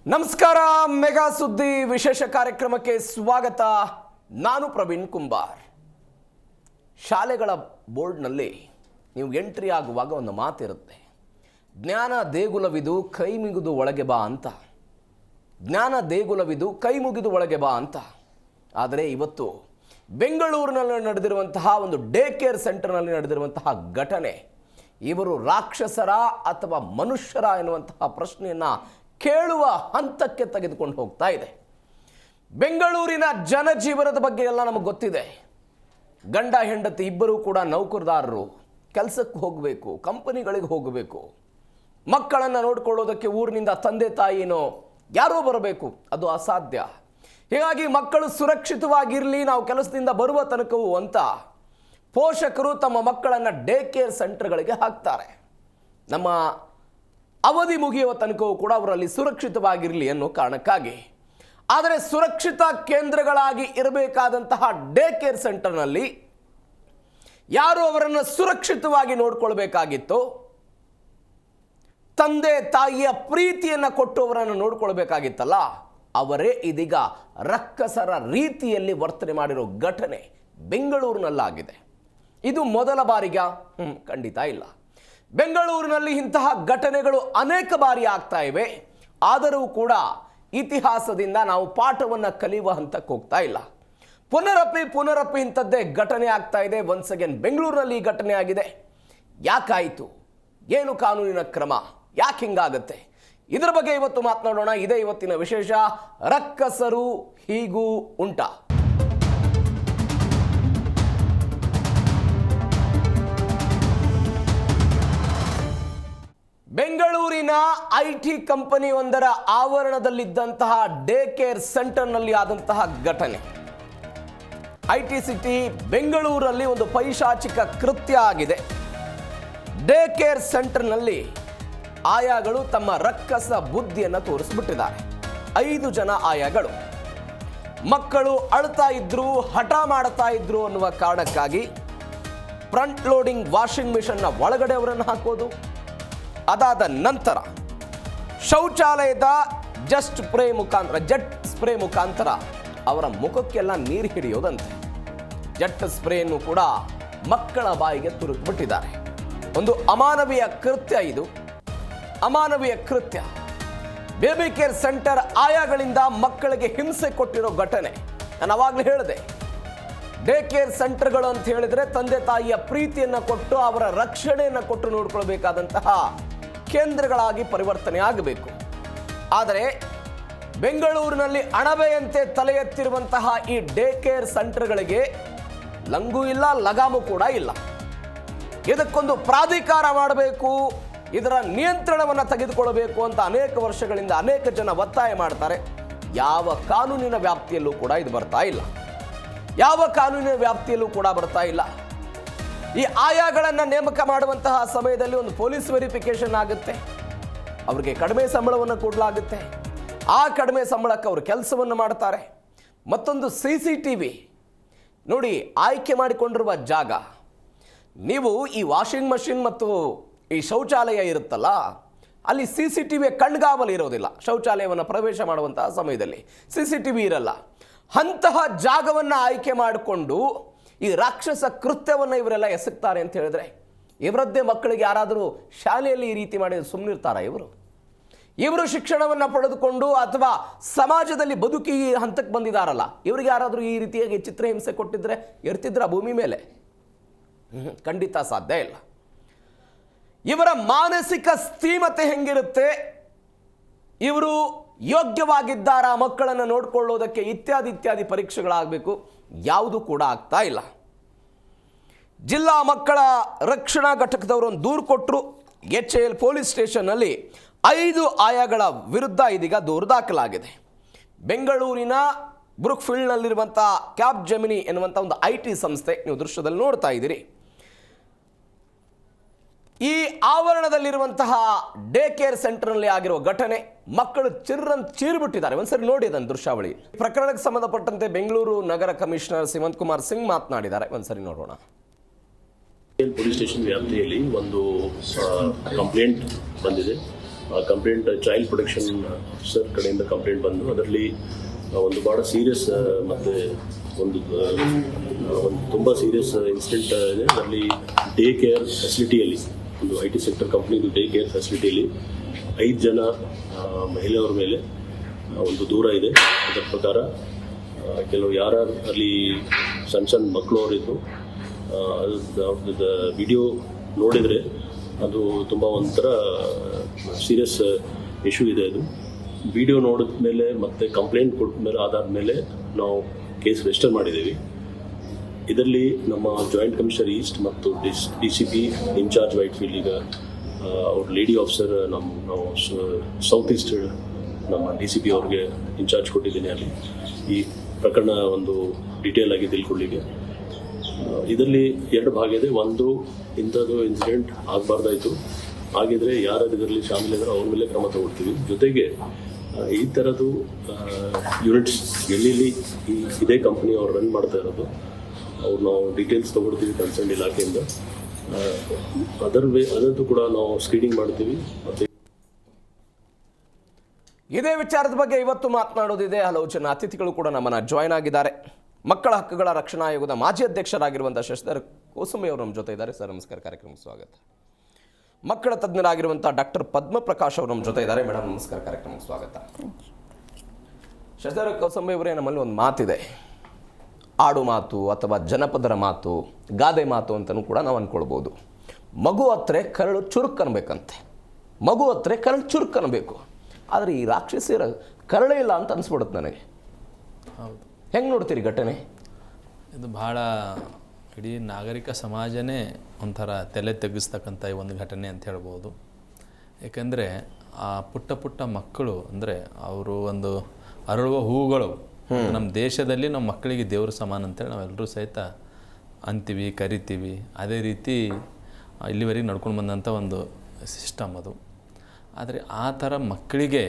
ನಮಸ್ಕಾರ. ಮೆಗಾ ಸುದ್ದಿ ವಿಶೇಷ ಕಾರ್ಯಕ್ರಮಕ್ಕೆ ಸ್ವಾಗತ. ನಾನು ಪ್ರವೀಣ್ ಕುಂಬಾರ್. ಶಾಲೆಗಳ ಬೋರ್ಡ್ನಲ್ಲಿ ನೀವು ಎಂಟ್ರಿ ಆಗುವಾಗ ಒಂದು ಮಾತಿರುತ್ತೆ, ಜ್ಞಾನ ದೇಗುಲವಿದು ಕೈ ಮುಗಿದು ಒಳಗೆ ಬಾ ಅಂತ. ಜ್ಞಾನ ದೇಗುಲವಿದು ಕೈ ಮುಗಿದು ಒಳಗೆ ಬಾ ಅಂತ. ಆದರೆ ಇವತ್ತು ಬೆಂಗಳೂರಿನಲ್ಲಿ ನಡೆದಿರುವಂತಹ ಒಂದು ಡೇ ಕೇರ್ ಸೆಂಟರ್ನಲ್ಲಿ ನಡೆದಿರುವಂತಹ ಘಟನೆ ಇವರು ರಾಕ್ಷಸರ ಅಥವಾ ಮನುಷ್ಯರ ಎನ್ನುವಂತಹ ಪ್ರಶ್ನೆಯನ್ನು ಕೇಳುವ ಹಂತಕ್ಕೆ ತೆಗೆದುಕೊಂಡು ಹೋಗ್ತಾ ಇದೆ. ಬೆಂಗಳೂರಿನ ಜನಜೀವನದ ಬಗ್ಗೆ ಎಲ್ಲ ನಮಗೆ ಗೊತ್ತಿದೆ. ಗಂಡ ಹೆಂಡತಿ ಇಬ್ಬರೂ ಕೂಡ ನೌಕರದಾರರು, ಕೆಲಸಕ್ಕೆ ಹೋಗಬೇಕು, ಕಂಪನಿಗಳಿಗೆ ಹೋಗಬೇಕು, ಮಕ್ಕಳನ್ನು ನೋಡಿಕೊಳ್ಳೋದಕ್ಕೆ ಊರಿನಿಂದ ತಂದೆ ತಾಯಿನೋ ಯಾರೋ ಬರಬೇಕು, ಅದು ಅಸಾಧ್ಯ. ಹೀಗಾಗಿ ಮಕ್ಕಳು ಸುರಕ್ಷಿತವಾಗಿರಲಿ, ನಾವು ಕೆಲಸದಿಂದ ಬರುವ ತನಕವೂ ಅಂತ ಪೋಷಕರು ತಮ್ಮ ಮಕ್ಕಳನ್ನು ಡೇ ಕೇರ್ ಸೆಂಟರ್ಗಳಿಗೆ ಹಾಕ್ತಾರೆ. ನಮ್ಮ ಅವಧಿ ಮುಗಿಯುವ ತನಕವೂ ಕೂಡ ಅವರಲ್ಲಿ ಸುರಕ್ಷಿತವಾಗಿರಲಿ ಅನ್ನೋ ಕಾರಣಕ್ಕಾಗಿ. ಆದರೆ ಸುರಕ್ಷಿತ ಕೇಂದ್ರಗಳಾಗಿ ಇರಬೇಕಾದಂತಹ ಡೇ ಕೇರ್ ಸೆಂಟರ್ನಲ್ಲಿ ಯಾರು ಅವರನ್ನು ಸುರಕ್ಷಿತವಾಗಿ ನೋಡ್ಕೊಳ್ಬೇಕಾಗಿತ್ತು, ತಂದೆ ತಾಯಿಯ ಪ್ರೀತಿಯನ್ನು ಕೊಟ್ಟು ಅವರನ್ನು ನೋಡ್ಕೊಳ್ಬೇಕಾಗಿತ್ತಲ್ಲ, ಅವರೇ ಇದೀಗ ರಕ್ಕಸರ ರೀತಿಯಲ್ಲಿ ವರ್ತನೆ ಮಾಡಿರೋ ಘಟನೆ ಬೆಂಗಳೂರಿನಲ್ಲಾಗಿದೆ. ಇದು ಮೊದಲ ಬಾರಿಗ? ಖಂಡಿತ ಇಲ್ಲ. ಬೆಂಗಳೂರಿನಲ್ಲಿ ಇಂತಹ ಘಟನೆಗಳು ಅನೇಕ ಬಾರಿ ಆಗ್ತಾ ಇವೆ. ಆದರೂ ಕೂಡ ಇತಿಹಾಸದಿಂದ ನಾವು ಪಾಠವನ್ನು ಕಲಿಯುವ ಹಂತಕ್ಕೆ ಹೋಗ್ತಾ ಇಲ್ಲ. ಪುನರಪ್ಪಿ ಇಂಥದ್ದೇ ಘಟನೆ ಆಗ್ತಾ ಇದೆ. ಒನ್ಸ್ ಅಗೇನ್ ಬೆಂಗಳೂರಿನಲ್ಲಿ ಈ ಘಟನೆ ಆಗಿದೆ. ಯಾಕಾಯಿತು? ಏನು ಕಾನೂನಿನ ಕ್ರಮ? ಯಾಕೆ ಹಿಂಗಾಗತ್ತೆ? ಇದರ ಬಗ್ಗೆ ಇವತ್ತು ಮಾತನಾಡೋಣ. ಇದೇ ಇವತ್ತಿನ ವಿಶೇಷ. ರಕ್ಕಸರು ಹೀಗೂ ಉಂಟಾ? ಬೆಂಗಳೂರಿನ IT ಕಂಪನಿ ಒಂದರ ಆವರಣದಲ್ಲಿದ್ದಂತಹ ಡೇ ಕೇರ್ ಸೆಂಟರ್ನಲ್ಲಿ ಆದಂತಹ ಘಟನೆ. IT ಸಿಟಿ ಬೆಂಗಳೂರಲ್ಲಿ ಒಂದು ಪೈಶಾಚಿಕ ಕೃತ್ಯ ಆಗಿದೆ. ಡೇ ಕೇರ್ ಸೆಂಟರ್ನಲ್ಲಿ ಆಯಾಗಳು ತಮ್ಮ ರಕ್ಕಸ ಬುದ್ಧಿಯನ್ನು ತೋರಿಸ್ಬಿಟ್ಟಿದ್ದಾರೆ. 5 ಜನ ಆಯಾಗಳು ಮಕ್ಕಳು ಅಳ್ತಾ ಇದ್ರು, ಹಠ ಮಾಡ್ತಾ ಇದ್ರು ಅನ್ನುವ ಕಾರಣಕ್ಕಾಗಿ ಫ್ರಂಟ್ ಲೋಡಿಂಗ್ ವಾಷಿಂಗ್ ಮಿಷನ್ನ ಒಳಗಡೆ ಅವರನ್ನು ಹಾಕೋದು, ಅದಾದ ನಂತರ ಶೌಚಾಲಯದ ಜೆಟ್ ಸ್ಪ್ರೇ ಮುಖಾಂತರ ಅವರ ಮುಖಕ್ಕೆಲ್ಲ ನೀರು ಹಿಡಿಯೋದಂತೆ. ಜೆಟ್ ಸ್ಪ್ರೇಯನ್ನು ಕೂಡ ಮಕ್ಕಳ ಬಾಯಿಗೆ ತುರುಕ್ಬಿಟ್ಟಿದ್ದಾರೆ. ಒಂದು ಅಮಾನವೀಯ ಕೃತ್ಯ ಇದು, ಅಮಾನವೀಯ ಕೃತ್ಯ. ಬೇಬಿ ಕೇರ್ ಸೆಂಟರ್ ಆಯಾಗಳಿಂದ ಮಕ್ಕಳಿಗೆ ಹಿಂಸೆ ಕೊಟ್ಟಿರೋ ಘಟನೆ. ನಾನು ಅವಾಗಲೇ ಹೇಳಿದೆ, ಡೇ ಕೇರ್ ಸೆಂಟರ್ಗಳು ಅಂತ ಹೇಳಿದ್ರೆ ತಂದೆ ತಾಯಿಯ ಪ್ರೀತಿಯನ್ನು ಕೊಟ್ಟು ಅವರ ರಕ್ಷಣೆಯನ್ನು ಕೊಟ್ಟು ನೋಡ್ಕೊಳ್ಬೇಕಾದಂತಹ ಕೇಂದ್ರಗಳಾಗಿ ಪರಿವರ್ತನೆ ಆಗಬೇಕು. ಆದರೆ ಬೆಂಗಳೂರಿನಲ್ಲಿ ಅಣಬೆಯಂತೆ ತಲೆ ಎತ್ತಿರುವಂತಹ ಈ ಡೇ ಕೇರ್ ಸೆಂಟರ್ಗಳಿಗೆ ಲಂಗೂ ಇಲ್ಲ, ಲಗಾಮು ಕೂಡ ಇಲ್ಲ. ಇದಕ್ಕೊಂದು ಪ್ರಾಧಿಕಾರ ಮಾಡಬೇಕು, ಇದರ ನಿಯಂತ್ರಣವನ್ನು ತೆಗೆದುಕೊಳ್ಳಬೇಕು ಅಂತ ಅನೇಕ ವರ್ಷಗಳಿಂದ ಅನೇಕ ಜನ ಒತ್ತಾಯ ಮಾಡ್ತಾರೆ. ಯಾವ ಕಾನೂನಿನ ವ್ಯಾಪ್ತಿಯಲ್ಲೂ ಕೂಡ ಇದು ಬರ್ತಾ ಇಲ್ಲ. ಯಾವ ಕಾನೂನಿನ ವ್ಯಾಪ್ತಿಯಲ್ಲೂ ಕೂಡ ಬರ್ತಾ ಇಲ್ಲ. ಈ ಆಯಾಗಳನ್ನು ನೇಮಕ ಮಾಡುವಂತಹ ಸಮಯದಲ್ಲಿ ಒಂದು ಪೊಲೀಸ್ ವೆರಿಫಿಕೇಶನ್ ಆಗುತ್ತೆ, ಅವರಿಗೆ ಕಡಿಮೆ ಸಂಬಳವನ್ನು ಕೊಡಲಾಗುತ್ತೆ. ಆ ಕಡಿಮೆ ಸಂಬಳಕ್ಕೆ ಅವರು ಕೆಲಸವನ್ನು ಮಾಡ್ತಾರೆ. ಮತ್ತೊಂದು CCTV ನೋಡಿ, ಆಯ್ಕೆ ಮಾಡಿಕೊಂಡಿರುವ ಜಾಗ. ನೀವು ಈ ವಾಷಿಂಗ್ ಮಷಿನ್ ಮತ್ತು ಈ ಶೌಚಾಲಯ ಇರುತ್ತಲ್ಲ, ಅಲ್ಲಿ CCTV ಕಣ್ಗಾವಲು ಇರೋದಿಲ್ಲ. ಶೌಚಾಲಯವನ್ನು ಪ್ರವೇಶ ಮಾಡುವಂತಹ ಸಮಯದಲ್ಲಿ CCTV ಇರಲ್ಲ. ಅಂತಹ ಜಾಗವನ್ನು ಆಯ್ಕೆ ಮಾಡಿಕೊಂಡು ಈ ರಾಕ್ಷಸ ಕೃತ್ಯವನ್ನು ಇವರೆಲ್ಲ ಎಸಗ್ತಾರೆ ಅಂತ ಹೇಳಿದ್ರೆ, ಇವರದ್ದೇ ಮಕ್ಕಳಿಗೆ ಯಾರಾದರೂ ಶಾಲೆಯಲ್ಲಿ ಈ ರೀತಿ ಮಾಡಿದ್ರೆ ಸುಮ್ಮನಿರ್ತಾರ? ಇವರು ಶಿಕ್ಷಣವನ್ನು ಪಡೆದುಕೊಂಡು ಅಥವಾ ಸಮಾಜದಲ್ಲಿ ಬದುಕಿ ಹಂತಕ್ಕೆ ಬಂದಿದ್ದಾರಲ್ಲ, ಇವರಿಗೆ ಯಾರಾದರೂ ಈ ರೀತಿಯಾಗಿ ಚಿತ್ರಹಿಂಸೆ ಕೊಟ್ಟಿದ್ರೆ ಇರ್ತಿದ್ರ ಭೂಮಿ ಮೇಲೆ? ಖಂಡಿತ ಸಾಧ್ಯ ಇಲ್ಲ. ಇವರ ಮಾನಸಿಕ ಸ್ಥೀಮತೆ ಹೆಂಗಿರುತ್ತೆ, ಇವರು ಯೋಗ್ಯವಾಗಿದ್ದಾರಾ ಮಕ್ಕಳನ್ನು ನೋಡಿಕೊಳ್ಳೋದಕ್ಕೆ, ಇತ್ಯಾದಿ ಪರೀಕ್ಷೆಗಳಾಗಬೇಕು. ಯಾವುದೂ ಕೂಡ ಆಗ್ತಾ ಇಲ್ಲ. ಜಿಲ್ಲಾ ಮಕ್ಕಳ ರಕ್ಷಣಾ ಘಟಕದವರು ಒಂದು ದೂರು ಕೊಟ್ಟರು. HAL ಪೊಲೀಸ್ ಸ್ಟೇಷನ್ನಲ್ಲಿ 5 ಆಯಾಗಳ ವಿರುದ್ಧ ಇದೀಗ ದೂರು ದಾಖಲಾಗಿದೆ. ಬೆಂಗಳೂರಿನ ಬ್ರೂಕ್ಫೀಲ್ಡ್ನಲ್ಲಿರುವಂಥ ಕ್ಯಾಪ್ ಜೆಮಿನಿ ಎನ್ನುವಂಥ ಒಂದು IT ಸಂಸ್ಥೆ ನೀವು ದೃಶ್ಯದಲ್ಲಿ ನೋಡ್ತಾ ಇದ್ದೀರಿ. ಈ ಆವರಣದಲ್ಲಿರುವಂತಹ ಡೇ ಕೇರ್ ಸೆಂಟರ್ನಲ್ಲಿ ಆಗಿರುವ ಘಟನೆ, ಮಕ್ಕಳು ಚೀರ್ಬಿಟ್ಟಿದ್ದಾರೆ. ಒಂದ್ಸರಿ ನೋಡಿ ಅದನ್ನು ದೃಶ್ಯಾವಳಿ. ಪ್ರಕರಣಕ್ಕೆ ಸಂಬಂಧಪಟ್ಟಂತೆ ಬೆಂಗಳೂರು ನಗರ ಕಮಿಷನರ್ ಸಿಮಂತ್ ಕುಮಾರ್ ಸಿಂಗ್ ಮಾತನಾಡಿದ್ದಾರೆ. ಒಂದ್ಸರಿ ನೋಡೋಣ. ಪೊಲೀಸ್ ಸ್ಟೇಷನ್ ವ್ಯಾಪ್ತಿಯಲ್ಲಿ ಒಂದು ಕಂಪ್ಲೇಂಟ್ ಬಂದಿದೆ. ಆ ಕಂಪ್ಲೇಂಟ್ ಚೈಲ್ಡ್ ಪ್ರೊಟೆಕ್ಷನ್ ಆಫೀಸರ್ ಕಡೆಯಿಂದ ಕಂಪ್ಲೇಂಟ್ ಬಂದು ಅದರಲ್ಲಿ ಒಂದು ಭಾಳ ಸೀರಿಯಸ್ ಮತ್ತು ಒಂದು ತುಂಬ ಸೀರಿಯಸ್ ಇನ್ಸಿಡೆಂಟ್ ಇದೆ. ಅದರಲ್ಲಿ ಡೇ ಕೇರ್ ಫೆಸಿಲಿಟಿಯಲ್ಲಿ, ಒಂದು IT ಸೆಕ್ಟರ್ ಕಂಪ್ನಿದು ಡೇ ಕೇರ್ ಫೆಸಿಲಿಟಿಯಲ್ಲಿ 5 ಜನ ಮಹಿಳೆಯರ ಮೇಲೆ ಒಂದು ದೂರ ಇದೆ. ಅದರ ಪ್ರಕಾರ ಕೆಲವು ಯಾರು ಅಲ್ಲಿ ಸಣ್ಣ ಮಕ್ಕಳು ಅವರಿದ್ದು ಅವ್ರದ್ದು ವಿಡಿಯೋ ನೋಡಿದರೆ ಅದು ತುಂಬ ಒಂಥರ ಸೀರಿಯಸ್ ಇಶ್ಯೂ ಇದೆ. ಅದು ವಿಡಿಯೋ ನೋಡಿದ ಮೇಲೆ ಮತ್ತು ಕಂಪ್ಲೇಂಟ್ ಕೊಟ್ಟ ಮೇಲೆ ಆಧಾರದ ಮೇಲೆ ನಾವು ಕೇಸ್ ರಿಜಿಸ್ಟರ್ ಮಾಡಿದ್ದೀವಿ. ಇದರಲ್ಲಿ ನಮ್ಮ ಜಾಯಿಂಟ್ ಕಮಿಷನರ್ ಈಸ್ಟ್ ಮತ್ತು DCP ಇನ್ಚಾರ್ಜ್ ವೈಟ್ಫೀಲ್ಡ್, ಈಗ ಅವ್ರ ಲೇಡಿ ಆಫೀಸರ್ ನಾವು ಸೌತ್ ಈಸ್ಟ್ ನಮ್ಮ DCP ಅವ್ರಿಗೆ ಇನ್ಚಾರ್ಜ್ ಕೊಟ್ಟಿದ್ದೀನಿ. ಅಲ್ಲಿ ಈ ಪ್ರಕರಣ ಒಂದು ಡೀಟೇಲ್ ಆಗಿ ತಿಳ್ಕೊಳ್ಳಿಕ್ಕೆ ಇದರಲ್ಲಿ 2 ಭಾಗ ಇದೆ. ಒಂದು, ಇಂಥದ್ದು ಇನ್ಸಿಡೆಂಟ್ ಆಗಬಾರ್ದಾಯಿತು, ಹಾಗಿದ್ರೆ ಯಾರು ಇದರಲ್ಲಿ ಶಾಮಿಲಿದ್ರೆ ಅವ್ರ ಮೇಲೆ ಕ್ರಮ ತಗೊಳ್ತೀವಿ. ಜೊತೆಗೆ ಈ ಥರದ್ದು ಯೂನಿಟ್ಸ್ ಎಲ್ಲೆಲ್ಲಿ ಇದೇ ಕಂಪ್ನಿ ಅವ್ರು ರನ್ ಮಾಡ್ತಾ ಇರೋದು ಅವ್ರು ನಾವು ಡೀಟೇಲ್ಸ್ ತೊಗೊಳ್ತೀವಿ ಕನ್ಸರ್ನ್ ಇಲಾಖೆಯಿಂದ. ಅದರದ್ದು ಕೂಡ ನಾವು ಸ್ಕ್ರೀನಿಂಗ್ ಮಾಡ್ತೀವಿ. ಮತ್ತು ಇದೇ ವಿಚಾರದ ಬಗ್ಗೆ ಇವತ್ತು ಮಾತನಾಡೋದಿದೆ. ಹಲವು ಜನ ಅತಿಥಿಗಳು ಕೂಡ ನಮ್ಮನ್ನು ಜಾಯ್ನ್ ಆಗಿದ್ದಾರೆ. ಮಕ್ಕಳ ಹಕ್ಕುಗಳ ರಕ್ಷಣಾ ಆಯೋಗದ ಮಾಜಿ ಅಧ್ಯಕ್ಷರಾಗಿರುವಂಥ ಶಶಿಧರ್ ಕೋಸಂಬಿ ಅವರು ನಮ್ಮ ಜೊತೆ ಇದ್ದಾರೆ. ಸರ್ ನಮಸ್ಕಾರ, ಕಾರ್ಯಕ್ರಮಕ್ಕೆ ಸ್ವಾಗತ. ಮಕ್ಕಳ ತಜ್ಞರಾಗಿರುವಂಥ ಡಾಕ್ಟರ್ ಪದ್ಮಪ್ರಕಾಶ್ ಅವರು ನಮ್ಮ ಜೊತೆ ಇದ್ದಾರೆ. ಮೇಡಮ್ ನಮಸ್ಕಾರ, ಕಾರ್ಯಕ್ರಮಕ್ಕೆ ಸ್ವಾಗತ. ಶಶಿಧರ್ ಕೋಸಂಬಿ ಅವರೇ, ನಮ್ಮಲ್ಲಿ ಒಂದು ಮಾತಿದೆ, ಆಡು ಮಾತು ಅಥವಾ ಜನಪದರ ಮಾತು, ಗಾದೆ ಮಾತು ಅಂತಲೂ ಕೂಡ ನಾವು ಅಂದ್ಕೊಳ್ಬೋದು. ಮಗು ಹತ್ರ ಕರಳು ಚುರುಕನ್ಬೇಕಂತೆ, ಮಗು ಹತ್ರ ಕರಳು ಚುರುಕನ್ಬೇಕು. ಆದರೆ ಈ ರಾಕ್ಷಸಿಯರ ಕರಳೇ ಇಲ್ಲ ಅಂತ ಅನಿಸ್ಬಿಡುತ್ತೆ ನನಗೆ. ಹೌದು, ಹೆಂಗೆ ನೋಡ್ತೀರಿ ಘಟನೆ? ಇದು ಭಾಳ ಇಡೀ ನಾಗರಿಕ ಸಮಾಜನೇ ಒಂಥರ ತಲೆ ತೆಗೆಸ್ತಕ್ಕಂಥ ಈ ಒಂದು ಘಟನೆ ಅಂತ ಹೇಳ್ಬೋದು. ಏಕೆಂದರೆ ಆ ಪುಟ್ಟ ಪುಟ್ಟ ಮಕ್ಕಳು ಅಂದರೆ ಅವರು ಒಂದು ಅರಳುವ ಹೂಗಳು. ನಮ್ಮ ದೇಶದಲ್ಲಿ ನಮ್ಮ ಮಕ್ಕಳಿಗೆ ದೇವ್ರ ಸಮಾನ ಅಂತೇಳಿ ನಾವೆಲ್ಲರೂ ಸಹಿತ ಅಂತೀವಿ, ಕರಿತೀವಿ. ಅದೇ ರೀತಿ ಇಲ್ಲಿವರೆಗೆ ನಡ್ಕೊಂಡು ಬಂದಂಥ ಒಂದು ಸಿಸ್ಟಮ್ ಅದು. ಆದರೆ ಆ ಥರ ಮಕ್ಕಳಿಗೆ,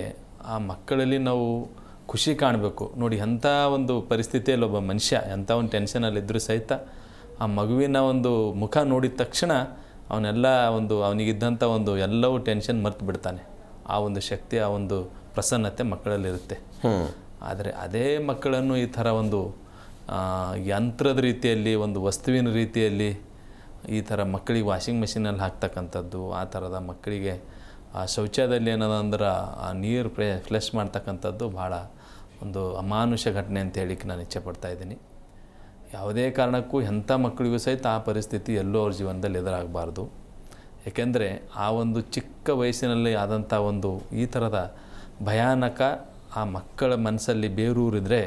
ಆ ಮಕ್ಕಳಲ್ಲಿ ನಾವು ಖುಷಿ ಕಾಣಬೇಕು ನೋಡಿ. ಅಂಥ ಒಂದು ಪರಿಸ್ಥಿತಿಯಲ್ಲಿ ಒಬ್ಬ ಮನುಷ್ಯ ಎಂಥ ಒಂದು ಟೆನ್ಷನಲ್ಲಿದ್ದರೂ ಸಹಿತ ಆ ಮಗುವಿನ ಒಂದು ಮುಖ ನೋಡಿದ ತಕ್ಷಣ ಅವನಿಗಿದ್ದಂಥ ಒಂದು ಎಲ್ಲವೂ ಟೆನ್ಷನ್ ಮರ್ತು ಬಿಡ್ತಾನೆ. ಆ ಒಂದು ಶಕ್ತಿ, ಆ ಒಂದು ಪ್ರಸನ್ನತೆ ಮಕ್ಕಳಲ್ಲಿರುತ್ತೆ. ಆದರೆ ಅದೇ ಮಕ್ಕಳನ್ನು ಈ ಥರ ಒಂದು ಯಂತ್ರದ ರೀತಿಯಲ್ಲಿ, ಒಂದು ವಸ್ತುವಿನ ರೀತಿಯಲ್ಲಿ ಈ ಥರ ಮಕ್ಕಳಿಗೆ ವಾಷಿಂಗ್ ಮೆಷಿನಲ್ಲಿ ಹಾಕ್ತಕ್ಕಂಥದ್ದು, ಆ ಥರದ ಮಕ್ಕಳಿಗೆ ಆ ಶೌಚಾಲಯದಲ್ಲಿ ಏನದಂದ್ರೆ ಆ ನೀರು ಫ್ಲಶ್ ಮಾಡ್ತಕ್ಕಂಥದ್ದು ಭಾಳ ಒಂದು ಅಮಾನುಷ ಘಟನೆ ಅಂತ ಹೇಳಿಕ್ಕೆ ನಾನು ಇಚ್ಛೆಪಡ್ತಾ ಇದ್ದೀನಿ. ಯಾವುದೇ ಕಾರಣಕ್ಕೂ ಎಂಥ ಮಕ್ಕಳಿಗೂ ಸಹಿತ ಆ ಪರಿಸ್ಥಿತಿ ಎಲ್ಲೂ ಅವ್ರ ಜೀವನದಲ್ಲಿ ಎದುರಾಗಬಾರ್ದು. ಏಕೆಂದರೆ ಆ ಒಂದು ಚಿಕ್ಕ ವಯಸ್ಸಿನಲ್ಲಿ ಆದಂಥ ಒಂದು ಈ ಥರದ ಭಯಾನಕ ಆ ಮಕ್ಕಳ ಮನಸ್ಸಲ್ಲಿ ಬೇರೂರಿದ್ರೆ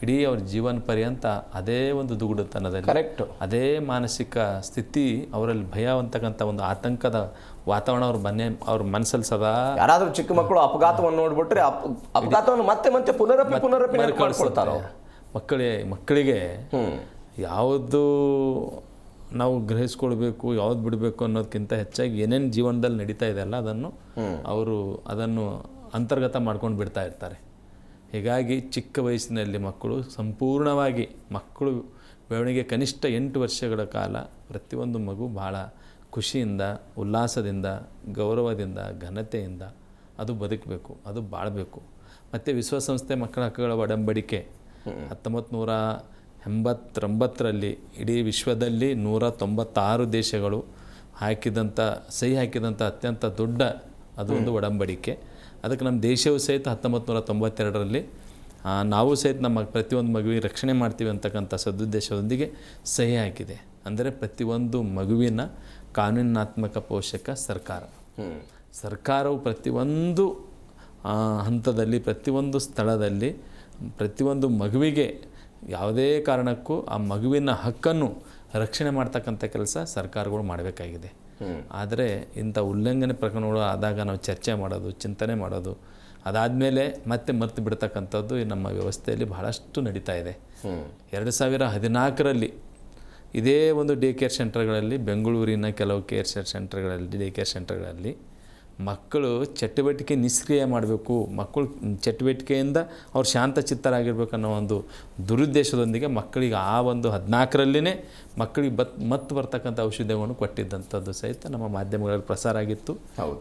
ಇಡೀ ಅವ್ರ ಜೀವನ ಪರ್ಯಂತ ಅದೇ ಒಂದು ದುಗುಡತನದಲ್ಲಿ, ಕರೆಕ್ಟ್, ಅದೇ ಮಾನಸಿಕ ಸ್ಥಿತಿ ಅವರಲ್ಲಿ, ಭಯ ಅಂತಕ್ಕಂಥ ಒಂದು ಆತಂಕದ ವಾತಾವರಣ ಅವ್ರ ಮನಸ್ಸಲ್ಲಿ ಸದಾ. ಯಾರಾದರೂ ಚಿಕ್ಕ ಮಕ್ಕಳು ಅಪಘಾತವನ್ನು ನೋಡ್ಬಿಟ್ರೆ ಅಪಘಾತವನ್ನು ಮತ್ತೆ ಪುನರಪಿ ಮಾಡ್ಕೊಳ್ತಾರೆ. ಮಕ್ಕಳಿಗೆ ಯಾವುದು ನಾವು ಗ್ರಹಿಸ್ಕೊಳ್ಬೇಕು, ಯಾವ್ದು ಬಿಡಬೇಕು ಅನ್ನೋದಕ್ಕಿಂತ ಹೆಚ್ಚಾಗಿ ಏನೇನು ಜೀವನದಲ್ಲಿ ನಡೀತಾ ಇದೆ ಅಲ್ಲ ಅದನ್ನು ಅಂತರ್ಗತ ಮಾಡ್ಕೊಂಡು ಬಿಡ್ತಾ ಇರ್ತಾರೆ. ಹೀಗಾಗಿ ಚಿಕ್ಕ ವಯಸ್ಸಿನಲ್ಲಿ ಮಕ್ಕಳು ಬೆಳವಣಿಗೆ ಕನಿಷ್ಠ 8 ವರ್ಷಗಳ ಕಾಲ ಪ್ರತಿಯೊಂದು ಮಗು ಭಾಳ ಖುಷಿಯಿಂದ, ಉಲ್ಲಾಸದಿಂದ, ಗೌರವದಿಂದ, ಘನತೆಯಿಂದ ಅದು ಬದುಕಬೇಕು, ಅದು ಬಾಳಬೇಕು. ಮತ್ತು ವಿಶ್ವಸಂಸ್ಥೆ ಮಕ್ಕಳ ಹಕ್ಕುಗಳ ಒಡಂಬಡಿಕೆ 1989ರಲ್ಲಿ ಇಡೀ ವಿಶ್ವದಲ್ಲಿ 196 ದೇಶಗಳು ಸಹಿ ಹಾಕಿದಂಥ ಅತ್ಯಂತ ದೊಡ್ಡ ಅದೊಂದು ಒಡಂಬಡಿಕೆ. ಅದಕ್ಕೆ ನಮ್ಮ ದೇಶವೂ ಸಹಿತ 1992ರಲ್ಲಿ ನಾವು ಸಹಿತ ನಮ್ಮ ಪ್ರತಿಯೊಂದು ಮಗುವಿಗೆ ರಕ್ಷಣೆ ಮಾಡ್ತೀವಿ ಅಂತಕ್ಕಂಥ ಸದುದ್ದೇಶದೊಂದಿಗೆ ಸಹಿ ಹಾಕಿದೆ. ಅಂದರೆ ಪ್ರತಿಯೊಂದು ಮಗುವಿನ ಕಾನೂನಾತ್ಮಕ ಪೋಷಕ ಸರ್ಕಾರವು ಪ್ರತಿಯೊಂದು ಹಂತದಲ್ಲಿ, ಪ್ರತಿಯೊಂದು ಸ್ಥಳದಲ್ಲಿ, ಪ್ರತಿಯೊಂದು ಮಗುವಿಗೆ ಯಾವುದೇ ಕಾರಣಕ್ಕೂ ಆ ಮಗುವಿನ ಹಕ್ಕನ್ನು ರಕ್ಷಣೆ ಮಾಡ್ತಕ್ಕಂಥ ಕೆಲಸ ಸರ್ಕಾರಗಳು ಮಾಡಬೇಕಾಗಿದೆ. ಆದರೆ ಇಂಥ ಉಲ್ಲಂಘನೆ ಪ್ರಕರಣಗಳು ಆದಾಗ ನಾವು ಚರ್ಚೆ ಮಾಡೋದು, ಚಿಂತನೆ ಮಾಡೋದು, ಅದಾದಮೇಲೆ ಮತ್ತೆ ಮರ್ತು ಬಿಡ್ತಕ್ಕಂಥದ್ದು ನಮ್ಮ ವ್ಯವಸ್ಥೆಯಲ್ಲಿ ಬಹಳಷ್ಟು ನಡೀತಾ ಇದೆ. 2014ರಲ್ಲಿ ಇದೇ ಒಂದು ಡೇ ಕೇರ್ ಸೆಂಟರ್ಗಳಲ್ಲಿ, ಬೆಂಗಳೂರಿನ ಕೆಲವು ಡೇ ಕೇರ್ ಸೆಂಟರ್ಗಳಲ್ಲಿ ಮಕ್ಕಳು ಚಟುವಟಿಕೆ ನಿಷ್ಕ್ರಿಯ ಮಾಡಬೇಕು, ಮಕ್ಕಳು ಚಟುವಟಿಕೆಯಿಂದ ಅವ್ರು ಶಾಂತಚಿತ್ತರಾಗಿರ್ಬೇಕು ಅನ್ನೋ ಒಂದು ದುರುದ್ದೇಶದೊಂದಿಗೆ ಮಕ್ಕಳಿಗೆ ಆ ಒಂದು 14ರಲ್ಲಿನೇ ಮಕ್ಕಳಿಗೆ ಮತ್ತು ಬರ್ತಕ್ಕಂಥ ಔಷಧವನ್ನು ಕೊಟ್ಟಿದ್ದಂಥದ್ದು ಸಹಿತ ನಮ್ಮ ಮಾಧ್ಯಮಗಳಲ್ಲಿ ಪ್ರಸಾರ ಆಗಿತ್ತು.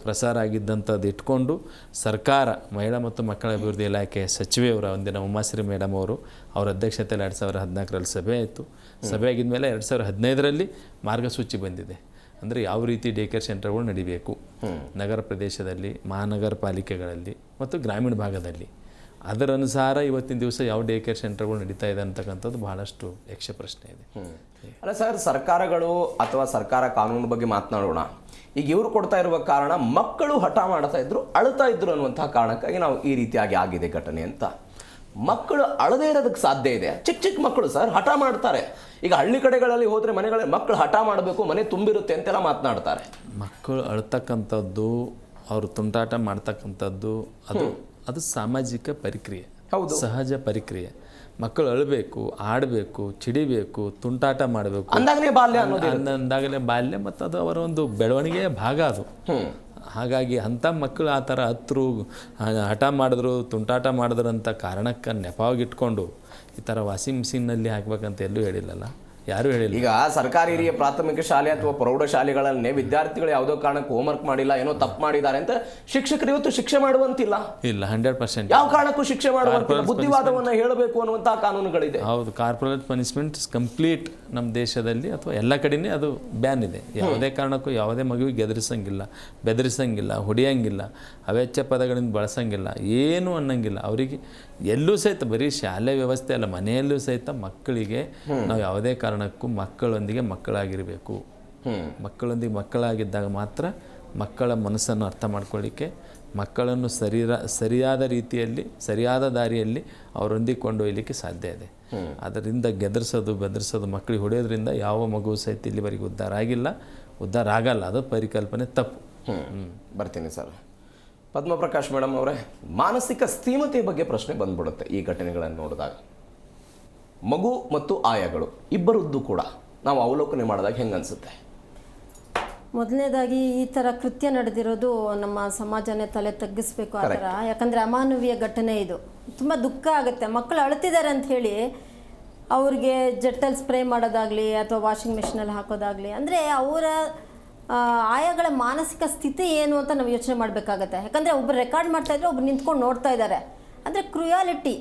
ಪ್ರಸಾರ ಆಗಿದ್ದಂಥದ್ದು ಇಟ್ಕೊಂಡು ಸರ್ಕಾರ ಮಹಿಳಾ ಮತ್ತು ಮಕ್ಕಳ ಅಭಿವೃದ್ಧಿ ಇಲಾಖೆ ಸಚಿವೆಯವರು ಒಂದಿನ ಉಮಾಶ್ರೀ ಮೇಡಮ್ ಅವರು ಅವರ ಅಧ್ಯಕ್ಷತೆಯಲ್ಲಿ 2014ರಲ್ಲಿ ಸಭೆ ಆಯಿತು. ಸಭೆ ಆಗಿದ ಮೇಲೆ 2015ರಲ್ಲಿ ಮಾರ್ಗಸೂಚಿ ಬಂದಿದೆ. ಅಂದರೆ ಯಾವ ರೀತಿ ಡೇ ಕೇರ್ ಸೆಂಟರ್ಗಳು ನಡಿಬೇಕು ನಗರ ಪ್ರದೇಶದಲ್ಲಿ, ಮಹಾನಗರ ಪಾಲಿಕೆಗಳಲ್ಲಿ ಮತ್ತು ಗ್ರಾಮೀಣ ಭಾಗದಲ್ಲಿ. ಅದರ ಅನುಸಾರ ಇವತ್ತಿನ ದಿವಸ ಯಾವ ಡೇ ಕೇರ್ ಸೆಂಟರ್ಗಳು ನಡೀತಾ ಇದೆ ಅಂತಕ್ಕಂಥದ್ದು ಬಹಳಷ್ಟು ಯಕ್ಷ ಪ್ರಶ್ನೆ ಇದೆ. ಅಲ್ಲ ಸರ್, ಸರ್ಕಾರಗಳು ಅಥವಾ ಸರ್ಕಾರ ಕಾನೂನು ಬಗ್ಗೆ ಮಾತನಾಡೋಣ. ಈಗ ಇವರು ಕೊಡ್ತಾ ಇರುವ ಕಾರಣ ಮಕ್ಕಳು ಹಠ ಮಾಡ್ತಾ ಇದ್ರು, ಅಳ್ತಾ ಇದ್ರು ಅನ್ನುವಂತಹ ಕಾರಣಕ್ಕಾಗಿ ನಾವು ಈ ರೀತಿಯಾಗಿ ಆಗಿದೆ ಘಟನೆ ಅಂತ. ಮಕ್ಕಳು ಅಳದೇ ಇರೋದಕ್ಕೆ ಸಾಧ್ಯ ಇದೆ? ಚಿಕ್ಕ ಚಿಕ್ಕ ಮಕ್ಕಳು ಸರ್ ಹಠ ಮಾಡ್ತಾರೆ. ಈಗ ಹಳ್ಳಿ ಕಡೆಗಳಲ್ಲಿ ಹೋದರೆ ಮನೆಗಳಲ್ಲಿ ಮಕ್ಕಳು ಹಠ ಮಾಡಬೇಕು, ಮನೆ ತುಂಬಿರುತ್ತೆ ಅಂತೆಲ್ಲ ಮಾತನಾಡ್ತಾರೆ. ಮಕ್ಕಳು ಅಳ್ತಕ್ಕಂಥದ್ದು, ಅವರು ತುಂಟಾಟ ಮಾಡ್ತಕ್ಕಂಥದ್ದು ಅದು ಸಾಮಾಜಿಕ ಪ್ರಕ್ರಿಯೆ, ಹೌದು, ಸಹಜ ಪ್ರಕ್ರಿಯೆ. ಮಕ್ಕಳು ಅಳಬೇಕು, ಆಡಬೇಕು, ಚಿಡಿಬೇಕು, ತುಂಟಾಟ ಮಾಡಬೇಕು ಅಂದಾಗಲೇ ಬಾಲ್ಯ ಅಂದಾಗಲೇ ಬಾಲ್ಯ, ಮತ್ತು ಅದು ಅವರ ಒಂದು ಬೆಳವಣಿಗೆಯ ಭಾಗ ಅದು. ಹಾಗಾಗಿ ಅಂಥ ಮಕ್ಕಳು ಆ ಥರ ಹಠ ಮಾಡಿದ್ರು, ತುಂಟಾಟ ಮಾಡಿದ್ರು ಅಂತ ಕಾರಣಕ್ಕೆ ನೆಪವಾಗಿಟ್ಕೊಂಡು ಈ ಥರ ವಾಷಿಂಗ್ ಮಿಷಿನ್ನಲ್ಲಿ ಹಾಕ್ಬೇಕಂತ ಎಲ್ಲೂ ಹೇಳಿಲ್ಲಲ್ಲ, ಯಾರೂ ಹೇಳಿಲ್ಲ. ಈಗ ಸರ್ಕಾರಿ ಹಿರಿಯ ಪ್ರಾಥಮಿಕ ಶಾಲೆ ಅಥವಾ ಪ್ರೌಢಶಾಲೆಗಳನ್ನೇ ವಿದ್ಯಾರ್ಥಿಗಳು ಯಾವುದೋ ಕಾರಣಕ್ಕೆ ಹೋಮ್ವರ್ಕ್ ಮಾಡಿಲ್ಲ, ಏನೋ ತಪ್ಪು ಮಾಡಿದ್ದಾರೆ ಅಂತ ಶಿಕ್ಷಕರು ಇವತ್ತು ಶಿಕ್ಷೆ ಮಾಡುವಂತಿಲ್ಲ. ಇಲ್ಲ, 100% ಯಾವ ಕಾರಣಕ್ಕೂ ಶಿಕ್ಷೆ ಮಾಡುವಂತಿಲ್ಲ. ಬುದ್ಧಿವಾದವನ್ನು ಹೇಳಬೇಕು ಅನ್ನುವಂತಹ ಕಾನೂನುಗಳಿದೆ. ಹೌದು, ಕಾರ್ಪೊರೇಟ್ ಪನಿಷ್ಮೆಂಟ್ ಕಂಪ್ಲೀಟ್ ನಮ್ಮ ದೇಶದಲ್ಲಿ ಅಥವಾ ಎಲ್ಲ ಕಡೆನೇ ಅದು ಬ್ಯಾನ್ ಇದೆ. ಯಾವುದೇ ಕಾರಣಕ್ಕೂ ಯಾವುದೇ ಮಗುವಿಗೆ ಬೆದರಿಸಂಗಿಲ್ಲ, ಹೊಡೆಯಂಗಿಲ್ಲ, ಅವೆಚ್ಚ ಪದಗಳಿಂದ ಬಳಸಂಗಿಲ್ಲ, ಏನೂ ಅನ್ನಂಗಿಲ್ಲ. ಅವರಿಗೆ ಎಲ್ಲೂ ಸಹಿತ ಬರೀ ಶಾಲೆ ವ್ಯವಸ್ಥೆ ಅಲ್ಲ, ಮನೆಯಲ್ಲೂ ಸಹಿತ ಮಕ್ಕಳಿಗೆ ನಾವು ಯಾವುದೇ ಕಾರಣಕ್ಕೂ ಮಕ್ಕಳೊಂದಿಗೆ ಮಕ್ಕಳಾಗಿರಬೇಕು. ಮಕ್ಕಳೊಂದಿಗೆ ಮಕ್ಕಳಾಗಿದ್ದಾಗ ಮಾತ್ರ ಮಕ್ಕಳ ಮನಸ್ಸನ್ನು ಅರ್ಥ ಮಾಡ್ಕೊಳ್ಳಿಕ್ಕೆ, ಮಕ್ಕಳನ್ನು ಸರಿಯಾದ ರೀತಿಯಲ್ಲಿ ಸರಿಯಾದ ದಾರಿಯಲ್ಲಿ ಅವರೊಂದಿಗೆ ಕೊಂಡೊಯ್ಯಲಿಕ್ಕೆ ಸಾಧ್ಯ ಇದೆ. ಅದರಿಂದ ಬೆದರಿಸೋದು ಮಕ್ಕಳಿಗೆ ಹೊಡೆಯೋದ್ರಿಂದ ಯಾವ ಮಗು ಸಹಿತ ಇಲ್ಲಿವರೆಗೆ ಉದ್ಧಾರ ಆಗಲ್ಲ. ಅದು ಪರಿಕಲ್ಪನೆ ತಪ್ಪು. ಬರ್ತೀನಿ ಸರ್. ಪದ್ಮಪ್ರಕಾಶ್ ಮೇಡಮ್ ಅವರೇ, ಮಾನಸಿಕ ಸ್ಥೀಮತೆ ಬಗ್ಗೆ ಪ್ರಶ್ನೆ ಬಂದ್ಬಿಡುತ್ತೆ ಈ ಘಟನೆಗಳನ್ನು ನೋಡಿದಾಗ. ಮಗು ಮತ್ತು ಆಯಗಳು ಇಬ್ಬರದ್ದು ಕೂಡ ನಾವು ಅವಲೋಕನೆ ಮಾಡಿದಾಗ ಹೆಂಗೆ ಅನಿಸುತ್ತೆ? ಮೊದಲನೇದಾಗಿ ಈ ಥರ ಕೃತ್ಯ ನಡೆದಿರೋದು ನಮ್ಮ ಸಮಾಜನೇ ತಲೆ ತಗ್ಗಿಸ್ಬೇಕು ಆ ಥರ. ಯಾಕಂದರೆ ಅಮಾನವೀಯ ಘಟನೆ ಇದು. ತುಂಬ ದುಃಖ ಆಗುತ್ತೆ. ಮಕ್ಕಳು ಅಳ್ತಿದ್ದಾರೆ ಅಂತ ಹೇಳಿ ಅವ್ರಿಗೆ ಜೆಟ್ಟಲ್ಲಿ ಸ್ಪ್ರೇ ಮಾಡೋದಾಗಲಿ ಅಥವಾ ವಾಷಿಂಗ್ ಮಿಷಿನಲ್ಲಿ ಹಾಕೋದಾಗಲಿ, ಅಂದರೆ ಅವರ ಆಯಗಳ ಮಾನಸಿಕ ಸ್ಥಿತಿ ಏನು ಅಂತ ನಾವು ಯೋಚನೆ ಮಾಡಬೇಕಾಗತ್ತೆ. ಯಾಕಂದರೆ ಒಬ್ಬರು ರೆಕಾರ್ಡ್ ಮಾಡ್ತಾಯಿದ್ರೆ ಒಬ್ರು ನಿಂತ್ಕೊಂಡು ನೋಡ್ತಾ ಇದ್ದಾರೆ. ಅಂದರೆ ಕ್ರುಯಾಲಿಟಿ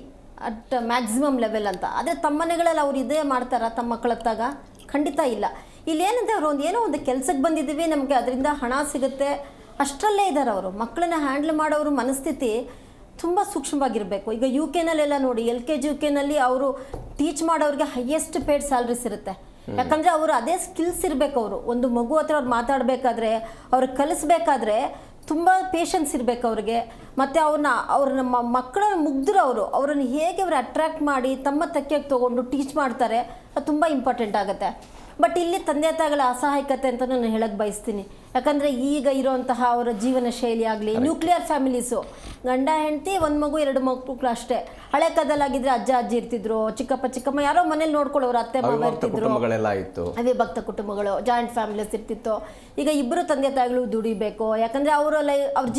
ಅಟ್ ಮ್ಯಾಕ್ಸಿಮಮ್ ಲೆವೆಲ್ ಅಂತ. ಆದರೆ ತಮ್ಮ ಮನೆಗಳಲ್ಲಿ ಅವ್ರು ಇದೇ ಮಾಡ್ತಾರಾ ತಮ್ಮ ಮಕ್ಕಳತ್ತಾಗ? ಖಂಡಿತ ಇಲ್ಲ. ಇಲ್ಲಿ ಏನಂದರೆ ಅವರು ಏನೋ ಒಂದು ಕೆಲಸಕ್ಕೆ ಬಂದಿದ್ದೀವಿ, ನಮಗೆ ಅದರಿಂದ ಹಣ ಸಿಗುತ್ತೆ, ಅಷ್ಟರಲ್ಲೇ ಇದ್ದಾರೆ ಅವರು. ಮಕ್ಕಳನ್ನ ಹ್ಯಾಂಡ್ಲ್ ಮಾಡೋರು ಮನಸ್ಥಿತಿ ತುಂಬ ಸೂಕ್ಷ್ಮವಾಗಿರಬೇಕು. ಈಗ UK-ನಲ್ಲೆಲ್ಲ ನೋಡಿ, LKG UK-ನಲ್ಲಿ ಅವರು ಟೀಚ್ ಮಾಡೋರಿಗೆ ಹೈಯೆಸ್ಟ್ ಪೇಡ್ ಸ್ಯಾಲ್ರೀಸ್ ಇರುತ್ತೆ. ಯಾಕಂದರೆ ಅವರು ಅದೇ ಸ್ಕಿಲ್ಸ್ ಇರಬೇಕು. ಅವರು ಒಂದು ಮಗು ಹತ್ರ ಅವ್ರು ಮಾತಾಡಬೇಕಾದ್ರೆ, ಅವ್ರಿಗೆ ಕಲಿಸ್ಬೇಕಾದ್ರೆ ತುಂಬ ಪೇಷನ್ಸ್ ಇರಬೇಕು ಅವ್ರಿಗೆ. ಮತ್ತು ನಮ್ಮ ಮಕ್ಕಳನ್ನ ಮುಗ್ಧರು ಅವರನ್ನು ಹೇಗೆ ಅವರು ಅಟ್ರ್ಯಾಕ್ಟ್ ಮಾಡಿ ತಮ್ಮ ತೆಕ್ಕೆಗೆ ತೊಗೊಂಡು ಟೀಚ್ ಮಾಡ್ತಾರೆ, ಅದು ತುಂಬ ಇಂಪಾರ್ಟೆಂಟ್ ಆಗುತ್ತೆ. ಬಟ್ ಇಲ್ಲಿ ತಂದೆ ತಾಯಿಗಳ ಅಸಹಾಯಕತೆ ಅಂತ ನಾನು ಹೇಳಕ್ಕೆ ಬಯಸ್ತೀನಿ. ಯಾಕಂದರೆ ಈಗ ಇರೋಂತಹ ಅವರ ಜೀವನ ಶೈಲಿ ಆಗಲಿ, ನ್ಯೂಕ್ಲಿಯರ್ ಫ್ಯಾಮಿಲೀಸು, ಗಂಡ ಹೆಂಡತಿ, ಒಂದು ಮಗು 2 ಮಕ್ಕಳು ಅಷ್ಟೇ. ಹಳೆ ಕಾಲದಲ್ಲಾಗಿದ್ರೆ ಅಜ್ಜ ಅಜ್ಜಿ ಇರ್ತಿದ್ರು, ಚಿಕ್ಕಮ್ಮ ಯಾರೋ ಮನೇಲಿ ನೋಡ್ಕೊಳ್ಳೋರು, ಅತ್ತೆ ಮಾವ ಇರ್ತಿದ್ರು, ಅವಿಭಕ್ತ ಕುಟುಂಬಗಳು, ಜಾಯಿಂಟ್ ಫ್ಯಾಮಿಲೀಸ್ ಇರ್ತಿತ್ತು. ಈಗ ಇಬ್ಬರು ತಂದೆ ತಾಯಿಗಳು ದುಡಿಬೇಕು. ಯಾಕಂದರೆ ಅವ್ರ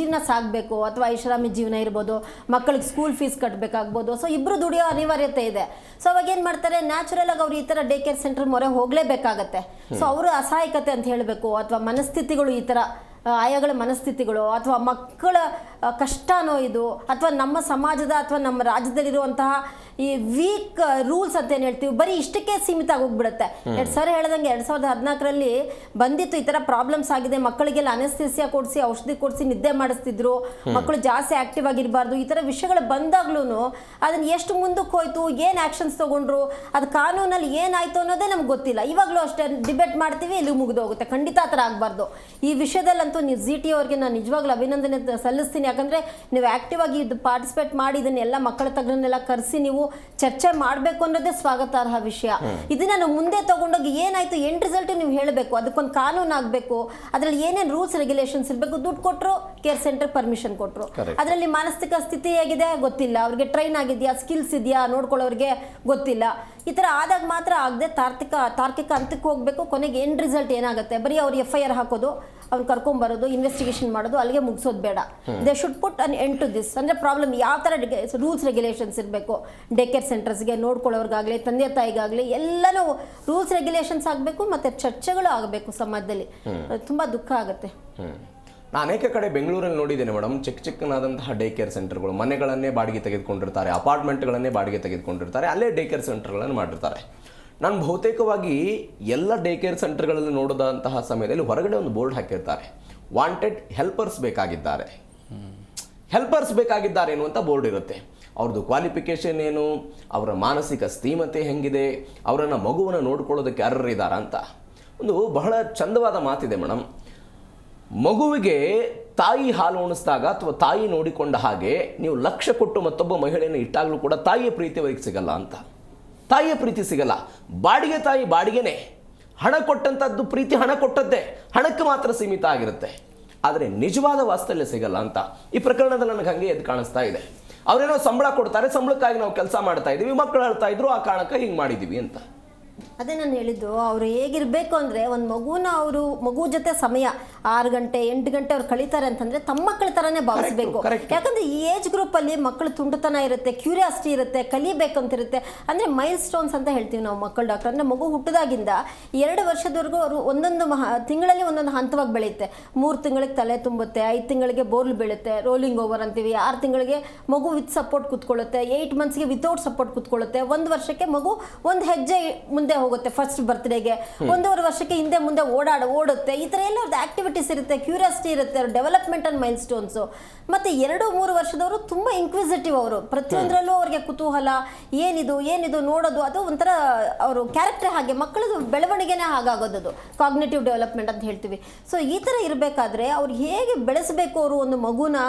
ಜೀವನ ಸಾಗಬೇಕು, ಅಥವಾ ಐಷಾರಾಮಿ ಜೀವನ ಇರ್ಬೋದು, ಮಕ್ಕಳಿಗೆ ಸ್ಕೂಲ್ ಫೀಸ್ ಕಟ್ಟಬೇಕಾಗ್ಬೋದು. ಸೊ ಇಬ್ಬರು ದುಡಿಯೋ ಅನಿವಾರ್ಯತೆ ಇದೆ. ಸೊ ಅವಾಗ ಏನು ಮಾಡ್ತಾರೆ, ನ್ಯಾಚುರಲ್ ಆಗಿ ಅವ್ರು ಈ ಥರ ಡೇ ಕೇರ್ ಸೆಂಟರ್ ಮೊರೆ ಹೋಗಲೇಬೇಕಾಗತ್ತೆ. ಸೊ ಅವರು ಅಸಹಾಯಕತೆ ಅಂತ ಹೇಳಬೇಕು, ಅಥವಾ ಮನಸ್ಥಿತಿಗಳು, ಈ ಥರ ಆಯಗಳ ಮನಸ್ಥಿತಿಗಳು, ಅಥವಾ ಮಕ್ಕಳ ಕಷ್ಟನೋ ಇದು, ಅಥವಾ ನಮ್ಮ ಸಮಾಜದ ಅಥವಾ ನಮ್ಮ ರಾಜ್ಯದಲ್ಲಿರುವಂತಹ ಈ ವೀಕ್ ರೂಲ್ಸ್ ಅಂತ ಏನು ಹೇಳ್ತೀವಿ, ಬರೀ ಇಷ್ಟಕ್ಕೆ ಸೀಮಿತ ಆಗೋಗ್ಬಿಡುತ್ತೆ. ಸರ್ ಹೇಳ್ದಂಗೆ 2014ರಲ್ಲಿ ಬಂದಿತ್ತು ಈ ಥರ ಪ್ರಾಬ್ಲಮ್ಸ್ ಆಗಿದೆ. ಮಕ್ಕಳಿಗೆಲ್ಲ ಅನೆಸ್ಥೆಸಿಯಾ ಕೊಡಿಸಿ, ಔಷಧಿ ಕೊಡಿಸಿ ನಿದ್ದೆ ಮಾಡಿಸ್ತಿದ್ರು, ಮಕ್ಕಳು ಜಾಸ್ತಿ ಆ್ಯಕ್ಟಿವ್ ಆಗಿರಬಾರ್ದು. ಈ ಥರ ವಿಷಯಗಳು ಬಂದಾಗ್ಲೂ ಅದನ್ನು ಎಷ್ಟು ಮುಂದಕ್ಕೆ ಹೋಯ್ತು, ಏನು ಆ್ಯಕ್ಷನ್ಸ್ ತೊಗೊಂಡ್ರು, ಅದು ಕಾನೂನಲ್ಲಿ ಏನಾಯಿತು ಅನ್ನೋದೇ ನಮ್ಗೆ ಗೊತ್ತಿಲ್ಲ. ಇವಾಗಲೂ ಅಷ್ಟೇ ಡಿಬೇಟ್ ಮಾಡ್ತೀವಿ, ಇಲ್ಲಿ ಮುಗಿದೋಗುತ್ತೆ. ಖಂಡಿತ ಆ ಥರ ಆಗಬಾರ್ದು. ಈ ವಿಷಯದಲ್ಲಂತೂ ನೀವು ZT ಅವ್ರಿಗೆ ನಾನು ನಿಜವಾಗ್ಲೂ ಅಭಿನಂದನೆ ಸಲ್ಲಿಸ್ತೀನಿ. ಯಾಕಂದರೆ ನೀವು ಆ್ಯಕ್ಟಿವ್ ಆಗಿ ಇದು ಪಾರ್ಟಿಸಿಪೇಟ್ ಮಾಡಿ ಇದನ್ನೆಲ್ಲ ಮಕ್ಕಳ ತಜ್ಞರನ್ನೆಲ್ಲ ಕರೆಸಿ ನೀವು ಚರ್ಚೆ ಮಾಡಬೇಕು ಅನ್ನೋದೇ ಸ್ವಾಗತಾರ್ಹ ವಿಷಯ. ಇದನ್ನ ನಾವು ಮುಂದೆ ತಗೊಂಡೋಗಿ ಏನಾಯ್ತು ಎಂಡ್ ರಿಸಲ್ಟ್ ನೀವು ಹೇಳಬೇಕು. ಅದಕ್ಕೊಂದು ಕಾನೂನು ಆಗಬೇಕು, ಅದರಲ್ಲಿ ಏನೇನು ರೂಲ್ಸ್ ರೆಗ್ಯುಲೇಷನ್ಸ್ ಇರಬೇಕು. ದುಡ್ಡು ಕೊಟ್ಟರು, ಕೇರ್ ಸೆಂಟರ್ ಪರ್ಮಿಷನ್ ಕೊಟ್ಟರು, ಅದರಲ್ಲಿ ಮಾನಸಿಕ ಸ್ಥಿತಿ ಹೇಗಿದೆ ಗೊತ್ತಿಲ್ಲ, ಅವ್ರಿಗೆ ಟ್ರೈನ್ ಆಗಿದೆಯಾ, ಸ್ಕಿಲ್ಸ್ ಇದೆಯಾ ನೋಡ್ಕೊಳ್ಳೋರಿಗೆ ಗೊತ್ತಿಲ್ಲ. ಈ ಥರ ಆದಾಗ ಮಾತ್ರ ಆಗದೆ ತಾರ್ಕಿಕ ಹಂತಕ್ಕೆ ಹೋಗಬೇಕು. ಕೊನೆಗೆ ಎಂಡ್ ರಿಸಲ್ಟ್ ಏನಾಗುತ್ತೆ, ಬರೀ ಅವ್ರು FIR ಹಾಕೋದು, ಅವ್ನು ಕರ್ಕೊಂಬರೋದು, ಇನ್ವೆಸ್ಟಿಗೇಷನ್ ಮಾಡೋದು, ಅಲ್ಲಿಗೆ ಮುಗಿಸೋದು ಬೇಡ. They should put an end to this. ಅಂದರೆ ಪ್ರಾಬ್ಲಮ್ ಯಾವ ಥರ ರೂಲ್ಸ್ ರೆಗ್ಯುಲೇಷನ್ಸ್ ಇರಬೇಕು ಡೇ ಕೇರ್ ಸೆಂಟರ್ಸ್ಗೆ, ನೋಡ್ಕೊಳ್ಳೋರ್ಗಾಗಲಿ ತಂದೆ ತಾಯಿಗಾಗಲಿ ಎಲ್ಲನೂ ರೂಲ್ಸ್ ರೆಗ್ಯುಲೇಷನ್ಸ್ ಆಗಬೇಕು, ಮತ್ತು ಚರ್ಚೆಗಳು ಆಗಬೇಕು ಸಮಾಜದಲ್ಲಿ. ತುಂಬ ದುಃಖ ಆಗುತ್ತೆ. ನಾನು ಅನೇಕ ಕಡೆ ಬೆಂಗಳೂರಲ್ಲಿ ನೋಡಿದ್ದೇನೆ ಮೇಡಮ್, ಚಿಕ್ಕನಾದಂತಹ ಡೇ ಕೇರ್ ಸೆಂಟರ್ಗಳು, ಮನೆಗಳನ್ನೇ ಬಾಡಿಗೆ ತೆಗೆದುಕೊಂಡಿರ್ತಾರೆ, ಅಪಾರ್ಟ್ಮೆಂಟ್ಗಳನ್ನೇ ಬಾಡಿಗೆ ತೆಗೆದುಕೊಂಡಿರ್ತಾರೆ, ಅಲ್ಲೇ ಡೇ ಕೇರ್ ಸೆಂಟರ್ಗಳನ್ನು ಮಾಡಿರ್ತಾರೆ. ನಾನು ಬಹುತೇಕವಾಗಿ ಎಲ್ಲ ಡೇ ಕೇರ್ ಸೆಂಟರ್ಗಳಲ್ಲಿ ನೋಡಿದಂತಹ ಸಮಯದಲ್ಲಿ ಹೊರಗಡೆ ಒಂದು ಬೋರ್ಡ್ ಹಾಕಿರ್ತಾರೆ, ವಾಂಟೆಡ್ ಹೆಲ್ಪರ್ಸ್ ಬೇಕಾಗಿದ್ದಾರೆ, ಹೆಲ್ಪರ್ಸ್ ಬೇಕಾಗಿದ್ದಾರೆ ಎನ್ನುವಂಥ ಬೋರ್ಡ್ ಇರುತ್ತೆ. ಅವ್ರದ್ದು ಕ್ವಾಲಿಫಿಕೇಷನ್ ಏನು, ಅವರ ಮಾನಸಿಕ ಸ್ಥೀಮತೆ ಹೆಂಗಿದೆ, ಅವರನ್ನು ಮಗುವನ್ನು ನೋಡ್ಕೊಳ್ಳೋದಕ್ಕೆ ಯಾರು ಇದ್ದಾರ ಅಂತ. ಒಂದು ಬಹಳ ಚಂದವಾದ ಮಾತಿದೆ ಮೇಡಮ್, ಮಗುವಿಗೆ ತಾಯಿ ಹಾಲು ಉಣಿಸಿದಾಗ ಅಥವಾ ತಾಯಿ ನೋಡಿಕೊಂಡ ಹಾಗೆ ನೀವು ಲಕ್ಷ ಕೊಟ್ಟು ಮತ್ತೊಬ್ಬ ಮಹಿಳೆಯನ್ನು ಇಟ್ಟಾಗಲೂ ಕೂಡ ತಾಯಿಯ ಪ್ರೀತಿ ಅವರಿಗೆ ಸಿಗಲ್ಲ ಅಂತ. ತಾಯಿಯ ಪ್ರೀತಿ ಸಿಗಲ್ಲ. ಬಾಡಿಗೆ ತಾಯಿ ಬಾಡಿಗೆನೇ, ಹಣ ಕೊಟ್ಟಂಥದ್ದು ಪ್ರೀತಿ ಹಣ ಕೊಟ್ಟದ್ದೇ, ಹಣಕ್ಕೆ ಮಾತ್ರ ಸೀಮಿತ ಆಗಿರುತ್ತೆ, ಆದರೆ ನಿಜವಾದ ವಾಸ್ತಲ್ಯ ಸಿಗಲ್ಲ ಅಂತ ಈ ಪ್ರಕರಣದಲ್ಲಿ ನನಗೆ ಹಾಗೆ ಎದ್ದು ಕಾಣಿಸ್ತಾ ಇದೆ. ಅವರೇನೋ ಸಂಬಳ ಕೊಡ್ತಾರೆ, ಸಂಬಳಕ್ಕಾಗಿ ನಾವು ಕೆಲಸ ಮಾಡ್ತಾ ಇದ್ದೀವಿ, ಮಕ್ಕಳು ಹೇಳ್ತಾ ಇದ್ರು ಆ ಕಾರಣಕ್ಕೆ ಹಿಂಗೆ ಮಾಡಿದ್ದೀವಿ ಅಂತ. ಅದೇ ನಾನು ಹೇಳಿದ್ದು, ಅವರು ಹೇಗಿರಬೇಕು ಅಂದರೆ ಒಂದು ಅವರು ಮಗು ಜೊತೆ ಸಮಯ 6 ಗಂಟೆ 8 ಗಂಟೆ ಅವ್ರು ಕಳೀತಾರೆ ಅಂತಂದರೆ ತಮ್ಮ ಮಕ್ಕಳ ಥರನೇ ಭಾವಿಸಬೇಕು. ಯಾಕಂದರೆ ಈ ಏಜ್ ಗ್ರೂಪಲ್ಲಿ ಮಕ್ಕಳು ತುಂಟತನ ಇರುತ್ತೆ, ಕ್ಯೂರಿಯಾಸಿಟಿ ಇರುತ್ತೆ, ಕಲಿಬೇಕು ಅಂತಿರುತ್ತೆ. ಅಂದರೆ ಮೈಲ್ ಸ್ಟೋನ್ಸ್ ಅಂತ ಹೇಳ್ತೀವಿ ನಾವು ಮಕ್ಕಳು ಡಾಕ್ಟರ್. ಅಂದರೆ ಮಗು ಹುಟ್ಟಿದಾಗಿಂದ 2 ವರ್ಷದವರೆಗೂ ಅವರು ಒಂದೊಂದು ತಿಂಗಳಲ್ಲಿ ಒಂದೊಂದು ಹಂತವಾಗಿ ಬೆಳೆಯುತ್ತೆ. 3 ತಿಂಗಳಿಗೆ ತಲೆ ತುಂಬುತ್ತೆ, 5 ತಿಂಗಳಿಗೆ ಬೋರ್ಲು ಬೀಳುತ್ತೆ, ರೋಲಿಂಗ್ ಓವರ್ ಅಂತೀವಿ. 6 ತಿಂಗಳಿಗೆ ಮಗು ವಿತ್ ಸಪೋರ್ಟ್ ಕೂತ್ಕೊಳ್ಳುತ್ತೆ, 8 ಮಂತ್ಸ್ಗೆ ವಿತೌಟ್ ಸಪೋರ್ಟ್ ಕೂತ್ಕೊಳ್ಳುತ್ತೆ, 1 ವರ್ಷಕ್ಕೆ ಮಗು ಒಂದು ಹೆಜ್ಜೆ ಮುಂದೆ ಹೋಗುತ್ತೆ, ಫಸ್ಟ್ ಬರ್ತ್ಡೇಗೆ 1.5 ವರ್ಷಕ್ಕೆ ಹಿಂದೆ ಮುಂದೆ ಓಡುತ್ತೆ. ಈ ಥರ ಎಲ್ಲ ಅವ್ರದ್ದು ಆಕ್ಟಿವಿಟೀಸ್ ಇರುತ್ತೆ, ಕ್ಯೂರಿಯಾಸಿಟಿ ಇರುತ್ತೆ, ಅವ್ರ ಡೆವಲಪ್ಮೆಂಟಲ್ ಮೈಲ್ ಸ್ಟೋನ್ಸು. ಮತ್ತು 2-3 ವರ್ಷದವರು ತುಂಬ ಇನ್ಕ್ವಿಸಿಟಿವ್, ಅವರು ಪ್ರತಿಯೊಂದರಲ್ಲೂ ಅವ್ರಿಗೆ ಕುತೂಹಲ, ಏನಿದು ನೋಡೋದು, ಅದು ಒಂಥರ ಅವರು ಕ್ಯಾರೆಕ್ಟರ್ ಹಾಗೆ, ಮಕ್ಕಳದು ಬೆಳವಣಿಗೆನೇ ಹಾಗಾಗೋದು, ಕಾಗ್ನೇಟಿವ್ ಡೆವಲಪ್ಮೆಂಟ್ ಅಂತ ಹೇಳ್ತೀವಿ. ಸೊ ಈ ಥರ ಇರಬೇಕಾದ್ರೆ ಅವ್ರು ಹೇಗೆ ಬೆಳೆಸಬೇಕು ಅವರು ಒಂದು ಮಗುನ,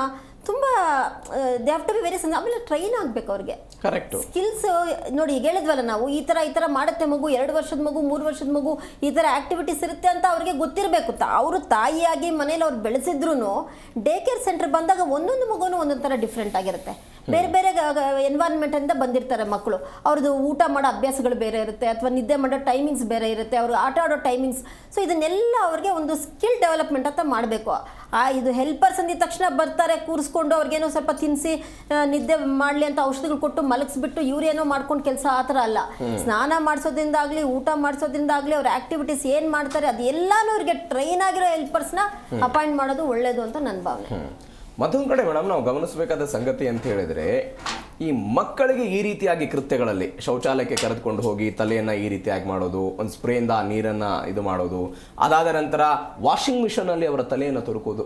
ತುಂಬ they have to be very ಆಮೇಲೆ ಟ್ರೈನ್ ಆಗಬೇಕು ಅವ್ರಿಗೆ. ಕರೆಕ್ಟ್ ಸ್ಕಿಲ್ಸ್ ನೋಡಿ, ಈಗ ಹೇಳಿದ್ವಲ್ಲ ನಾವು, ಈ ಥರ ಮಾಡುತ್ತೆ ಮಗು, 2 ವರ್ಷದ ಮಗು, 3 ವರ್ಷದ ಮಗು, ಈ ಥರ ಆ್ಯಕ್ಟಿವಿಟೀಸ್ ಇರುತ್ತೆ ಅಂತ ಅವ್ರಿಗೆ ಗೊತ್ತಿರಬೇಕು. ಅವರು ತಾಯಿಯಾಗಿ ಮನೇಲಿ ಅವ್ರು ಬೆಳೆಸಿದ್ರು ಡೇ ಕೇರ್ ಸೆಂಟರ್ ಬಂದಾಗ ಒಂದೊಂದು ಮಗುನೂ ಒಂದೊಂದು ಥರ ಡಿಫ್ರೆಂಟ್ ಆಗಿರುತ್ತೆ. ಬೇರೆ ಎನ್ವೈರನ್ಮೆಂಟಿಂದ ಬಂದಿರ್ತಾರೆ ಮಕ್ಕಳು, ಅವ್ರದ್ದು ಊಟ ಮಾಡೋ ಅಭ್ಯಾಸಗಳು ಬೇರೆ ಇರುತ್ತೆ, ಅಥವಾ ನಿದ್ದೆ ಮಾಡೋ ಟೈಮಿಂಗ್ಸ್ ಬೇರೆ ಇರುತ್ತೆ, ಅವರು ಆಟ ಆಡೋ ಟೈಮಿಂಗ್ಸ್. ಸೊ ಇದನ್ನೆಲ್ಲ ಅವ್ರಿಗೆ ಒಂದು ಸ್ಕಿಲ್ ಡೆವಲಪ್ಮೆಂಟ್ ಅಂತ ಮಾಡಬೇಕು. ಇದು ಹೆಲ್ಪರ್ಸ್ ಅಂದಿದ ತಕ್ಷಣ ಬರ್ತಾರೆ, ಕೂರಿಸ್ಕೊಂಡು ಅವ್ರಿಗೇನೋ ಸ್ವಲ್ಪ ತಿನ್ನಿಸಿ ನಿದ್ದೆ ಮಾಡಲಿ ಅಂತ ಔಷಧಿಗಳು ಕೊಟ್ಟು ಮಲಗಿಸ್ಬಿಟ್ಟು ಇವ್ರೇನೋ ಮಾಡ್ಕೊಂಡು ಕೆಲಸ, ಆ ಥರ ಅಲ್ಲ. ಸ್ನಾನ ಮಾಡಿಸೋದ್ರಿಂದಾಗಲಿ, ಊಟ ಮಾಡಿಸೋದ್ರಿಂದಾಗಲಿ, ಅವ್ರ ಆಕ್ಟಿವಿಟೀಸ್ ಏನು ಮಾಡ್ತಾರೆ ಅದು ಎಲ್ಲಾನು ಅವ್ರಿಗೆ ಟ್ರೈನ್ ಆಗಿರೋ ಹೆಲ್ಪರ್ಸ್ನ ಅಪಾಯಿಂಟ್ ಮಾಡೋದು ಒಳ್ಳೆಯದು ಅಂತ ನನ್ನ ಭಾವನೆ. ಮತ್ತೊಂದು ಕಡೆ ಮೇಡಮ್, ನಾವು ಗಮನಿಸಬೇಕಾದ ಸಂಗತಿ ಅಂತ ಹೇಳಿದರೆ, ಈ ಮಕ್ಕಳಿಗೆ ಈ ರೀತಿಯಾಗಿ ಕೃತ್ಯಗಳಲ್ಲಿ ಶೌಚಾಲಯಕ್ಕೆ ಕರೆದುಕೊಂಡು ಹೋಗಿ ತಲೆಯನ್ನು ಈ ರೀತಿಯಾಗಿ ಮಾಡೋದು, ಒಂದು ಸ್ಪ್ರೇಯಿಂದ ನೀರನ್ನು ಇದು ಮಾಡೋದು, ಅದಾದ ನಂತರ ವಾಷಿಂಗ್ ಮಿಷನಲ್ಲಿ ಅವರ ತಲೆಯನ್ನು ತುರುಕೋದು,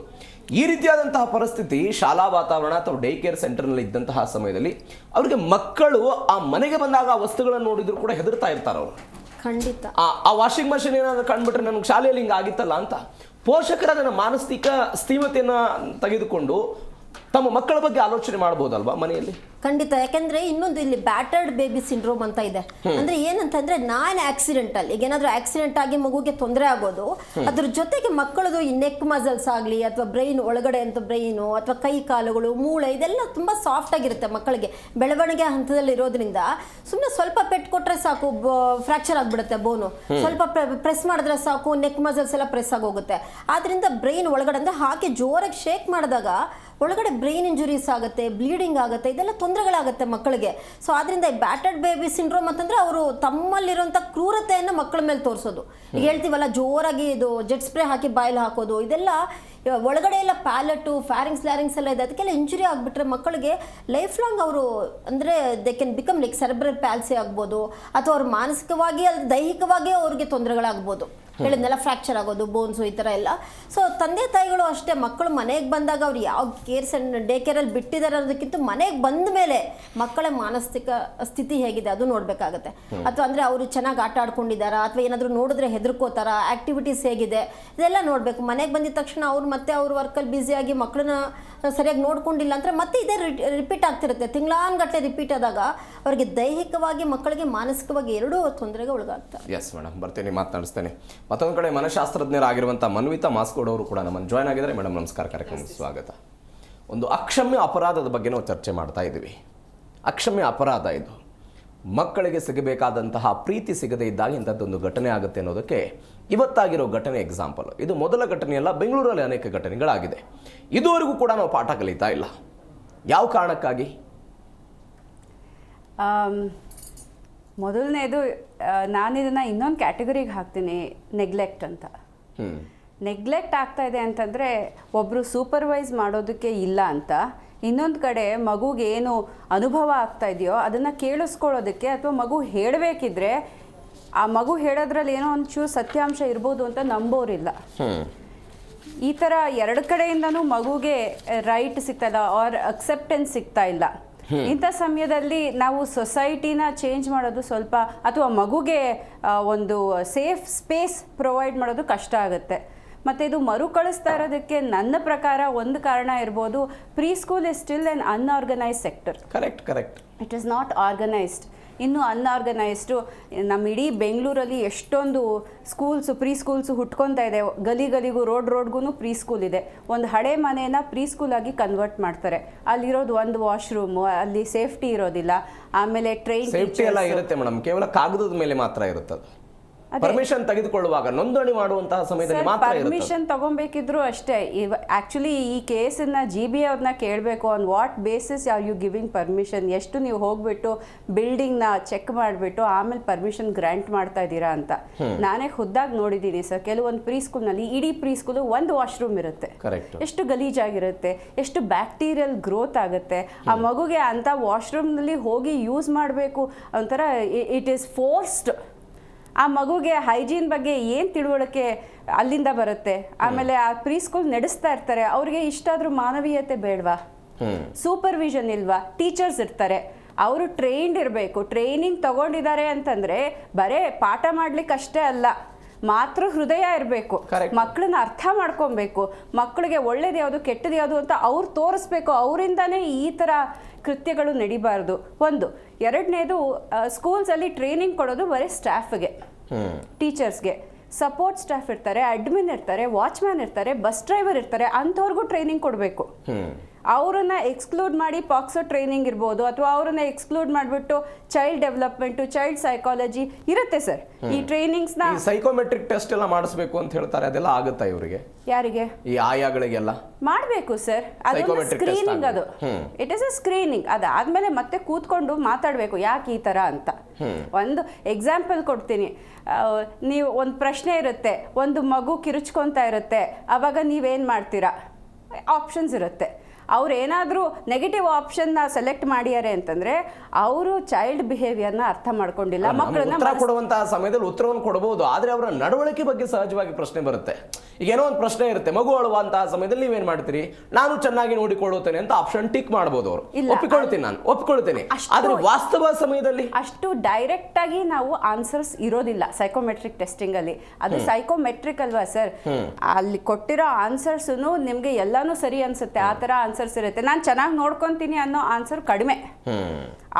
ಈ ರೀತಿಯಾದಂತಹ ಪರಿಸ್ಥಿತಿ ಶಾಲಾ ವಾತಾವರಣ ಅಥವಾ ಡೇ ಕೇರ್ ಸೆಂಟರ್ನಲ್ಲಿ ಇದ್ದಂತಹ ಸಮಯದಲ್ಲಿ ಅವರಿಗೆ ಮಕ್ಕಳು ಆ ಮನೆಗೆ ಬಂದಾಗ ಆ ವಸ್ತುಗಳನ್ನು ನೋಡಿದ್ರು ಕೂಡ ಹೆದರ್ತಾ ಇರ್ತಾರೆ ಅವರು. ಖಂಡಿತ ಆ ವಾಷಿಂಗ್ ಮಷಿನ್ ಏನಾದರೂ ಕಂಡುಬಿಟ್ರೆ ನನಗೆ ಶಾಲೆಯಲ್ಲಿ ಹಿಂಗೆ ಆಗಿತ್ತಲ್ಲ ಅಂತ ಪೋಷಕರ ಅದನ್ನು ಮಾನಸಿಕ ಸ್ಥೀಮತೆಯನ್ನು ತೆಗೆದುಕೊಂಡು ತಮ್ಮ ಮಕ್ಕಳ ಬಗ್ಗೆ ಆಲೋಚನೆ ಮಾಡಬಹುದಲ್ವಾ ಮನೆಯಲ್ಲಿ? ಖಂಡಿತ. ಯಾಕೆಂದ್ರೆ ಇನ್ನೊಂದು ಇಲ್ಲಿ ಬ್ಯಾಟರ್ಡ್ ಬೇಬಿ ಸಿಂಡ್ರೋಮ್ ಅಂತ ಇದೆ. ಅಂದ್ರೆ ಏನಂತಂದ್ರೆ ನಾನ್ ಆಕ್ಸಿಡೆಂಟಲ್, ಈಗ ಏನಾದ್ರೂ ಆಕ್ಸಿಡೆಂಟ್ ಆಗಿ ಮಗುಗೆ ತೊಂದರೆ ಆಗೋದು, ಅದ್ರ ಜೊತೆಗೆ ಮಕ್ಕಳದು ಈ ನೆಕ್ ಮಸಲ್ಸ್ ಆಗಲಿ ಅಥವಾ ಬ್ರೈನ್ ಒಳಗಡೆ ಅಂತ ಬ್ರೈನು ಅಥವಾ ಕೈ ಕಾಲುಗಳು, ಮೂಳೆ, ಇದೆಲ್ಲ ತುಂಬಾ ಸಾಫ್ಟ್ ಆಗಿರುತ್ತೆ ಮಕ್ಕಳಿಗೆ ಬೆಳವಣಿಗೆ ಹಂತದಲ್ಲಿ ಇರೋದ್ರಿಂದ. ಸುಮ್ಮನೆ ಸ್ವಲ್ಪ ಪೆಟ್ಟು ಕೊಟ್ರೆ ಸಾಕು, ಫ್ರಾಕ್ಚರ್ ಆಗ್ಬಿಡುತ್ತೆ ಬೋನು. ಸ್ವಲ್ಪ ಪ್ರೆಸ್ ಮಾಡಿದ್ರೆ ಸಾಕು, ನೆಕ್ ಮಸಲ್ಸ್ ಎಲ್ಲ ಪ್ರೆಸ್ ಆಗೋಗುತ್ತೆ. ಆದ್ರಿಂದ ಬ್ರೈನ್ ಒಳಗಡೆ ಅಂದ್ರೆ ಹಾಕಿ ಜೋರಾಗಿ ಶೇಕ್ ಮಾಡಿದಾಗ ಒಳಗಡೆ ಬ್ರೈನ್ ಇಂಜುರೀಸ್ ಆಗುತ್ತೆ, ಬ್ಲೀಡಿಂಗ್ ಆಗುತ್ತೆ, ಇದೆಲ್ಲ ತೊಂದರೆಗಳಾಗುತ್ತೆ ಮಕ್ಕಳಿಗೆ. ಸೊ ಆದ್ರಿಂದ ಈ ಬ್ಯಾಟರ್ಡ್ ಬೇಬಿ ಸಿಂಡ್ರೋಮ್ ಅಂತಂದ್ರೆ ಅವರು ತಮ್ಮಲ್ಲಿರುವಂಥ ಕ್ರೂರತೆಯನ್ನು ಮಕ್ಕಳ ಮೇಲೆ ತೋರಿಸೋದು. ಈಗ ಹೇಳ್ತೀವಲ್ಲ, ಜೋರಾಗಿ ಇದು ಜೆಟ್ ಸ್ಪ್ರೇ ಹಾಕಿ ಬಾಯಲ್ಲಿ ಹಾಕೋದು, ಇದೆಲ್ಲ ಒಳಗಡೆ ಎಲ್ಲ ಪ್ಯಾಲೆಟು, ಫ್ಯಾರಿಂಗ್ಸ್ ಲ್ಯಾರಿಂಗ್ಸ್ ಎಲ್ಲ ಇದೆ, ಅದಕ್ಕೆಲ್ಲ ಇಂಜುರಿ ಆಗಿಬಿಟ್ರೆ ಮಕ್ಕಳಿಗೆ ಲೈಫ್ ಲಾಂಗ್ ಅವರು ಅಂದರೆ they can become like cerebral palsy ಆಗ್ಬೋದು, ಅಥವಾ ಅವ್ರು ಮಾನಸಿಕವಾಗಿ ದೈಹಿಕವಾಗಿ ಅವ್ರಿಗೆ ತೊಂದರೆಗಳಾಗ್ಬೋದು. ಹೇಳಿದ್ನೆಲ್ಲ ಫ್ರ್ಯಾಕ್ಚರ್ ಆಗೋದು, ಬೋನ್ಸು, ಈ ಥರ ಎಲ್ಲ. ಸೊ ತಂದೆ ತಾಯಿಗಳು ಅಷ್ಟೇ, ಮಕ್ಕಳು ಮನೆಗೆ ಬಂದಾಗ ಅವ್ರು ಯಾವ ಡೇ ಕೇರಲ್ಲಿ ಬಿಟ್ಟಿದ್ದಾರೆ ಅನ್ನೋದಕ್ಕಿಂತ ಮನೆಗೆ ಬಂದ ಮೇಲೆ ಮಕ್ಕಳ ಮಾನಸಿಕ ಸ್ಥಿತಿ ಹೇಗಿದೆ ಅದು ನೋಡಬೇಕಾಗತ್ತೆ. ಅಥವಾ ಅಂದರೆ ಅವರು ಚೆನ್ನಾಗಿ ಆಟ ಆಡ್ಕೊಂಡಿದ್ದಾರಾ, ಅಥವಾ ಏನಾದರೂ ನೋಡಿದ್ರೆ ಹೆದರ್ಕೋತಾರ, ಆ್ಯಕ್ಟಿವಿಟೀಸ್ ಹೇಗಿದೆ, ಇದೆಲ್ಲ ನೋಡಬೇಕು. ಮನೆಗೆ ಬಂದಿದ ತಕ್ಷಣ ಅವ್ರು ಮತ್ತೆ ಅವ್ರ ವರ್ಕಲ್ಲಿ ಬ್ಯುಸಿಯಾಗಿ ಮಕ್ಕಳನ್ನ ಸರಿಯಾಗಿ ನೋಡ್ಕೊಂಡಿಲ್ಲ ಅಂದರೆ ಮತ್ತೆ ಇದೇ ರಿಪೀಟ್ ಆಗ್ತಿರುತ್ತೆ. ತಿಂಗಳಾನ್ಗಟ್ಟಲೆ ರಿಪೀಟ್ ಆದಾಗ ಅವರಿಗೆ ದೈಹಿಕವಾಗಿ, ಮಕ್ಕಳಿಗೆ ಮಾನಸಿಕವಾಗಿ ಎರಡೂ ತೊಂದರೆಗೆ ಒಳಗಾಗ್ತಾರೆ. ಎಸ್ ಮೇಡಮ್, ಬರ್ತೀನಿ, ಮಾತನಾಡಿಸ್ತೇನೆ. ಮತ್ತೊಂದು ಕಡೆ ಮನಃಶಾಸ್ತ್ರಜ್ಞರಾಗಿರುವಂಥ ಮನ್ವಿತಾ ಮಾಸ್ಕೋಡ್ ಅವರು ಕೂಡ ನಮ್ಮನ್ನು ಜಾಯ್ನ್ ಆಗಿದ್ದಾರೆ. ಮೇಡಮ್ ನಮಸ್ಕಾರ, ಕಾರ್ಯಕ್ರಮಕ್ಕೆ ಸ್ವಾಗತ. ಒಂದು ಅಕ್ಷಮ್ಯ ಅಪರಾಧದ ಬಗ್ಗೆ ನಾವು ಚರ್ಚೆ ಮಾಡ್ತಾ ಇದ್ದೀವಿ. ಅಕ್ಷಮ್ಯ ಅಪರಾಧ ಇದು. ಮಕ್ಕಳಿಗೆ ಸಿಗಬೇಕಾದಂತಹ ಪ್ರೀತಿ ಸಿಗದೇ ಇದ್ದಾಗ ಇಂಥದ್ದೊಂದು ಘಟನೆ ಆಗುತ್ತೆ ಅನ್ನೋದಕ್ಕೆ ಇವತ್ತಾಗಿರೋ ಘಟನೆ ಎಕ್ಸಾಂಪಲ್. ಇದು ಮೊದಲ ಘಟನೆಯಲ್ಲ, ಬೆಂಗಳೂರಲ್ಲಿ ಅನೇಕ ಘಟನೆಗಳಾಗಿದೆ. ಇದುವರೆಗೂ ಕೂಡ ನಾವು ಪಾಠ ಕಲಿತಾ ಇಲ್ಲ. ಯಾವ ಕಾರಣಕ್ಕಾಗಿ? ಮೊದಲನೇದು ನಾನಿದನ್ನು ಇನ್ನೊಂದು ಕ್ಯಾಟಗರಿಗೆ ಹಾಕ್ತೀನಿ, ನೆಗ್ಲೆಕ್ಟ್ ಅಂತ. ನೆಗ್ಲೆಕ್ಟ್ ಆಗ್ತಾ ಇದೆ ಅಂತಂದರೆ ಒಬ್ಬರು ಸೂಪರ್ವೈಸ್ ಮಾಡೋದಕ್ಕೆ ಇಲ್ಲ ಅಂತ, ಇನ್ನೊಂದು ಕಡೆ ಮಗುಗೆ ಏನು ಅನುಭವ ಆಗ್ತಾ ಇದೆಯೋ ಅದನ್ನು ಕೇಳಿಸ್ಕೊಳ್ಳೋದಕ್ಕೆ ಅಥವಾ ಮಗು ಹೇಳಬೇಕಿದ್ರೆ ಆ ಮಗು ಹೇಳೋದ್ರಲ್ಲಿ ಏನೋ ಒಂಚೂರು ಸತ್ಯಾಂಶ ಇರ್ಬೋದು ಅಂತ ನಂಬೋರಿಲ್ಲ. ಈ ಥರ ಎರಡು ಕಡೆಯಿಂದನೂ ಮಗುಗೆ ರೈಟ್ ಸಿಗ್ತಾಯಿಲ್ಲ ಆರ್ ಅಕ್ಸೆಪ್ಟೆನ್ಸ್ ಸಿಗ್ತಾ ಇಲ್ಲ. ಇಂಥ ಸಮಯದಲ್ಲಿ ನಾವು ಸೊಸೈಟಿನ ಚೇಂಜ್ ಮಾಡೋದು ಸ್ವಲ್ಪ, ಅಥವಾ ಮಗುಗೆ ಒಂದು ಸೇಫ್ ಸ್ಪೇಸ್ ಪ್ರೊವೈಡ್ ಮಾಡೋದು ಕಷ್ಟ ಆಗುತ್ತೆ. ಮತ್ತು ಇದು ಮರುಕಳಿಸ್ತಾ ಇರೋದಕ್ಕೆ ನನ್ನ ಪ್ರಕಾರ ಒಂದು ಕಾರಣ ಇರ್ಬೋದು, pre school is still an unorganised sector. Correct. It is not organised, ಇನ್ನೂ ಅನ್ಆರ್ಗನೈಸ್ಡು. ನಮ್ಮ ಇಡೀ ಬೆಂಗಳೂರಲ್ಲಿ ಎಷ್ಟೊಂದು ಸ್ಕೂಲ್ಸು, ಪ್ರೀ ಸ್ಕೂಲ್ಸು ಹುಟ್ಕೊತಾ ಇದೆ. ಗಲಿಗೂ ರೋಡ್ಗೂ ಪ್ರೀ ಸ್ಕೂಲ್ ಇದೆ. ಒಂದು ಹಳೆ ಮನೇನ ಪ್ರೀ ಸ್ಕೂಲ್ ಆಗಿ ಕನ್ವರ್ಟ್ ಮಾಡ್ತಾರೆ. ಅಲ್ಲಿರೋದು ಒಂದು ವಾಶ್ರೂಮು, ಅಲ್ಲಿ ಸೇಫ್ಟಿ ಇರೋದಿಲ್ಲ. ಆಮೇಲೆ ಟ್ರೈನ್ ಸೇಫ್ಟಿ ಎಲ್ಲ ಇರುತ್ತೆ ಮೇಡಮ್, ಕೇವಲ ಕಾಗದದ ಮೇಲೆ ಮಾತ್ರ ಇರುತ್ತದೆ. ಪರ್ಮಿಷನ್ ತೆಗೆದುಕೊಳ್ಳುವಾಗ ನೋಂದಣಿ ಮಾಡುವಂತಹ ಸಮಯದಲ್ಲಿ ಮಾತ್ರ ಪರ್ಮಿಷನ್ ತಗೊಬೇಕಿದ್ರು ಅಷ್ಟೇ. ಆಕ್ಚುಲಿ ಈ ಕೇಸನ್ನ GBA ಅವ್ರನ್ನ ಕೇಳಬೇಕು, on what basis are you giving permission, ಎಷ್ಟು ನೀವು ಹೋಗ್ಬಿಟ್ಟು ಬಿಲ್ಡಿಂಗ್ನ ಚೆಕ್ ಮಾಡಿಬಿಟ್ಟು ಆಮೇಲೆ ಪರ್ಮಿಷನ್ ಗ್ರಾಂಟ್ ಮಾಡ್ತಾ ಇದ್ದೀರಾ ಅಂತ. ನಾನೇ ಖುದ್ದಾಗಿ ನೋಡಿದ್ದೀನಿ ಸರ್, ಕೆಲವೊಂದು ಪ್ರೀ ಸ್ಕೂಲ್ನಲ್ಲಿ ಇಡೀ ಪ್ರೀ ಸ್ಕೂಲು ಒಂದು ವಾಶ್ರೂಮ್ ಇರುತ್ತೆ. ಎಷ್ಟು ಗಲೀಜಾಗಿರುತ್ತೆ, ಎಷ್ಟು ಬ್ಯಾಕ್ಟೀರಿಯಲ್ ಗ್ರೋತ್ ಆಗುತ್ತೆ. ಆ ಮಗುಗೆ ಅಂತ ವಾಶ್ರೂಮ್ನಲ್ಲಿ ಹೋಗಿ ಯೂಸ್ ಮಾಡಬೇಕು ಒಂಥರ ಇಟ್ ಈಸ್ ಫೋರ್ಸ್ಡ್. ಆ ಮಗುಗೆ ಹೈಜೀನ್ ಬಗ್ಗೆ ಏನು ತಿಳುವಳಿಕೆ ಅಲ್ಲಿಂದ ಬರುತ್ತೆ. ಆಮೇಲೆ ಆ ಪ್ರೀ ಸ್ಕೂಲ್ ನಡೆಸ್ತಾ ಇರ್ತಾರೆ, ಅವ್ರಿಗೆ ಇಷ್ಟಾದರೂ ಮಾನವೀಯತೆ ಬೇಡವಾ? ಸೂಪರ್ವಿಷನ್ ಇಲ್ವಾ? ಟೀಚರ್ಸ್ ಇರ್ತಾರೆ, ಅವರು ಟ್ರೈನ್ಡ್ ಇರಬೇಕು. ಟ್ರೈನಿಂಗ್ ತಗೊಂಡಿದ್ದಾರೆ ಅಂತಂದರೆ ಬರೇ ಪಾಠ ಮಾಡ್ಲಿಕ್ಕೆ ಅಷ್ಟೇ ಅಲ್ಲ, ಮಾತೃ ಹೃದಯ ಇರಬೇಕು. ಮಕ್ಕಳನ್ನ ಅರ್ಥ ಮಾಡ್ಕೊಬೇಕು, ಮಕ್ಕಳಿಗೆ ಒಳ್ಳೇದು ಯಾವುದು ಕೆಟ್ಟದ್ದು ಯಾವುದು ಅಂತ ಅವ್ರು ತೋರಿಸ್ಬೇಕು. ಅವರಿಂದಾನೇ ಈ ಥರ ಕೃತ್ಯಗಳು ನಡಿಬಾರ್ದು. ಒಂದು. ಎರಡನೇದು, ಸ್ಕೂಲ್ಸಲ್ಲಿ ಟ್ರೈನಿಂಗ್ ಕೊಡೋದು ಬರೀ ಸ್ಟಾಫ್ಗೆ, ಟೀಚರ್ಸ್ಗೆ. ಸಪೋರ್ಟ್ ಸ್ಟಾಫ್ ಇರ್ತಾರೆ, ಅಡ್ಮಿನ್ ಇರ್ತಾರೆ, ವಾಚ್ಮ್ಯಾನ್ ಇರ್ತಾರೆ, ಬಸ್ ಡ್ರೈವರ್ ಇರ್ತಾರೆ, ಅಂಥವ್ರಿಗೂ ಟ್ರೈನಿಂಗ್ ಕೊಡಬೇಕು. ಅವರನ್ನ ಎಕ್ಸ್ಕ್ಲೂಡ್ ಮಾಡಿ ಪಾಕ್ಸೋ ಟ್ರೈನಿಂಗ್ ಇರ್ಬೋದು, ಅಥವಾ ಅವರನ್ನ ಎಕ್ಸ್ಕ್ಲೂಡ್ ಮಾಡಿಬಿಟ್ಟು ಚೈಲ್ಡ್ ಡೆವಲಪ್ಮೆಂಟು, ಚೈಲ್ಡ್ ಸೈಕಾಲಜಿ ಇರುತ್ತೆ ಸರ್. ಈ ಟ್ರೈನಿಂಗ್ಸ್ನ ಸೈಕೋಮೆಟ್ರಿಕ್ ಟೆಸ್ಟ್ ಎಲ್ಲ ಮಾಡಿಸ್ಬೇಕು ಅಂತ ಹೇಳ್ತಾರೆ, ಅದೆಲ್ಲ ಆಗುತ್ತಾ ಇವರಿಗೆ? ಯಾರಿಗೆ? ಈ ಆಯಾಗಳಿಗೆಲ್ಲ ಮಾಡಬೇಕು ಸರ್. ಅದೊಂದು ಸ್ಕ್ರೀನಿಂಗ್, ಅದು ಇಟ್ ಇಸ್ ಅ ಸ್ಕ್ರೀನಿಂಗ್. ಅದಾದ್ಮೇಲೆ ಮತ್ತೆ ಕೂತ್ಕೊಂಡು ಮಾತಾಡಬೇಕು ಯಾಕೆ ಈ ಥರ ಅಂತ. ಒಂದು ಎಕ್ಸಾಂಪಲ್ ಕೊಡ್ತೀನಿ. ನೀವು ಒಂದು ಪ್ರಶ್ನೆ ಇರುತ್ತೆ, ಒಂದು ಮಗು ಕಿರುಚ್ಕೊತಾ ಇರುತ್ತೆ, ಆವಾಗ ನೀವೇನು ಮಾಡ್ತೀರಾ? ಆಪ್ಷನ್ಸ್ ಇರುತ್ತೆ. ಅವ್ರು ಏನಾದರೂ ನೆಗೆಟಿವ್ ಆಪ್ಷನ್ನ ಸೆಲೆಕ್ಟ್ ಮಾಡ್ಯಾರೆ ಅಂತಂದ್ರೆ ಅವರು ಚೈಲ್ಡ್ ಬಿಹೇವಿಯರ್ನ ಅರ್ಥ ಮಾಡ್ಕೊಂಡಿಲ್ಲ. ಮಕ್ಕಳನ್ನ ಉತ್ತರ ಕೊಡುವಂತಹ ಸಮಯದಲ್ಲಿ ಉತ್ತರವನ್ನು ಕೊಡಬಹುದು, ಆದರೆ ಅವರ ನಡವಳಿಕೆ ಬಗ್ಗೆ ಸಹಜವಾಗಿ ಪ್ರಶ್ನೆ ಬರುತ್ತೆ. ಈಗ ಏನೋ ಒಂದು ಪ್ರಶ್ನೆ ಇರುತ್ತೆ, ಮಗು ಅಳುವಂತಹ ಸಮಯದಲ್ಲಿ ನೀವೇನ್ ಮಾಡ್ತೀರಿ? ನಾನು ಚೆನ್ನಾಗಿ ನೋಡಿಕೊಳ್ಳುತ್ತೇನೆ ಅಂತ ಆಪ್ಷನ್ ಟಿಕ್ ಮಾಡಬಹುದು. ಅವರು ಒಪ್ಪಿಕೊಳ್ತೀನಿ, ನಾನು ಒಪ್ಪಿಕೊಳ್ತೇನೆ. ಆದ್ರೆ ವಾಸ್ತವ ಸಮಯದಲ್ಲಿ ಅಷ್ಟು ಡೈರೆಕ್ಟ್ ಆಗಿ ನಾವು ಆನ್ಸರ್ಸ್ ಇರೋದಿಲ್ಲ ಸೈಕೋಮೆಟ್ರಿಕ್ ಟೆಸ್ಟಿಂಗ್ ಅಲ್ಲಿ. ಅದು ಸೈಕೋಮೆಟ್ರಿಕ್ ಅಲ್ವಾ ಸರ್? ಅಲ್ಲಿ ಕೊಟ್ಟಿರೋ ಆನ್ಸರ್ಸ್ ನಿಮ್ಗೆ ಎಲ್ಲಾನು ಸರಿ ಅನ್ಸುತ್ತೆ, ಆ ತರ ಆನ್ಸರ್ಸ್ ಇರುತ್ತೆ. ನಾನು ಚೆನ್ನಾಗಿ ನೋಡ್ಕೊಂತೀನಿ ಅನ್ನೋ ಆನ್ಸರ್ ಕಡಿಮೆ.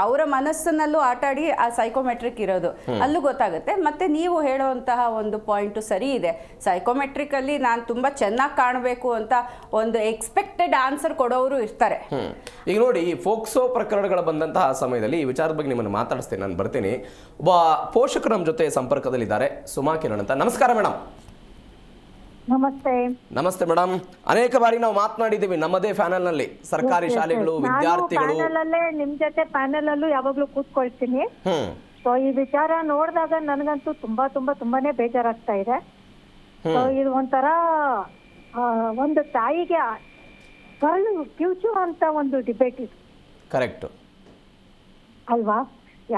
ಅವರ ಮನಸ್ಸಿನಲ್ಲೂ ಆಟಾಡಿ ಆ ಸೈಕೋಮೆಟ್ರಿಕ್ ಇರೋದು ಅಲ್ಲೂ ಗೊತ್ತಾಗುತ್ತೆ. ಮತ್ತೆ ನೀವು ಹೇಳುವಂತಹ ಒಂದು ಪಾಯಿಂಟ್ ಸರಿ ಇದೆ. ಸೈಕೋಮೆಟ್ರಿಕ್ ಅಲ್ಲಿ ನಾನು ತುಂಬಾ ಚೆನ್ನಾಗಿ ಕಾಣಬೇಕು ಅಂತ ಒಂದು ಎಕ್ಸ್ಪೆಕ್ಟೆಡ್ ಆನ್ಸರ್ ಕೊಡೋರು ಇರ್ತಾರೆ. ಈಗ ನೋಡಿ, ಈ ಫೋಕ್ಸೋ ಪ್ರಕರಣಗಳು ಬಂದಂತಹ ಸಮಯದಲ್ಲಿ ಈ ವಿಚಾರದ ಬಗ್ಗೆ ನಿಮ್ಮನ್ನು ಮಾತಾಡಿಸ್ತೇನೆ. ನಾನು ಬರ್ತೀನಿ. ಒಬ್ಬ ಪೋಷಕರು ನಮ್ಮ ಜೊತೆ ಸಂಪರ್ಕದಲ್ಲಿದ್ದಾರೆ, ಸುಮಾ ಕಿರಣ್ ಅಂತ. ನಮಸ್ಕಾರ ಮೇಡಮ್. ನಮಸ್ತೆ ಮೇಡಮ್. ಅನೇಕ ಬಾರಿ ನಾವು ಮಾತನಾಡಿದ್ದೀವಿ ನಮ್ಮದೇ ಪ್ಯಾನೆಲ್ ನಲ್ಲಿ. ಸರ್ಕಾರಿ ಶಾಲೆಗಳು, ವಿದ್ಯಾರ್ಥಿಗಳು, ನಿಮ್ ಜೊತೆ ಪ್ಯಾನೆಲ್ ಅಲ್ಲೂ ಯಾವಾಗ್ಲೂ ಕೂತ್ಕೊಳ್ತೀನಿ. ಸೊ ಈ ವಿಚಾರ ನೋಡಿದಾಗ ನನಗಂತೂ ತುಂಬಾನೇ ಬೇಜಾರಾಗ್ತಾ ಇದೆ. ಸೊ ಇದು ಒಂಥರ ಒಂದು ತಾಯಿಗೆ ಫ್ಯೂಚರ್ ಅಂತ ಒಂದು ಡಿಬೇಟ್ ಇದೆ. ಕರೆಕ್ಟ್ ಅಲ್ವಾ?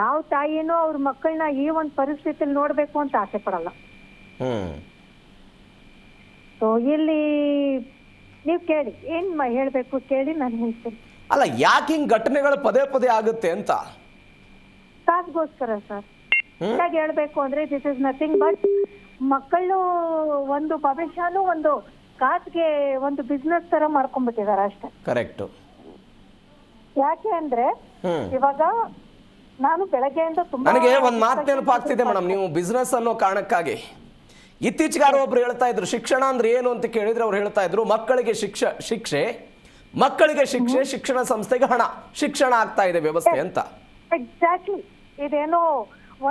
ಯಾವ ತಾಯಿನೂ ಅವ್ರ ಮಕ್ಕಳನ್ನ ಈ ಒಂದು ಪರಿಸ್ಥಿತಿಯಲ್ಲಿ ನೋಡ್ಬೇಕು ಅಂತ ಆಸೆ ಪಡಲ್ಲ. ಸೊ ಇಲ್ಲಿ ನೀವು ಕೇಳಿ, ಏನ್ ಹೇಳ್ಬೇಕು ಕೇಳಿ, ನಾನು ಹೇಳ್ತೀನಿ. ಅಲ್ಲ, ಯಾಕೆ ಹಿಂಗ್ ಘಟನೆಗಳು ಪದೇ ಆಗುತ್ತೆ ಅಂತ? ಕಾಸ್ಗೋಸ್ಕರ ಸರ್. ಹೇಳ್ಬೇಕು ಅಂದ್ರೆ ದಿಸ್ ಇಸ್ ನಥಿಂಗ್ ಬಟ್ ಮಕ್ಕಳು ಒಂದು ಭವಿಷ್ಯನೂ ಒಂದು ಕಾಸ್ಗೆ ಒಂದು ಬಿಸ್ನೆಸ್ ತರ ಮಾಡ್ಕೊಂಡ್ಬಿಟ್ಟಿದಾರೆ ಅಷ್ಟೇ. ಕರೆಕ್ಟ್. ಯಾಕೆ ಅಂದ್ರೆ ಇವಾಗ ನಾನು ಬೆಳಗ್ಗೆಯಿಂದ ತುಂಬಾ ನನಗೆ ಒಂದ್ ಮಾತು ನೆನಪಾಗ್ತಿದೆ ಮೇಡಮ್. ನೀವು ಬಿಸ್ನೆಸ್ ಅನ್ನೋ ಕಾರಣಕ್ಕಾಗಿ ಇತ್ತೀಚೆಗಾರು ಒಬ್ರು ಹೇಳ್ತಾ ಇದ್ರು, ಶಿಕ್ಷಣ ಅಂದ್ರೆ ಏನು ಅಂತ ಕೇಳಿದ್ರೆ ಅವ್ರು ಹೇಳ್ತಾ ಇದ್ರು, ಮಕ್ಕಳಿಗೆ ಶಿಕ್ಷೆ, ಶಿಕ್ಷಣ ಸಂಸ್ಥೆಗೆ ಹಣ, ಶಿಕ್ಷಣ ಆಗ್ತಾ ಇದೆ ವ್ಯವಸ್ಥೆ ಅಂತ. ಎಕ್ಸಾಕ್ಟ್ಲಿ ಇದೇನೋ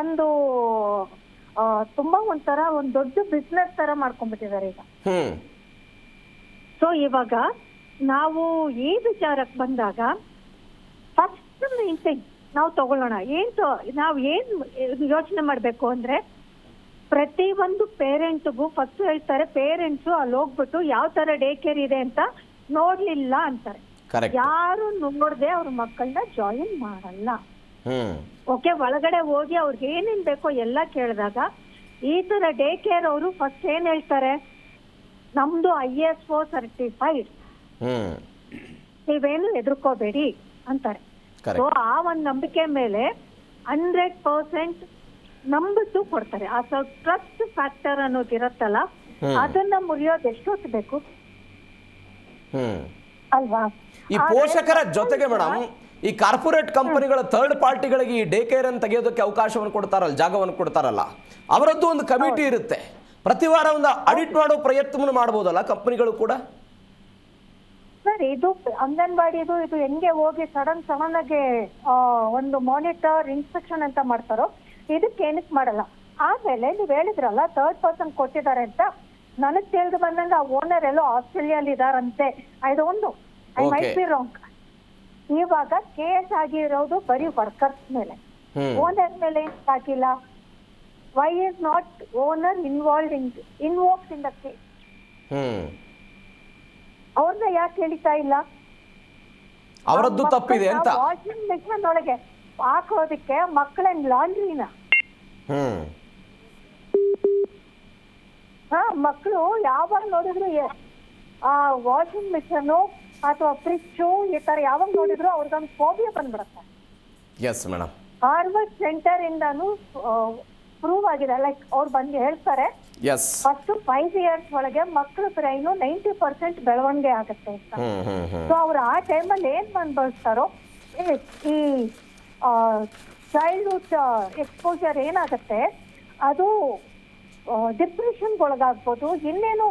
ಒಂದು ತುಂಬಾ ಒಂಥರ ಒಂದು ದೊಡ್ಡ ಬಿಸ್ನೆಸ್ ತರ ಮಾಡ್ಕೊಂಡ್ಬಿಟ್ಟಿದ್ದಾರೆ ಈಗ. ಸೊ ಇವಾಗ ನಾವು ಈ ವಿಚಾರಕ್ಕೆ ಬಂದಾಗ ಫಸ್ಟ್ ಮೇನ್ ಥಿಂಗ್ ನಾವು ತಗೊಳ್ಳೋಣ. ನಾವು ಏನ್ ಯೋಚನೆ ಮಾಡ್ಬೇಕು ಅಂದ್ರೆ, ಪ್ರತಿ ಒಂದು ಪೇರೆಂಟ್ಗೂ ಫಸ್ಟ್ ಹೇಳ್ತಾರೆ, ಪೇರೆಂಟ್ಸ್ ಅಲ್ಲಿ ಹೋಗ್ಬಿಟ್ಟು ಯಾವ ತರ ಡೇ ಕೇರ್ ಇದೆ ಅಂತ ನೋಡ್ಲಿಲ್ಲ ಅಂತಾರೆ. ಯಾರು ನೋಡದೆ ಅವ್ರ ಮಕ್ಕಳನ್ನ ಜಾಯಿನ್ ಮಾಡಲ್ಲ. ಓಕೆ, ಒಳಗಡೆ ಹೋಗಿ ಅವ್ರಿಗೆ ಏನೇನ್ ಬೇಕೋ ಎಲ್ಲ ಕೇಳಿದಾಗ ಈ ತರ ಡೇ ಕೇರ್ ಅವರು ಫಸ್ಟ್ ಏನ್ ಹೇಳ್ತಾರೆ, ನಮ್ದು ISO ಸರ್ಟಿಫೈಡ್, ನೀವೇನು ಹೆದರ್ಕೋಬೇಡಿ ಅಂತಾರೆ. ಸೊ ಆ ಒಂದ್ ನಂಬಿಕೆ ಮೇಲೆ 100% ನಂಬಿಟ್ಟು ಕೊಡ್ತಾರೆ. ಆ ಟ್ರಸ್ಟ್ ಫ್ಯಾಕ್ಟರ್ ಅನ್ನೋದು ಇರತ್ತಲ್ಲ, ಅದನ್ನ ಮುರಿಯೋದು ಎಷ್ಟೊತ್ತು ಬೇಕು ಅಲ್ವಾ? ಈ ಪೋಷಕರ ಜೊತೆಗೆ ಮೇಡಮ್, ಈ ಕಾರ್ಪೊರೇಟ್ ಕಂಪನಿಗಳ ಥರ್ಡ್ ಪಾರ್ಟಿಗಳಿಗೆ ಈ ಡೇ ಕೇರ್ ಅನ್ನು ತೆಗೆಯೋದಕ್ಕೆ ಅವಕಾಶವನ್ನು ಕೊಡ್ತಾರಲ್ಲ, ಜಾಗವನ್ನು ಕೊಡ್ತಾರಲ್ಲ, ಅವರದ್ದು ಒಂದು ಕಮಿಟಿ ಇರುತ್ತೆ. ಪ್ರತಿ ವಾರ ಒಂದು ಆಡಿಟ್ ಮಾಡೋ ಪ್ರಯತ್ನವನ್ನು ಮಾಡಬಹುದಲ್ಲ ಕಂಪನಿಗಳು ಕೂಡ? ಸರ್, ಇದು ಅಂಗನವಾಡಿದು ಇದು ಹೆಂಗೆ ಹೋಗಿ ಸಡನ್ ಆಗಿ ಒಂದು ಮಾನಿಟರ್ ಇನ್ಸ್ಪೆಕ್ಷನ್ ಅಂತ ಮಾಡ್ತಾರೋ, ಇದಕ್ಕೆ ಏನಕ್ಕೆ ಮಾಡಲ್ಲ. ಆಮೇಲೆ ನೀವ್ ಹೇಳಿದ್ರಲ್ಲ ಥರ್ಡ್ ಪರ್ಸನ್ ಕೊಟ್ಟಿದ್ದಾರೆ ಅಂತ, ನನಗ್ ತಿಳಿದು ಬಂದಂಗ ಆ ಓನರ್ ಎಲ್ಲೋ ಆಸ್ಟ್ರೇಲಿಯಲ್ಲಿ ಇದಾರಂತೆ. I might be wrong. ಇವಾಗ ಕೇಸ್ ಆಗಿರೋದು ಬರೀ ವರ್ಕರ್ಸ್ ಮೇಲೆ, ಓನರ್ ಮೇಲೆ ಏನ್ ಹಾಕಿಲ್ಲ. Why is not owner involved in the case? ಅವ್ರನ್ನ ಯಾಕೆ ಹೇಳಿತಾ ಇಲ್ಲ? ಅವರದ್ದು ತಪ್ಪಿದೆ ಅಂತ. ವಾಷಿಂಗ್ ಮಿಷನ್ ಒಳಗೆ ಹಾಕೋದಕ್ಕೆ ಮಕ್ಕಳ ಲಾಂಡ್ರಿನ ಮಕ್ಕಳು ಯಾವಾಗ ನೋಡಿದ್ರು ಆ ವಾಷಿಂಗ್ ಮಿಷನ್ ಅಥವಾ ಫ್ರಿಡ್ಜ್ ಈ ತರ ಯಾವಾಗ ನೋಡಿದ್ರು ಅವ್ರಿಗೊಂದು ಫೋಬಿಯಾ ಬಂದ್ಬಿಡುತ್ತೆ. ಎಸ್ ಮೇಡಮ್, ಹಾರ್ವರ್ಡ್ ಸೆಂಟರ್ ಇಂದಾನು ಪ್ರೂವ್ ಆಗಿದೆ. ಲೈಕ್ ಅವ್ರು ಬಂದು ಹೇಳ್ತಾರೆ, ಫಸ್ಟ್ 5 years ಒಳಗೆ ಮಕ್ಕಳ ಬ್ರೈನು 90% ಬೆಳವಣಿಗೆ ಆಗುತ್ತೆ ಅಂತ. ಸೊ ಅವ್ರು ಆ ಟೈಮಲ್ಲಿ ಏನ್ ಅನ್ಭವಿಸ್ತಾರೋ, ಈ ಚೈಲ್ಡ್ಹುಡ್ ಎಕ್ಸ್ಪೋಜರ್ ಏನಾಗುತ್ತೆ, ಅದು ಡಿಪ್ರೆಷನ್ ಒಳಗಾಗ್ಬೋದು, ಇನ್ನೇನೋ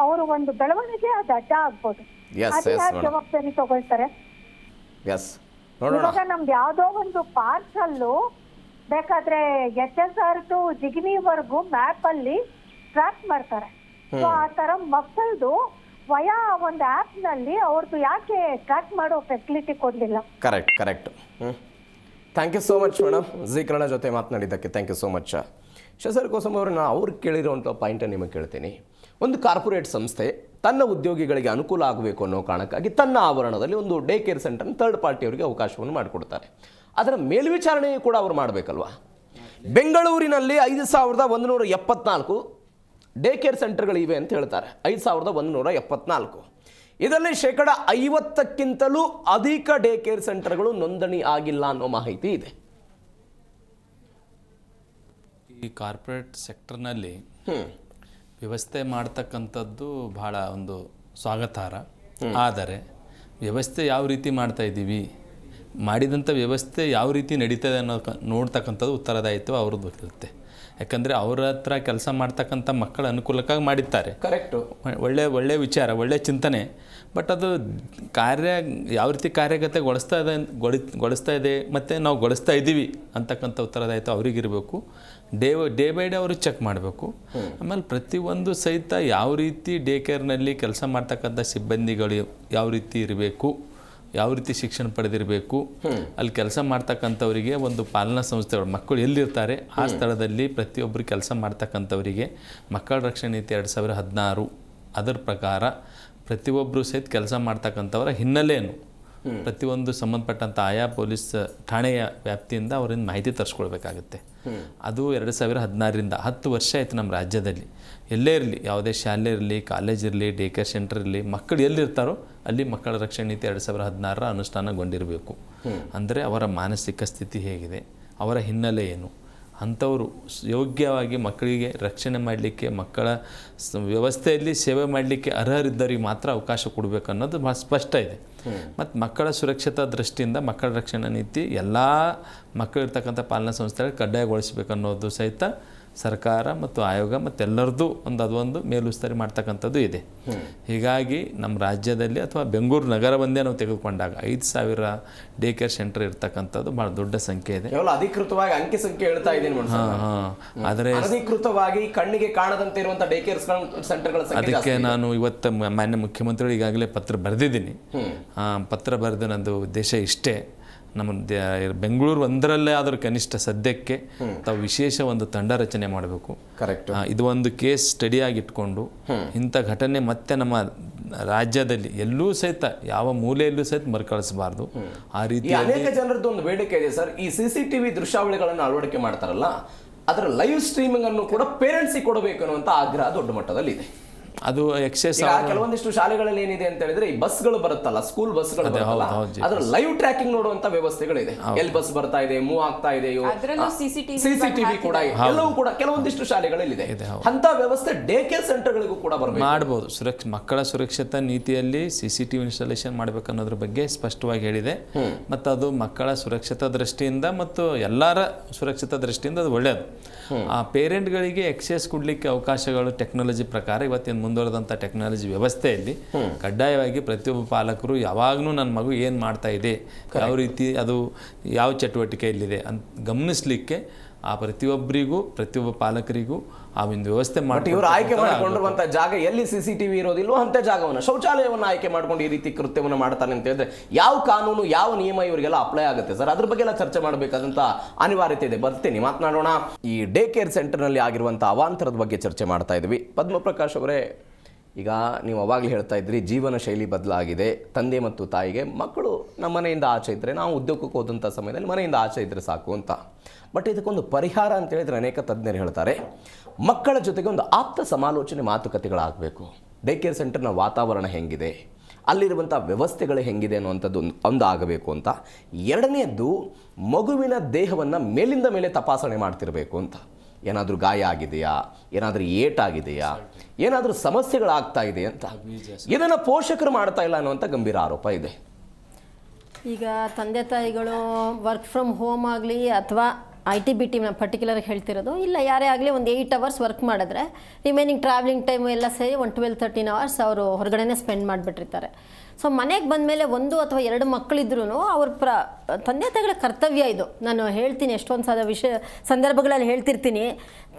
ಅವರು ಒಂದು ಬೆಳವಣಿಗೆ ಅದು ಅಡ್ಡ ಆಗ್ಬೋದು. ಅದು ಯಾಕೆ ಜವಾಬ್ದಾರಿ ತಗೊಳ್ತಾರೆ? ಇವಾಗ ನಮ್ದು ಯಾವ್ದೋ ಒಂದು ಪಾರ್ಸಲ್ಲು ಬೇಕಾದ್ರೆ HSR ಟು ಜಿಗ್ನಿವರೆಗೂ ಮ್ಯಾಪ್ ಅಲ್ಲಿ ಟ್ರ್ಯಾಕ್ ಮಾಡ್ತಾರೆ. ಸೊ ಆ ತರ ಮಕ್ಕಳದು ವಯಾ ಒಂದು ಆಪ್ ನಲ್ಲಿ ಅವ್ರದ್ದು ಯಾಕೆ ಟ್ರ್ಯಾಕ್ ಮಾಡೋ ಫೆಸಿಲಿಟಿ ಕೊಡ್ಲಿಲ್ಲ? Correct. Thank you so much madam, Zee Kannada ಜೊತೆ ಮಾತನಾಡಿದ್ದಕ್ಕೆ ಥ್ಯಾಂಕ್ ಯು ಸೋ ಮಚ್. ಶಶರ್ ಕೋಸಮ್ ಅವ್ರನ್ನ ಅವ್ರು ಕೇಳಿರುವಂಥ ಪಾಯಿಂಟನ್ನು ನಿಮಗೆ ಕೇಳ್ತೀನಿ. ಒಂದು ಕಾರ್ಪೊರೇಟ್ ಸಂಸ್ಥೆ ತನ್ನ ಉದ್ಯೋಗಿಗಳಿಗೆ ಅನುಕೂಲ ಆಗಬೇಕು ಅನ್ನೋ ಕಾರಣಕ್ಕಾಗಿ ತನ್ನ ಆವರಣದಲ್ಲಿ ಒಂದು ಡೇ ಕೇರ್ ಸೆಂಟರ್ನ ಥರ್ಡ್ ಪಾರ್ಟಿಯವರಿಗೆ ಅವಕಾಶವನ್ನು ಮಾಡಿಕೊಡ್ತಾರೆ. ಅದರ ಮೇಲ್ವಿಚಾರಣೆ ಕೂಡ ಅವರು ಮಾಡಬೇಕಲ್ವಾ? ಬೆಂಗಳೂರಿನಲ್ಲಿ 5174 ಡೇ ಕೇರ್ ಸೆಂಟರ್ಗಳಿವೆ ಅಂತ ಹೇಳ್ತಾರೆ. 5174. ಇದರಲ್ಲಿ 50%ಕ್ಕಿಂತಲೂ ಅಧಿಕ ಡೇ ಕೇರ್ ಸೆಂಟರ್ಗಳು ನೋಂದಣಿ ಆಗಿಲ್ಲ ಅನ್ನೋ ಮಾಹಿತಿ ಇದೆ. ಈ ಕಾರ್ಪೊರೇಟ್ ಸೆಕ್ಟರ್ನಲ್ಲಿ ವ್ಯವಸ್ಥೆ ಮಾಡ್ತಕ್ಕಂಥದ್ದು ಬಹಳ ಒಂದು ಸ್ವಾಗತಾರ್ಹ. ಆದರೆ ವ್ಯವಸ್ಥೆ ಯಾವ ರೀತಿ ಮಾಡ್ತಾ ಇದ್ದೀವಿ, ಮಾಡಿದಂಥ ವ್ಯವಸ್ಥೆ ಯಾವ ರೀತಿ ನಡೀತದೆ ಅನ್ನೋ ನೋಡ್ತಕ್ಕಂಥದ್ದು ಉತ್ತರದಾಯಿತ್ವ ಅವ್ರದ್ದು ಇರುತ್ತೆ. ಯಾಕಂದರೆ ಅವ್ರ ಹತ್ರ ಕೆಲಸ ಮಾಡ್ತಕ್ಕಂಥ ಮಕ್ಕಳ ಅನುಕೂಲಕ್ಕಾಗಿ ಮಾಡಿದ್ದಾರೆ. ಕರೆಕ್ಟು, ಒಳ್ಳೆ ವಿಚಾರ, ಒಳ್ಳೆ ಚಿಂತನೆ. ಬಟ್ ಅದು ಯಾವ ರೀತಿ ಕಾರ್ಯಗತಗೊಳಿಸ್ತಾ ಇದೆ ಮತ್ತು ನಾವು ಗೊಳಿಸ್ತಾ ಇದ್ದೀವಿ ಅಂತಕ್ಕಂಥ ಉತ್ತರದಾಯಿತ್ವ ಅವ್ರಿಗಿರಬೇಕು. ಡೇ ಬೈ ಡೇ ಅವರು ಚೆಕ್ ಮಾಡಬೇಕು. ಆಮೇಲೆ ಪ್ರತಿಯೊಂದು ಸಹಿತ ಯಾವ ರೀತಿ ಡೇ ಕೇರ್ನಲ್ಲಿ ಕೆಲಸ ಮಾಡ್ತಕ್ಕಂಥ ಸಿಬ್ಬಂದಿಗಳು ಯಾವ ರೀತಿ ಇರಬೇಕು, ಯಾವ ರೀತಿ ಶಿಕ್ಷಣ ಪಡೆದಿರಬೇಕು, ಅಲ್ಲಿ ಕೆಲಸ ಮಾಡ್ತಕ್ಕಂಥವರಿಗೆ ಒಂದು ಪಾಲನಾ ಸಂಸ್ಥೆಗಳು, ಮಕ್ಕಳು ಎಲ್ಲಿರ್ತಾರೆ ಆ ಸ್ಥಳದಲ್ಲಿ ಪ್ರತಿಯೊಬ್ಬರು ಕೆಲಸ ಮಾಡ್ತಕ್ಕಂಥವರಿಗೆ ಮಕ್ಕಳ ರಕ್ಷಣೆ ನೀತಿ 2016 ಅದರ ಪ್ರಕಾರ ಪ್ರತಿಯೊಬ್ಬರು ಸಹಿತ ಕೆಲಸ ಮಾಡ್ತಕ್ಕಂಥವರ ಹಿನ್ನೆಲೆಯನ್ನು ಪ್ರತಿಯೊಂದು ಸಂಬಂಧಪಟ್ಟಂಥ ಆಯಾ ಪೊಲೀಸ್ ಠಾಣೆಯ ವ್ಯಾಪ್ತಿಯಿಂದ ಅವರಿಂದ ಮಾಹಿತಿ ತರಿಸ್ಕೊಳ್ಬೇಕಾಗುತ್ತೆ. ಅದು 2016ರಿಂದ 10 ವರ್ಷ ಆಯಿತು ನಮ್ಮ ರಾಜ್ಯದಲ್ಲಿ. ಎಲ್ಲೇ ಇರಲಿ, ಯಾವುದೇ ಶಾಲೆ ಇರಲಿ, ಕಾಲೇಜ್ ಇರಲಿ, ಡೇ ಕೇರ್ ಸೆಂಟರ್ ಇರಲಿ, ಮಕ್ಕಳು ಎಲ್ಲಿರ್ತಾರೋ ಅಲ್ಲಿ ಮಕ್ಕಳ ರಕ್ಷಣೆ ನೀತಿ 2016 ಅನುಷ್ಠಾನಗೊಂಡಿರಬೇಕು. ಅಂದರೆ ಅವರ ಮಾನಸಿಕ ಸ್ಥಿತಿ ಹೇಗಿದೆ, ಅವರ ಹಿನ್ನೆಲೆ ಏನು, ಅಂಥವರು ಯೋಗ್ಯವಾಗಿ ಮಕ್ಕಳಿಗೆ ರಕ್ಷಣೆ ಮಾಡಲಿಕ್ಕೆ, ಮಕ್ಕಳ ವ್ಯವಸ್ಥೆಯಲ್ಲಿ ಸೇವೆ ಮಾಡಲಿಕ್ಕೆ ಅರ್ಹರಿದ್ದವರಿಗೆ ಮಾತ್ರ ಅವಕಾಶ ಕೊಡಬೇಕು ಅನ್ನೋದು ಭಾಳ ಸ್ಪಷ್ಟ ಇದೆ. ಮತ್ತು ಮಕ್ಕಳ ಸುರಕ್ಷತಾ ದೃಷ್ಟಿಯಿಂದ ಮಕ್ಕಳ ರಕ್ಷಣಾ ನೀತಿ ಎಲ್ಲ ಮಕ್ಕಳಿರ್ತಕ್ಕಂಥ ಪಾಲನಾ ಸಂಸ್ಥೆಗಳು ಕಡ್ಡಾಯಗೊಳಿಸಬೇಕು ಅನ್ನೋದು ಸಹಿತ ಸರ್ಕಾರ ಮತ್ತು ಆಯೋಗ ಮತ್ತು ಎಲ್ಲರದ್ದು ಅದೊಂದು ಮೇಲುಸ್ತುವಾರಿ ಮಾಡ್ತಕ್ಕಂಥದ್ದು ಇದೆ. ಹೀಗಾಗಿ ನಮ್ಮ ರಾಜ್ಯದಲ್ಲಿ ಅಥವಾ ಬೆಂಗಳೂರು ನಗರ ಒಂದೇ ನಾವು ತೆಗೆದುಕೊಂಡಾಗ 5,000 ಡೇ ಕೇರ್ ಸೆಂಟರ್ ಇರ್ತಕ್ಕಂಥದ್ದು ಭಾಳ ದೊಡ್ಡ ಸಂಖ್ಯೆ ಇದೆ. ಕೇವಲ ಅಧಿಕೃತವಾಗಿ ಅಂಕಿ ಸಂಖ್ಯೆ ಹೇಳ್ತಾ ಇದ್ದೀನಿ, ಆದರೆ ಅಧಿಕೃತವಾಗಿ ಕಣ್ಣಿಗೆ ಕಾಣದಂತೆ ಇರುವಂತಹ ಡೇ ಕೇರ್ ಸೆಂಟರ್ಗಳ ಸಂಖ್ಯೆ ಅದಕ್ಕೆ ನಾನು ಇವತ್ತು ಮಾನ್ಯ ಮುಖ್ಯಮಂತ್ರಿಗಳು ಈಗಾಗಲೇ ಪತ್ರ ಬರೆದಿದ್ದೀನಿ. ಪತ್ರ ಬರೆದು ನಂದು ಉದ್ದೇಶ ಇಷ್ಟೇ, ನಮ್ಮ ಬೆಂಗಳೂರು ಒಂದರಲ್ಲೇ ಆದರೂ ಕನಿಷ್ಠ ಸದ್ಯಕ್ಕೆ ತಾವು ವಿಶೇಷ ಒಂದು ತಂಡ ರಚನೆ ಮಾಡಬೇಕು. ಕರೆಕ್ಟ್. ಇದು ಒಂದು ಕೇಸ್ ಸ್ಟಡಿಯಾಗಿ ಇಟ್ಕೊಂಡು ಇಂಥ ಘಟನೆ ಮತ್ತೆ ನಮ್ಮ ರಾಜ್ಯದಲ್ಲಿ ಎಲ್ಲೂ ಸಹಿತ ಯಾವ ಮೂಲೆಯಲ್ಲೂ ಸಹಿತ ಮರುಕಳಿಸಬಾರ್ದು. ಆ ರೀತಿ ಅನೇಕ ಜನರದ್ದು ಒಂದು ಬೇಡಿಕೆ ಇದೆ ಸರ್, ಈ CCTV ದೃಶ್ಯಾವಳಿಗಳನ್ನು ಅಳವಡಿಕೆ ಮಾಡ್ತಾರಲ್ಲ, ಅದರ ಲೈವ್ ಸ್ಟ್ರೀಮಿಂಗ್ ಅನ್ನು ಕೂಡ ಪೇರೆಂಟ್ಸಿಗೆ ಕೊಡಬೇಕು ಅನ್ನುವಂಥ ಆಗ್ರಹ ದೊಡ್ಡ ಮಟ್ಟದಲ್ಲಿ ಇದೆ. ಅದು ಎಕ್ಸೆಸ್. ಕೆಲವೊಂದಿಷ್ಟು ಶಾಲೆಗಳಲ್ಲಿ ಏನಿದೆ ಅಂತ ಹೇಳಿದ್ರೆ ಈ ಬಸ್ಗಳು ಬರುತ್ತಲ್ಲ, ಸ್ಕೂಲ್ ಬಸ್ಗಳು ಬರುತ್ತಲ್ಲ, ಅದರ ಲೈವ್ ಟ್ರ್ಯಾಕಿಂಗ್ ನೋಡುವಂತ ವ್ಯವಸ್ಥೆಗಳಿದೆ. ಎಲ್ಲಿ ಬಸ್ ಬರ್ತಾ ಇದೆ, ಮೂವ್ ಆಗ್ತಾ ಇದೆಯೋ, CCTV ಕೂಡ ಎಲ್ಲವೂ ಕೂಡ ಕೆಲವೊಂದಿಷ್ಟು ಶಾಲೆಗಳಲ್ಲಿದೆ. ಅಂತ ವ್ಯವಸ್ಥೆ ಡೇ ಕೇರ್ ಸೆಂಟರ್ಗಳಿಗೂ ಕೂಡ ಮಾಡಬಹುದು. ಮಕ್ಕಳ ಸುರಕ್ಷತಾ ನೀತಿಯಲ್ಲಿ CCTV ಇನ್ಸ್ಟಾಲೇಷನ್ ಮಾಡ್ಬೇಕು ಅನ್ನೋದ್ರ ಬಗ್ಗೆ ಸ್ಪಷ್ಟವಾಗಿ ಹೇಳಿದೆ. ಮತ್ತು ಅದು ಮಕ್ಕಳ ಸುರಕ್ಷತಾ ದೃಷ್ಟಿಯಿಂದ ಮತ್ತು ಎಲ್ಲರ ಸುರಕ್ಷತಾ ದೃಷ್ಟಿಯಿಂದ ಅದು ಒಳ್ಳೆಯದು. ಆ ಪೇರೆಂಟ್ಗಳಿಗೆ ಎಕ್ಸೆಸ್ ಕೊಡ್ಲಿಕ್ಕೆ ಅವಕಾಶಗಳು ಟೆಕ್ನಾಲಜಿ ಪ್ರಕಾರ ಇವತ್ತಿನ ಮುಂದುವರೆದಂಥ ಟೆಕ್ನಾಲಜಿ ವ್ಯವಸ್ಥೆಯಲ್ಲಿ ಕಡ್ಡಾಯವಾಗಿ ಪ್ರತಿಯೊಬ್ಬ ಪಾಲಕರು ಯಾವಾಗಲೂ ನನ್ನ ಮಗು ಏನು ಮಾಡ್ತಾ ಇದೆ, ಯಾವ ರೀತಿ ಅದು ಯಾವ ಚಟುವಟಿಕೆಯಲ್ಲಿದೆ ಅಂತ ಗಮನಿಸಲಿಕ್ಕೆ ಆ ಪ್ರತಿಯೊಬ್ಬರಿಗೂ ಪ್ರತಿಯೊಬ್ಬ ಪಾಲಕರಿಗೂ ಆ ಒಂದು ವ್ಯವಸ್ಥೆ ಮಾಡಿ ಇವರು ಆಯ್ಕೆ ಮಾಡಿಕೊಂಡಿರುವಂತಹ ಜಾಗ ಎಲ್ಲಿ CCTV ಇರೋದಿಲ್ವೋ ಅಂತ ಜಾಗವನ್ನು, ಶೌಚಾಲಯವನ್ನು ಆಯ್ಕೆ ಮಾಡ್ಕೊಂಡು ಈ ರೀತಿ ಕೃತ್ಯವನ್ನು ಮಾಡ್ತಾನೆ ಅಂತ ಹೇಳಿದ್ರೆ ಯಾವ ಕಾನೂನು ಯಾವ ನಿಯಮ ಇವರಿಗೆಲ್ಲ ಅಪ್ಲೈ ಆಗುತ್ತೆ ಸರ್? ಅದ್ರ ಬಗ್ಗೆ ಎಲ್ಲ ಚರ್ಚೆ ಮಾಡಬೇಕಾದಂತ ಅನಿವಾರ್ಯತೆ ಇದೆ. ಬರ್ತೀನಿ, ಮಾತನಾಡೋಣ. ಈ ಡೇ ಕೇರ್ ಸೆಂಟರ್ನಲ್ಲಿ ಆಗಿರುವಂತಹ ಅವಾಂತರದ ಬಗ್ಗೆ ಚರ್ಚೆ ಮಾಡ್ತಾ ಇದ್ವಿ. ಪದ್ಮಪ್ರಕಾಶ್ ಅವರೇ, ಈಗ ನೀವು ಅವಾಗಲೇ ಹೇಳ್ತಾ ಇದ್ರಿ ಜೀವನ ಶೈಲಿ ಬದಲಾಗಿದೆ. ತಂದೆ ಮತ್ತು ತಾಯಿಗೆ ಮಕ್ಕಳು ನಮ್ಮ ಮನೆಯಿಂದ ಆಚೆ ಇದ್ದರೆ, ನಾವು ಉದ್ಯೋಗಕ್ಕೆ ಹೋದಂಥ ಸಮಯದಲ್ಲಿ ಮನೆಯಿಂದ ಆಚೆ ಇದ್ದರೆ ಸಾಕು ಅಂತ. ಬಟ್ ಇದಕ್ಕೊಂದು ಪರಿಹಾರ ಅಂತ ಹೇಳಿದರೆ ಅನೇಕ ತಜ್ಞರು ಹೇಳ್ತಾರೆ, ಮಕ್ಕಳ ಜೊತೆಗೆ ಒಂದು ಆಪ್ತ ಸಮಾಲೋಚನೆ ಮಾತುಕತೆಗಳಾಗಬೇಕು. ಡೇ ಕೇರ್ ಸೆಂಟರ್ನ ವಾತಾವರಣ ಹೆಂಗಿದೆ, ಅಲ್ಲಿರುವಂಥ ವ್ಯವಸ್ಥೆಗಳು ಹೆಂಗಿದೆ ಅನ್ನುವಂಥದ್ದು ಒಂದು ಆಗಬೇಕು ಅಂತ. ಎರಡನೆಯದ್ದು, ಮಗುವಿನ ದೇಹವನ್ನು ಮೇಲಿಂದ ಮೇಲೆ ತಪಾಸಣೆ ಮಾಡ್ತಿರಬೇಕು ಅಂತ. ಏನಾದರೂ ಗಾಯ ಆಗಿದೆಯಾ, ಏನಾದರೂ ಏಟಾಗಿದೆಯಾ, ಏನಾದರೂ ಸಮಸ್ಯೆಗಳಾಗ್ತಾ ಇದೆ ಅಂತ. ಇದನ್ನು ಪೋಷಕರು ಮಾಡ್ತಾ ಇಲ್ಲ ಅನ್ನುವಂಥ ಗಂಭೀರ ಆರೋಪ ಇದೆ. ಈಗ ತಂದೆ ತಾಯಿಗಳು ವರ್ಕ್ ಫ್ರಮ್ ಹೋಮ್ ಆಗಲಿ ಅಥವಾ IT-BT ಪರ್ಟಿಕ್ಯುಲರ್ ಹೇಳ್ತಿರೋದು ಇಲ್ಲ, ಯಾರೇ ಆಗಲಿ ಒಂದು 8 hours ವರ್ಕ್ ಮಾಡಿದ್ರೆ ರಿಮೈನಿಂಗ್ ಟ್ರಾವೆಲಿಂಗ್ ಟೈಮು ಎಲ್ಲ ಸೇರಿ 12-13 hours ಅವರು ಹೊರಗಡೆನೇ ಸ್ಪೆಂಡ್ ಮಾಡಿಬಿಟ್ಟಿರ್ತಾರೆ. ಸೊ ಮನೆಗೆ ಬಂದಮೇಲೆ 1 ಅಥವಾ 2 ಮಕ್ಕಳಿದ್ರೂ ಅವ್ರ ತಂದೆ ತಾಯಿಗಳ ಕರ್ತವ್ಯ ಇದು. ನಾನು ಹೇಳ್ತೀನಿ, ಎಷ್ಟೊಂದು ಸಂದರ್ಭಗಳಲ್ಲಿ ಹೇಳ್ತಿರ್ತೀನಿ,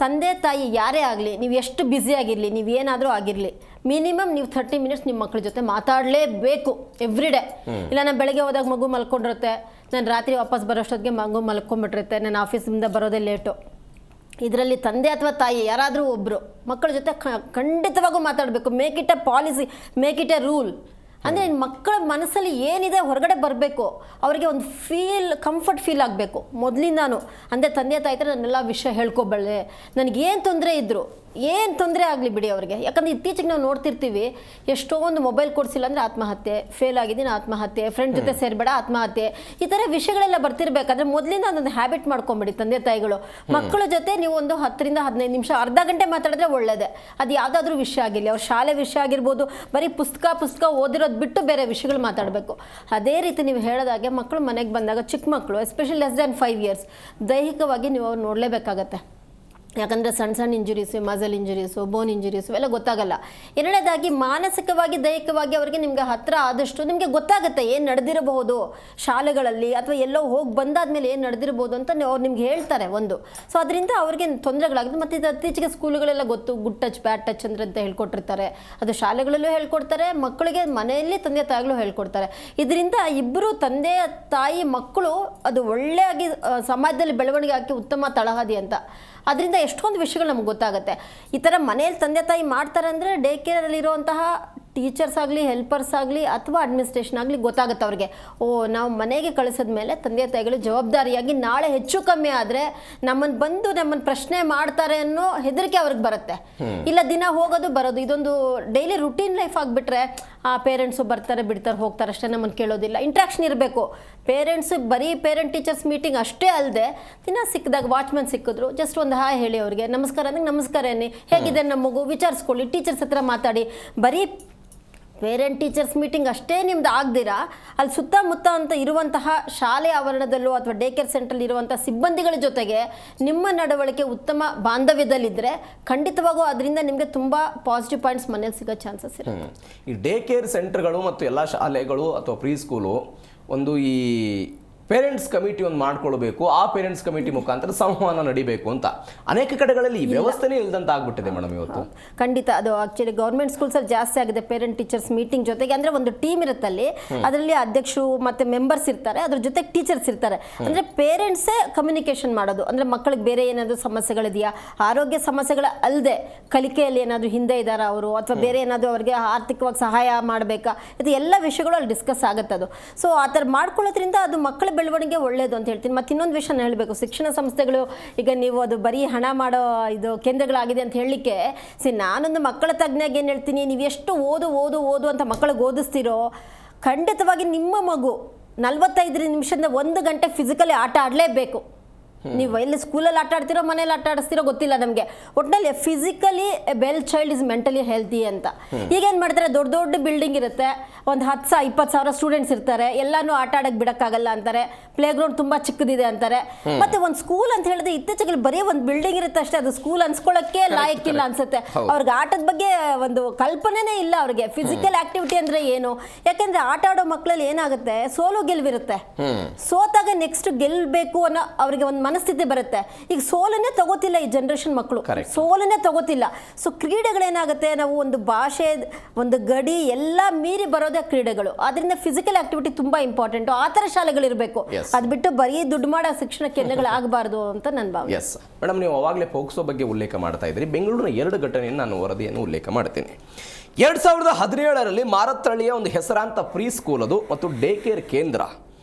ತಂದೆ ತಾಯಿ ಯಾರೇ ಆಗಲಿ, ನೀವು ಎಷ್ಟು ಬ್ಯುಸಿ ಆಗಿರಲಿ, ನೀವು ಏನಾದರೂ ಆಗಿರಲಿ, ಮಿನಿಮಮ್ ನೀವು 30 minutes ನಿಮ್ಮ ಮಕ್ಕಳ ಜೊತೆ ಮಾತಾಡಲೇಬೇಕು ಎವ್ರಿ ಡೇ. ಇಲ್ಲ, ನಾನು ಬೆಳಗ್ಗೆ ಹೋದಾಗ ಮಗು ಮಲ್ಕೊಂಡಿರುತ್ತೆ, ನಾನು ರಾತ್ರಿ ವಾಪಸ್ ಬರೋಷ್ಟೊತ್ತಿಗೆ ಮಗು ಮಲ್ಕೊಂಡ್ಬಿಟ್ಟಿರುತ್ತೆ, ನಾನು ಆಫೀಸಿಂದ ಬರೋದೇ ಲೇಟು. ಇದರಲ್ಲಿ ತಂದೆ ಅಥವಾ ತಾಯಿ ಯಾರಾದರೂ ಒಬ್ಬರು ಮಕ್ಕಳ ಜೊತೆ ಖಂಡಿತವಾಗೂ ಮಾತಾಡಬೇಕು. Make it A policy, make it A rule. ಅಂದರೆ ಮಕ್ಕಳ ಮನಸ್ಸಲ್ಲಿ ಏನಿದೆ ಹೊರಗಡೆ ಬರಬೇಕು, ಅವರಿಗೆ ಒಂದು ಕಂಫರ್ಟ್ ಫೀಲ್ ಆಗಬೇಕು ಮೊದಲಿಂದಾನು. ಅಂದರೆ ತಂದೆ ತಾಯಿ ಹತ್ರ ನನ್ನೆಲ್ಲ ವಿಷಯ ಹೇಳ್ಕೊಬಲ್ಲೆ, ನನಗೇನು ತೊಂದರೆ ಇದ್ದರು, ಏನು ತೊಂದರೆ ಆಗಲಿ ಬಿಡಿ ಅವ್ರಿಗೆ. ಯಾಕಂದರೆ ಇತ್ತೀಚೆಗೆ ನಾವು ನೋಡ್ತಿರ್ತೀವಿ, ಎಷ್ಟೊಂದು ಮೊಬೈಲ್ ಕೊಡಿಸಿಲ್ಲ ಅಂದರೆ ಆತ್ಮಹತ್ಯೆ, ಫೇಲ್ ಆಗಿದ್ದೀನಿ ಆತ್ಮಹತ್ಯೆ, ಫ್ರೆಂಡ್ ಜೊತೆ ಸೇರಬೇಡ ಆತ್ಮಹತ್ಯೆ, ಈ ಥರ ವಿಷಯಗಳೆಲ್ಲ ಬರ್ತಿರ್ಬೇಕಾದ್ರೆ ಮೊದಲಿಂದ ಅದೊಂದು ಹ್ಯಾಬಿಟ್ ಮಾಡ್ಕೊಂಬಿಡಿ ತಂದೆ ತಾಯಿಗಳು. ಮಕ್ಕಳ ಜೊತೆ ನೀವು ಒಂದು 10-15 ನಿಮಿಷ, ಅರ್ಧ ಗಂಟೆ ಮಾತಾಡಿದ್ರೆ ಒಳ್ಳೆಯದೇ. ಅದು ಯಾವುದಾದ್ರೂ ವಿಷಯ ಆಗಿರಲಿ, ಅವ್ರ ಶಾಲೆ ವಿಷಯ ಆಗಿರ್ಬೋದು, ಬರೀ ಪುಸ್ತಕ ಓದಿರೋದು ಬಿಟ್ಟು ಬೇರೆ ವಿಷಯಗಳು ಮಾತಾಡಬೇಕು. ಅದೇ ರೀತಿ ನೀವು ಹೇಳಿದಾಗೆ ಮಕ್ಕಳು ಮನೆಗೆ ಬಂದಾಗ, ಚಿಕ್ಕ ಮಕ್ಕಳು ಎಸ್ಪೆಷಲಿ ಲೆಸ್ ದ್ಯಾನ್ 5 years, ದೈಹಿಕವಾಗಿ ನೀವು ಅವ್ರು ನೋಡಲೇಬೇಕಾಗತ್ತೆ. ಯಾಕಂದರೆ ಸಣ್ಣ ಇಂಜುರೀಸು, ಮಸಲ್ ಇಂಜುರೀಸು, ಬೋನ್ ಇಂಜುರೀಸು ಎಲ್ಲ ಗೊತ್ತಾಗಲ್ಲ. ಎರಡನೇದಾಗಿ ಮಾನಸಿಕವಾಗಿ ದೈಹಿಕವಾಗಿ ಅವರಿಗೆ ನಿಮಗೆ ಹತ್ತಿರ ಆದಷ್ಟು ನಿಮಗೆ ಗೊತ್ತಾಗುತ್ತೆ ಏನು ನಡೆದಿರಬಹುದು ಶಾಲೆಗಳಲ್ಲಿ, ಅಥವಾ ಎಲ್ಲೋ ಹೋಗಿ ಬಂದಾದ್ಮೇಲೆ ಏನು ನಡೆದಿರ್ಬೋದು ಅಂತ ಅವ್ರು ನಿಮ್ಗೆ ಹೇಳ್ತಾರೆ ಒಂದು. ಸೊ ಅದರಿಂದ ಅವ್ರಿಗೆ ತೊಂದರೆಗಳಾಗುತ್ತೆ. ಮತ್ತು ಇದು ಇತ್ತೀಚೆಗೆ ಸ್ಕೂಲುಗಳೆಲ್ಲ ಗೊತ್ತು, ಗುಡ್ ಟಚ್ ಬ್ಯಾಡ್ ಟಚ್ ಅಂತ ಹೇಳ್ಕೊಟ್ಟಿರ್ತಾರೆ. ಅದು ಶಾಲೆಗಳಲ್ಲೂ ಹೇಳ್ಕೊಡ್ತಾರೆ, ಮಕ್ಕಳಿಗೆ ಮನೆಯಲ್ಲಿ ತಂದೆ ತಾಯಿಗಳು ಹೇಳ್ಕೊಡ್ತಾರೆ. ಇದರಿಂದ ಇಬ್ಬರು ತಂದೆ ತಾಯಿ ಮಕ್ಕಳು ಅದು ಒಳ್ಳೆಯಾಗಿ ಸಮಾಜದಲ್ಲಿ ಬೆಳವಣಿಗೆ ಹಾಕಿ ಉತ್ತಮ ತಳಹದಿ ಅಂತ. ಅದರಿಂದ ಎಷ್ಟೊಂದು ವಿಷಯಗಳು ನಮ್ಗೆ ಗೊತ್ತಾಗುತ್ತೆ. ಈ ಥರ ಮನೇಲಿ ತಂದೆ ತಾಯಿ ಮಾಡ್ತಾರೆ ಅಂದರೆ ಡೇ ಕೇರಲ್ಲಿರುವಂತಹ ಟೀಚರ್ಸ್ ಆಗಲಿ, ಹೆಲ್ಪರ್ಸ್ ಆಗಲಿ, ಅಥವಾ ಅಡ್ಮಿನಿಸ್ಟ್ರೇಷನ್ ಆಗಲಿ ಗೊತ್ತಾಗುತ್ತೆ ಅವ್ರಿಗೆ. ನಾವು ಮನೆಗೆ ಕಳಿಸಿದ ಮೇಲೆ ತಂದೆ ತಾಯಿಗಳು ಜವಾಬ್ದಾರಿಯಾಗಿ ನಾಳೆ ಹೆಚ್ಚು ಕಮ್ಮಿ ಆದರೆ ನಮ್ಮನ್ನು ಪ್ರಶ್ನೆ ಮಾಡ್ತಾರೆ ಅನ್ನೋ ಹೆದರಿಕೆ ಅವ್ರಿಗೆ ಬರುತ್ತೆ. ಇಲ್ಲ ದಿನ ಹೋಗೋದು ಬರೋದು, ಇದೊಂದು ಡೈಲಿ ರುಟೀನ್ ಲೈಫ್ ಆಗಿಬಿಟ್ರೆ ಆ ಪೇರೆಂಟ್ಸು ಬರ್ತಾರೆ ಬಿಡ್ತಾರೆ ಹೋಗ್ತಾರೆ ಅಷ್ಟೇ, ನಮ್ಮನ್ನು ಕೇಳೋದಿಲ್ಲ. ಇಂಟ್ರಾಕ್ಷನ್ ಇರಬೇಕು. ಪೇರೆಂಟ್ಸ್ ಬರೀ ಪೇರೆಂಟ್ ಟೀಚರ್ಸ್ ಮೀಟಿಂಗ್ ಅಷ್ಟೇ ಅಲ್ಲದೆ, ದಿನ ಸಿಕ್ಕಿದಾಗ ವಾಚ್ಮನ್ ಸಿಕ್ಕಿದ್ರು ಜಸ್ಟ್ ಒಂದು ಹಾಯ್ ಹೇಳಿ ಅವ್ರಿಗೆ, ನಮಸ್ಕಾರ ಅಂದ್ರೆ ನಮಸ್ಕಾರ ಅನ್ನಿ, ಹೇಗಿದೆ ನಮ್ಮ ಮಗು ವಿಚಾರಿಸ್ಕೊಳ್ಳಿ, ಟೀಚರ್ಸ್ ಹತ್ರ ಮಾತಾಡಿ. ಬರೀ ಪೇರೆಂಟ್ ಟೀಚರ್ಸ್ ಮೀಟಿಂಗ್ ಅಷ್ಟೇ ನಿಮ್ದು ಆಗದಿರಾ ಅಲ್ಲಿ ಸುತ್ತಮುತ್ತ ಅಂತ ಇರುವಂತಹ ಶಾಲೆ ಆವರಣದಲ್ಲೂ ಅಥವಾ ಡೇ ಕೇರ್ ಸೆಂಟ್ರಲ್ಲಿ ಇರುವಂಥ ಸಿಬ್ಬಂದಿಗಳ ಜೊತೆಗೆ ನಿಮ್ಮ ನಡವಳಿಕೆ ಉತ್ತಮ ಬಾಂಧವ್ಯದಲ್ಲಿದ್ದರೆ ಖಂಡಿತವಾಗೂ ಅದರಿಂದ ನಿಮಗೆ ತುಂಬ ಪಾಸಿಟಿವ್ ಪಾಯಿಂಟ್ಸ್ ಮನೇಲಿ ಸಿಗೋ ಚಾನ್ಸಸ್ ಇರುತ್ತೆ. ಈ ಡೇ ಕೇರ್ ಸೆಂಟರ್ಗಳು ಮತ್ತು ಎಲ್ಲ ಶಾಲೆಗಳು ಅಥವಾ ಪ್ರೀ ಸ್ಕೂಲು ಒಂದು ಈ ಪೇರೆಂಟ್ಸ್ ಕಮಿಟಿ ಒಂದು ಮಾಡ್ಕೊಳ್ಬೇಕು, ಆ ಪೇರೆಂಟ್ಸ್ ಕಮಿಟಿ ಮುಖಾಂತರ ಸಂವಹನ ನಡಿಬೇಕು ಅಂತ ಅನೇಕ ಕಡೆಗಳಲ್ಲಿ ಈ ವ್ಯವಸ್ಥೆನೇ ಇಲ್ದಂತ ಆಗ್ಬಿಟ್ಟಿದೆ ಮೇಡಮ್ ಇವತ್ತು. ಖಂಡಿತ ಅದು ಆಕ್ಚುಲಿ ಗೌರ್ಮೆಂಟ್ ಸ್ಕೂಲ್ಸಲ್ಲಿ ಜಾಸ್ತಿ ಆಗಿದೆ. ಪೇರೆಂಟ್ ಟೀಚರ್ಸ್ ಮೀಟಿಂಗ್ ಜೊತೆಗೆ ಅಂದರೆ ಒಂದು ಟೀಮ್ ಇರುತ್ತೆ ಅಲ್ಲಿ, ಅದರಲ್ಲಿ ಅಧ್ಯಕ್ಷರು ಮತ್ತು ಮೆಂಬರ್ಸ್ ಇರ್ತಾರೆ, ಅದ್ರ ಜೊತೆಗೆ ಟೀಚರ್ಸ್ ಇರ್ತಾರೆ. ಅಂದರೆ ಪೇರೆಂಟ್ಸೇ ಕಮ್ಯುನಿಕೇಷನ್ ಮಾಡೋದು. ಅಂದರೆ ಮಕ್ಕಳಿಗೆ ಬೇರೆ ಏನಾದರೂ ಸಮಸ್ಯೆಗಳಿದೆಯಾ, ಆರೋಗ್ಯ ಸಮಸ್ಯೆಗಳ ಅಲ್ಲದೆ ಕಲಿಕೆಯಲ್ಲಿ ಏನಾದರೂ ಹಿಂದೆ ಇದ್ದಾರಾ ಅವರು, ಅಥವಾ ಬೇರೆ ಏನಾದರೂ ಅವರಿಗೆ ಆರ್ಥಿಕವಾಗಿ ಸಹಾಯ ಮಾಡಬೇಕಾ, ಇದು ಎಲ್ಲ ವಿಷಯಗಳು ಅಲ್ಲಿ ಡಿಸ್ಕಸ್ ಆಗುತ್ತೆ. ಅದು ಸೊ ಆ ಥರ ಮಾಡ್ಕೊಳ್ಳೋದ್ರಿಂದ ಅದು ಮಕ್ಕಳ ಬೆಳವಣಿಗೆ ಒಳ್ಳೆಯದು ಅಂತ ಹೇಳ್ತೀನಿ. ಮತ್ತು ಇನ್ನೊಂದು ವಿಷಯ ಹೇಳಬೇಕು, ಶಿಕ್ಷಣ ಸಂಸ್ಥೆಗಳು ಈಗ ನೀವು ಅದು ಬರೀ ಹಣ ಮಾಡೋ ಇದು ಕೇಂದ್ರಗಳಾಗಿದೆ ಅಂತ ಹೇಳಲಿಕ್ಕೆ ನಾನೊಂದು ಮಕ್ಕಳ ತಜ್ಞಾಗಿ ಏನು ಹೇಳ್ತೀನಿ, ನೀವು ಎಷ್ಟು ಓದು ಅಂತ ಮಕ್ಕಳಿಗೆ ಓದಿಸ್ತೀರೋ ಖಂಡಿತವಾಗಿ ನಿಮ್ಮ ಮಗು 45 ನಿಮಿಷದಿಂದ 1 ಗಂಟೆ ಫಿಸಿಕಲಿ ಆಟ ಆಡಲೇಬೇಕು. ನೀವು ಎಲ್ಲಿ ಸ್ಕೂಲಲ್ಲಿ ಆಟ ಆಡ್ತಿರೋ ಮನೇಲಿ ಆಟ ಆಡಿಸ್ತಿರೋ ಗೊತ್ತಿಲ್ಲ ನಮಗೆ, ಒಟ್ಟಿನಲ್ಲಿ physically well child is mentally healthy ಅಂತ. ಈಗೇನು ಮಾಡ್ತಾರೆ, ದೊಡ್ಡ ದೊಡ್ಡ ಬಿಲ್ಡಿಂಗ್ ಇರುತ್ತೆ, ಒಂದು 10,000-20,000 ಸ್ಟೂಡೆಂಟ್ಸ್ ಇರ್ತಾರೆ, ಎಲ್ಲಾನು ಆಟ ಆಡಕ್ಕೆ ಬಿಡೋಕ್ಕಾಗಲ್ಲ ಅಂತಾರೆ, ಪ್ಲೇ ಗ್ರೌಂಡ್ ತುಂಬ ಚಿಕ್ಕದಿದೆ ಅಂತಾರೆ. ಮತ್ತೆ ಒಂದು ಸ್ಕೂಲ್ ಅಂತ ಹೇಳಿದ್ರೆ ಇತ್ತೀಚೆಗೆ ಬರೀ ಒಂದು ಬಿಲ್ಡಿಂಗ್ ಇರುತ್ತೆ ಅಷ್ಟೇ, ಅದು ಸ್ಕೂಲ್ ಅನ್ಸ್ಕೊಳ್ಳೋಕ್ಕೆ ಲಾಯಕ್ಕಿಲ್ಲ ಅನ್ಸುತ್ತೆ. ಅವ್ರಿಗೆ ಆಟದ ಬಗ್ಗೆ ಒಂದು ಕಲ್ಪನೆನೇ ಇಲ್ಲ ಅವ್ರಿಗೆ. ಫಿಸಿಕಲ್ ಆಕ್ಟಿವಿಟಿ ಅಂದ್ರೆ ಏನು? ಯಾಕಂದ್ರೆ ಆಟ ಆಡೋ ಮಕ್ಕಳಲ್ಲಿ ಏನಾಗುತ್ತೆ, ಸೋಲು ಗೆಲುವಿರುತ್ತೆ. ಸೋತಾಗ ನೆಕ್ಸ್ಟ್ ಗೆಲ್ಬೇಕು ಅನ್ನೋ ಅವ್ರಿಗೆ ಒಂದು ಮನಸ್ಥಿತಿ ಬರುತ್ತೆ. ಈಗ ಸೋಲನ್ನೇ ತಗೋತಿಲ್ಲ ಈ ಜನರೇಷನ್ ಮಕ್ಕಳು, ಸೋಲನ್ನೇ ತಗೋತಿಲ್ಲ. ಸೊ ಕ್ರೀಡೆಗಳೇನಾಗುತ್ತೆ, ನಾವು ಒಂದು ಭಾಷೆ, ಒಂದು ಗಡಿ ಎಲ್ಲ ಮೀರಿ ಬರೋದೇ ಕ್ರೀಡೆಗಳು. ಅದರಿಂದ ಫಿಸಿಕಲ್ ಆಕ್ಟಿವಿಟಿ ತುಂಬಾ ಇಂಪಾರ್ಟೆಂಟ್. ಆ ಥರ ಶಾಲೆಗಳಿರಬೇಕು. ಅದು ಬಿಟ್ಟು ಬರೀ ದುಡ್ಡು ಮಾಡೋ ಶಿಕ್ಷಣ ಕೇಂದ್ರಗಳು ಆಗಬಾರ್ದು ಅಂತ ನನ್ನ ಭಾವನೆ. ಎಸ್ ಮೇಡಮ್, ನೀವು ಅವಾಗಲೇ ಪೋಕ್ಸೋ ಬಗ್ಗೆ ಉಲ್ಲೇಖ ಮಾಡ್ತಾ ಇದ್ರಿ. ಬೆಂಗಳೂರಿನ 2 ಘಟನೆಯನ್ನು ನಾನು ವರದಿಯನ್ನು ಉಲ್ಲೇಖ ಮಾಡ್ತೀನಿ. 2017ರಲ್ಲಿ ಮಾರತ್ತಹಳ್ಳಿಯ ಒಂದು ಹೆಸರಾಂತ ಪ್ರೀ ಸ್ಕೂಲ್ ಅದು ಮತ್ತು ಡೇ ಕೇರ್ ಕೇಂದ್ರ.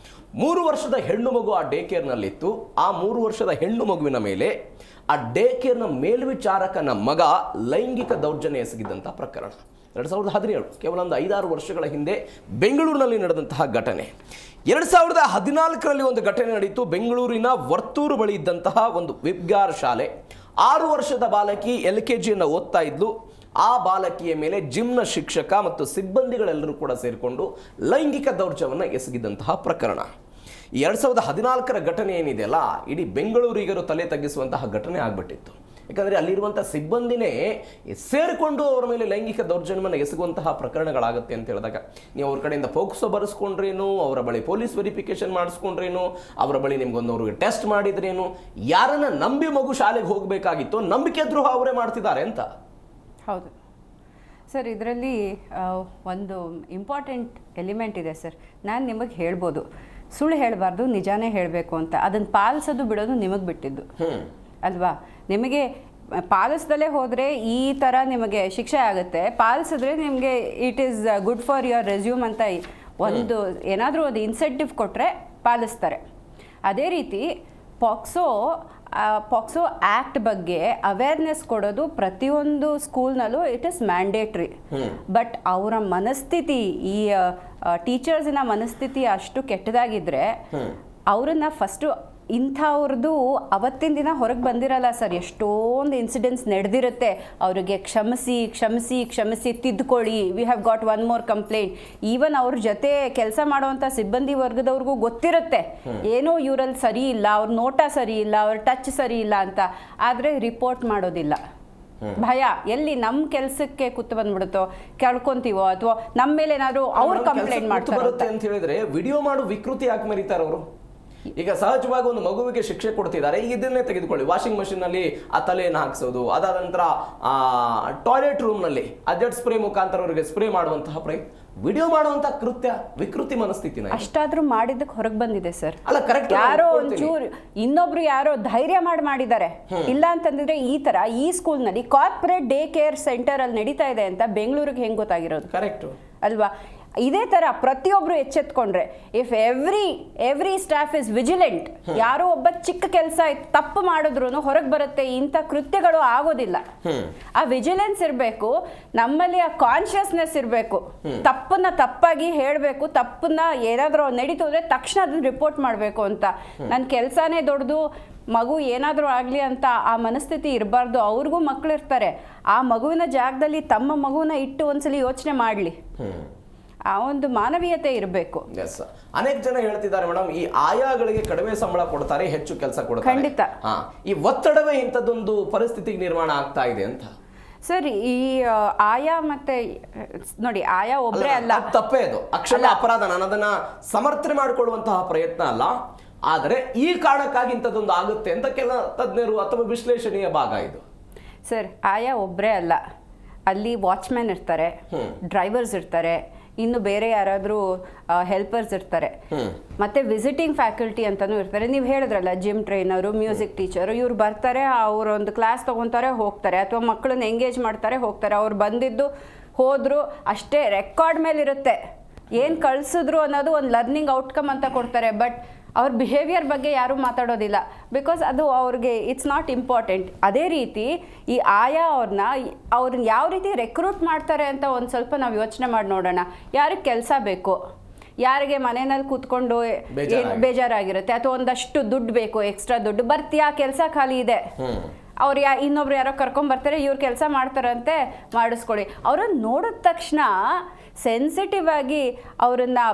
3 ವರ್ಷದ ಹೆಣ್ಣು ಮಗು ಆ ಡೇ ಕೇರ್ನಲ್ಲಿತ್ತು. ಆ 3 ವರ್ಷದ ಹೆಣ್ಣು ಮಗುವಿನ ಮೇಲೆ ಆ ಡೇ ಕೇರ್ನ ಮೇಲ್ವಿಚಾರಕನ ಮಗ ಲೈಂಗಿಕ ದೌರ್ಜನ್ಯ ಎಸಗಿದಂಥ ಪ್ರಕರಣ 2017, ಕೇವಲ ಒಂದು 5-6 ವರ್ಷಗಳ ಹಿಂದೆ ಬೆಂಗಳೂರಿನಲ್ಲಿ ನಡೆದಂತಹ ಘಟನೆ. 2014ರಲ್ಲಿ ಒಂದು ಘಟನೆ ನಡೆಯಿತು. ಬೆಂಗಳೂರಿನ ವರ್ತೂರು ಬಳಿ ಇದ್ದಂತಹ ಒಂದು ವಿಬ್ಗಾರ್ ಶಾಲೆ. 6 ವರ್ಷದ ಬಾಲಕಿ LKGಯನ್ನು ಓದ್ತಾ ಇದ್ಲು. ಆ ಬಾಲಕಿಯ ಮೇಲೆ ಜಿಮ್ನ ಶಿಕ್ಷಕ ಮತ್ತು ಸಿಬ್ಬಂದಿಗಳೆಲ್ಲರೂ ಕೂಡ ಸೇರಿಕೊಂಡು ಲೈಂಗಿಕ ದೌರ್ಜನ್ಯವನ್ನು ಎಸಗಿದಂತಹ ಪ್ರಕರಣ. 2014ರ ಘಟನೆ ಏನಿದೆಯಲ್ಲ, ಇಡೀ ಬೆಂಗಳೂರಿಗರು ತಲೆ ತಗ್ಗಿಸುವಂತಹ ಘಟನೆ ಆಗ್ಬಿಟ್ಟಿತ್ತು. ಯಾಕಂದರೆ ಅಲ್ಲಿರುವಂಥ ಸಿಬ್ಬಂದಿನೇ ಸೇರಿಕೊಂಡು ಅವರ ಮೇಲೆ ಲೈಂಗಿಕ ದೌರ್ಜನ್ಯವನ್ನು ಎಸಗುವಂತಹ ಪ್ರಕರಣಗಳಾಗುತ್ತೆ ಅಂತ ಹೇಳಿದಾಗ ನೀವು ಅವ್ರ ಕಡೆಯಿಂದ ಪೋಕ್ಸೋ ಬರೆಸ್ಕೊಂಡ್ರೇನು, ಅವರ ಬಳಿ ಪೊಲೀಸ್ ವೆರಿಫಿಕೇಶನ್ ಮಾಡಿಸ್ಕೊಂಡ್ರೇನು, ಅವರ ಬಳಿ ನಿಮ್ಗೊಂದವ್ರಿಗೆ ಟೆಸ್ಟ್ ಮಾಡಿದ್ರೇನು, ಯಾರನ್ನ ನಂಬಿ ಮಗು ಶಾಲೆಗೆ ಹೋಗಬೇಕಾಗಿತ್ತು, ನಂಬಿಕೆ ದ್ರೋಹ ಅವರೇ ಮಾಡ್ತಿದ್ದಾರೆ ಅಂತ. ಹೌದು ಸರ್, ಇದರಲ್ಲಿ ಒಂದು ಇಂಪಾರ್ಟೆಂಟ್ ಎಲಿಮೆಂಟ್ ಇದೆ ಸರ್. ನಾನು ನಿಮಗೆ ಹೇಳ್ಬೋದು, ಸುಳ್ಳು ಹೇಳಬಾರ್ದು, ನಿಜಾನೇ ಹೇಳಬೇಕು ಅಂತ. ಅದನ್ನು ಪಾಲಿಸೋದು ಬಿಡೋದು ನಿಮಗೆ ಬಿಟ್ಟಿದ್ದು ಅಲ್ವಾ? ನಿಮಗೆ ಪಾಲಿಸ್ದಲೇ ಹೋದರೆ ಈ ಥರ ನಿಮಗೆ ಶಿಕ್ಷೆ ಆಗುತ್ತೆ, ಪಾಲಿಸಿದ್ರೆ ನಿಮಗೆ it is good for your resume ಅಂತ ಒಂದು ಏನಾದರೂ ಒಂದು ಇನ್ಸೆಂಟಿವ್ ಕೊಟ್ಟರೆ ಪಾಲಿಸ್ತಾರೆ. ಅದೇ ರೀತಿ ಪಾಕ್ಸೋ ಆ್ಯಕ್ಟ್ ಬಗ್ಗೆ ಅವೇರ್ನೆಸ್ ಕೊಡೋದು ಪ್ರತಿಯೊಂದು ಸ್ಕೂಲ್ನಲ್ಲೂ ಇಟ್ ಇಸ್ ಮ್ಯಾಂಡೇಟ್ರಿ. ಬಟ್ ಅವರ ಮನಸ್ಥಿತಿ, ಈ ಟೀಚರ್ಸಿನ ಮನಸ್ಥಿತಿ ಅಷ್ಟು ಕೆಟ್ಟದಾಗಿದ್ದರೆ ಅವರನ್ನ ಫಸ್ಟು ಇಂಥವ್ರದ್ದು ಅವತ್ತಿನ ದಿನ ಹೊರಗೆ ಬಂದಿರಲ್ಲ ಸರ್. ಎಷ್ಟೊಂದು ಇನ್ಸಿಡೆಂಟ್ಸ್ ನಡೆದಿರುತ್ತೆ. ಅವರಿಗೆ ಕ್ಷಮಿಸಿ ತಿದ್ದುಕೊಳ್ಳಿ, we have got 1 more complaint. Even ಅವ್ರ ಜೊತೆ ಕೆಲಸ ಮಾಡುವಂಥ ಸಿಬ್ಬಂದಿ ವರ್ಗದವ್ರಿಗೂ ಗೊತ್ತಿರುತ್ತೆ ಏನೋ ಇವರಲ್ಲಿ ಸರಿ ಇಲ್ಲ, ಅವ್ರ ನೋಟ ಸರಿ ಇಲ್ಲ, ಅವ್ರ ಟಚ್ ಸರಿ ಇಲ್ಲ ಅಂತ. ಆದರೆ ರಿಪೋರ್ಟ್ ಮಾಡೋದಿಲ್ಲ. ಭಯ, ಎಲ್ಲಿ ನಮ್ಮ ಕೆಲಸಕ್ಕೆ ಕೂತು ಬಂದ್ಬಿಡುತ್ತೋ, ಕೇಳ್ಕೊಂತೀವೋ, ಅಥವಾ ನಮ್ಮ ಮೇಲೆ ಏನಾದರೂ ಅವ್ರು ಕಂಪ್ಲೇಂಟ್ ಮಾಡ್ತಾರೆ ಅಂತ ಹೇಳಿದ್ರೆ ವಿಡಿಯೋ ಮಾಡು ವಿಕೃತಿ ಯಾಕೆ ಮರೀತಾರೆ ಅವರು? ಈಗ ಸಹಜವಾಗಿ ಒಂದು ಮಗುವಿಗೆ ಶಿಕ್ಷೆ ಕೊಡ್ತಿದ್ದಾರೆ. ಈಗ ಇದನ್ನೇ ತೆಗೆದುಕೊಳ್ಳಿ, ವಾಷಿಂಗ್ ಮಷಿನ್ ನಲ್ಲಿ ಆ ತಲೆಯನ್ನು ಹಾಕ್ಸೋದು, ಅದಾದ ನಂತರ ಟಾಯ್ಲೆಟ್ ರೂಮ್ ನಲ್ಲಿ ಜೆಟ್ ಸ್ಪ್ರೇ ಮುಖಾಂತರ ಅವರಿಗೆ ಸ್ಪ್ರೇ ಮಾಡುವಂತಹ ವಿಡಿಯೋ ಮಾಡುವಂತಹ ಕೃತ್ಯ ವಿಕೃತಿ ಮನಸ್ಥಿತಿನ ಅಷ್ಟಾದ್ರೂ ಮಾಡಿದ್ದಕ್ಕೆ ಹೊರಗೆ ಬಂದಿದೆ ಸರ್. ಅಲ್ಲ, ಕರೆಕ್ಟ್. ಯಾರೋ ಒಂಚೂರು ಇನ್ನೊಬ್ರು ಯಾರೋ ಧೈರ್ಯ ಮಾಡಿದ್ದಾರೆ. ಇಲ್ಲ ಅಂತಂದ್ರೆ ಈ ತರ ಈ ಸ್ಕೂಲ್ ನಲ್ಲಿ ಕಾರ್ಪೊರೇಟ್ ಡೇ ಕೇರ್ ಸೆಂಟರ್ ಅಲ್ಲಿ ನಡೀತಾ ಇದೆ ಅಂತ ಬೆಂಗಳೂರಿಗೆ ಹೆಂಗ್ ಗೊತ್ತಾಗಿರೋದು? ಕರೆಕ್ಟ್ ಅಲ್ವಾ? ಇದೇ ಥರ ಪ್ರತಿಯೊಬ್ಬರು ಎಚ್ಚೆತ್ಕೊಂಡ್ರೆ, if every staff is vigilant, ಯಾರೋ ಒಬ್ಬ ಚಿಕ್ಕ ಕೆಲಸ ತಪ್ಪು ಮಾಡಿದ್ರು ಹೊರಗೆ ಬರುತ್ತೆ, ಇಂಥ ಕೃತ್ಯಗಳು ಆಗೋದಿಲ್ಲ. ಆ ವಿಜಿಲೆನ್ಸ್ ಇರಬೇಕು, ನಮ್ಮಲ್ಲಿ ಆ ಕಾನ್ಷಿಯಸ್ನೆಸ್ ಇರಬೇಕು. ತಪ್ಪನ್ನ ತಪ್ಪಾಗಿ ಹೇಳಬೇಕು, ತಪ್ಪನ್ನ ಏನಾದರೂ ನಡೀತು ಅಂದರೆ ತಕ್ಷಣ ಅದನ್ನ ರಿಪೋರ್ಟ್ ಮಾಡಬೇಕು ಅಂತ. ನನ್ನ ಕೆಲಸನೇ ದೊಡ್ಡದು, ಮಗು ಏನಾದರೂ ಆಗಲಿ ಅಂತ ಆ ಮನಸ್ಥಿತಿ ಇರಬಾರ್ದು. ಅವ್ರಿಗೂ ಮಕ್ಕಳು ಇರ್ತಾರೆ, ಆ ಮಗುವಿನ ಜಾಗದಲ್ಲಿ ತಮ್ಮ ಮಗುವಿನ ಇಟ್ಟು ಒಂದ್ಸಲಿ ಯೋಚನೆ ಮಾಡಲಿ. ಆ ಒಂದು ಮಾನವೀಯತೆ ಇರಬೇಕು. ಎಸ್, ಅನೇಕ ಜನ ಹೇಳ್ತಿದ್ದಾರೆ ಮೇಡಮ್, ಈ ಆಯಾಗಳಿಗೆ ಕಡಿಮೆ ಸಂಬಳ ಕೊಡ್ತಾರೆ, ಹೆಚ್ಚು ಕೆಲಸ ಕೊಡ್ತಾರೆ. ಖಂಡಿತ. ಈ ಒತ್ತಡವೇ ಇಂಥದ್ದೊಂದು ಪರಿಸ್ಥಿತಿಗೆ ನಿರ್ಮಾಣ ಆಗ್ತಾ ಇದೆ ಅಂತ. ಸರ್, ಈ ಆಯಾ ಮತ್ತೆ ನೋಡಿ, ಆಯಾ ಒಬ್ಬರೇ ಅಲ್ಲ, ತಪ್ಪೇ ಅದು, ಅಕ್ಷರ ಅಪರಾಧ. ನಾನು ಅದನ್ನ ಸಮರ್ಥನೆ ಮಾಡಿಕೊಳ್ಳುವಂತಹ ಪ್ರಯತ್ನ ಅಲ್ಲ, ಆದರೆ ಈ ಕಾರಣಕ್ಕಾಗಿ ಇಂಥದ್ದೊಂದು ಆಗುತ್ತೆ ಅಂತ ಕೆಲ ತಜ್ಞರು ಅಥವಾ ವಿಶ್ಲೇಷಣೆಯ ಭಾಗ ಇದು. ಸರ್, ಆಯಾ ಒಬ್ಬರೇ ಅಲ್ಲ, ಅಲ್ಲಿ ವಾಚ್ಮ್ಯಾನ್ ಇರ್ತಾರೆ, ಡ್ರೈವರ್ಸ್ ಇರ್ತಾರೆ, ಇನ್ನು ಬೇರೆ ಯಾರಾದರೂ ಹೆಲ್ಪರ್ಸ್ ಇರ್ತಾರೆ, ಮತ್ತೆ ವಿಸಿಟಿಂಗ್ ಫ್ಯಾಕಲ್ಟಿ ಅಂತಲೂ ಇರ್ತಾರೆ. ನೀವು ಹೇಳಿದ್ರಲ್ಲ, ಜಿಮ್ ಟ್ರೈನರು, ಮ್ಯೂಸಿಕ್ ಟೀಚರು, ಇವ್ರು ಬರ್ತಾರೆ, ಅವರೊಂದು ಕ್ಲಾಸ್ ತೊಗೊತಾರೆ, ಹೋಗ್ತಾರೆ, ಅಥವಾ ಮಕ್ಕಳನ್ನ ಎಂಗೇಜ್ ಮಾಡ್ತಾರೆ, ಹೋಗ್ತಾರೆ. ಅವ್ರು ಬಂದಿದ್ದು ಹೋದ್ರು ಅಷ್ಟೇ, ರೆಕಾರ್ಡ್ ಮೇಲಿರುತ್ತೆ. ಏನು ಕಳಿಸಿದ್ರು ಅನ್ನೋದು ಒಂದು ಲರ್ನಿಂಗ್ ಔಟ್ಕಮ್ ಅಂತ ಕೊಡ್ತಾರೆ. ಬಟ್ ಅವ್ರ ಬಿಹೇವಿಯರ್ ಬಗ್ಗೆ ಯಾರೂ ಮಾತಾಡೋದಿಲ್ಲ, ಬಿಕಾಸ್ ಅದು ಅವ್ರಿಗೆ ಇಟ್ಸ್ ನಾಟ್ ಇಂಪಾರ್ಟೆಂಟ್. ಅದೇ ರೀತಿ ಈ ಆಯಾ ಅವ್ರನ್ನ ಯಾವ ರೀತಿ ರೆಕ್ರೂಟ್ ಮಾಡ್ತಾರೆ ಅಂತ ಒಂದು ಸ್ವಲ್ಪ ನಾವು ಯೋಚನೆ ಮಾಡಿ ನೋಡೋಣ. ಯಾರಿಗೆ ಕೆಲಸ ಬೇಕು, ಯಾರಿಗೆ ಮನೆಯಲ್ಲಿ ಕೂತ್ಕೊಂಡು ಬೇಜಾರಾಗಿರುತ್ತೆ, ಅಥವಾ ಒಂದಷ್ಟು ದುಡ್ಡು ಬೇಕು, ಎಕ್ಸ್ಟ್ರಾ ದುಡ್ಡು, ಬರ್ತೀಯಾ ಕೆಲಸ ಖಾಲಿ ಇದೆ, ಅವ್ರು ಇನ್ನೊಬ್ರು ಯಾರೋ ಕರ್ಕೊಂಬರ್ತಾರೆ, ಇವ್ರು ಕೆಲಸ ಮಾಡ್ತಾರಂತೆ, ಮಾಡಿಸ್ಕೊಳ್ಳಿ. ಅವ್ರನ್ನ ನೋಡಿದ ತಕ್ಷಣ ಸೆನ್ಸಿಟಿವ್ ಆಗಿ ಅವರನ್ನು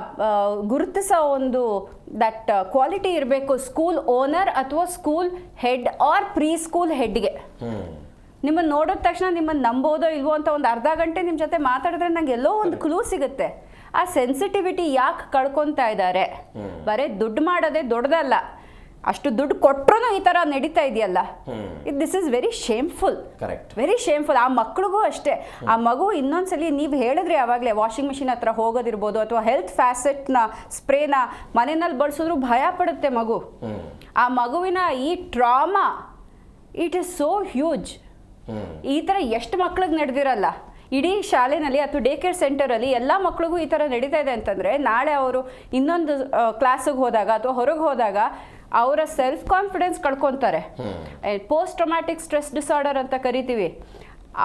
ಗುರುತಿಸೋ ಒಂದು ದಟ್ ಕ್ವಾಲಿಟಿ ಇರಬೇಕು ಸ್ಕೂಲ್ ಓನರ್ ಅಥವಾ school head or preschool ಹೆಡ್ಗೆ. ನಿಮ್ಮನ್ನು ನೋಡಿದ ತಕ್ಷಣ ನಿಮ್ಮನ್ನು ನಂಬೋದೋ ಇಲ್ವೋ ಅಂತ ಒಂದು ಅರ್ಧ ಗಂಟೆ ನಿಮ್ಮ ಜೊತೆ ಮಾತಾಡಿದ್ರೆ ನಂಗೆ ಎಲ್ಲೋ ಒಂದು ಕ್ಲೂ ಸಿಗುತ್ತೆ. ಆ ಸೆನ್ಸಿಟಿವಿಟಿ ಯಾಕೆ ಕಳ್ಕೊತಾ ಇದ್ದಾರೆ? ಬರೀ ದುಡ್ಡು ಮಾಡೋದೇ ದೊಡ್ಡದಲ್ಲ, ಅಷ್ಟು ದುಡ್ಡು ಕೊಟ್ಟರು ಈ ಥರ ನಡೀತಾ ಇದೆಯಲ್ಲ, this is very shameful. Correct, very shameful. ಆ ಮಕ್ಳಿಗೂ ಅಷ್ಟೇ. ಆ ಮಗು ಇನ್ನೊಂದ್ಸಲಿ ನೀವು ಹೇಳಿದ್ರೆ ಯಾವಾಗಲೇ ವಾಷಿಂಗ್ ಮಿಷಿನ್ ಹತ್ರ ಹೋಗೋದಿರ್ಬೋದು, ಅಥವಾ ಹೆಲ್ತ್ ಫ್ಯಾಸೆಟ್ನ ಸ್ಪ್ರೇನ ಮನೆಯಲ್ಲಿ ಬಳಸಿದ್ರು ಭಯ ಪಡುತ್ತೆ ಮಗು. ಆ ಮಗುವಿನ ಈ trauma it is so huge. ಈ ಥರ ಎಷ್ಟು ಮಕ್ಳಿಗೆ ನಡೆದಿರಲ್ಲ ಇಡೀ ಶಾಲೆನಲ್ಲಿ ಅಥವಾ ಡೇ ಕೇರ್ ಸೆಂಟರಲ್ಲಿ. ಎಲ್ಲ ಮಕ್ಳಿಗೂ ಈ ಥರ ನಡೀತಾ ಇದೆ ಅಂತಂದರೆ, ನಾಳೆ ಅವರು ಇನ್ನೊಂದು ಕ್ಲಾಸಿಗೆ ಹೋದಾಗ ಅಥವಾ ಹೊರಗೆ ಹೋದಾಗ ಅವರ ಸೆಲ್ಫ್ ಕಾನ್ಫಿಡೆನ್ಸ್ ಕಳ್ಕೊತಾರೆ. ಪೋಸ್ಟ್ ಟ್ರಾಮ್ಯಾಟಿಕ್ ಸ್ಟ್ರೆಸ್ ಡಿಸಾರ್ಡರ್ ಅಂತ ಕರಿತೀವಿ.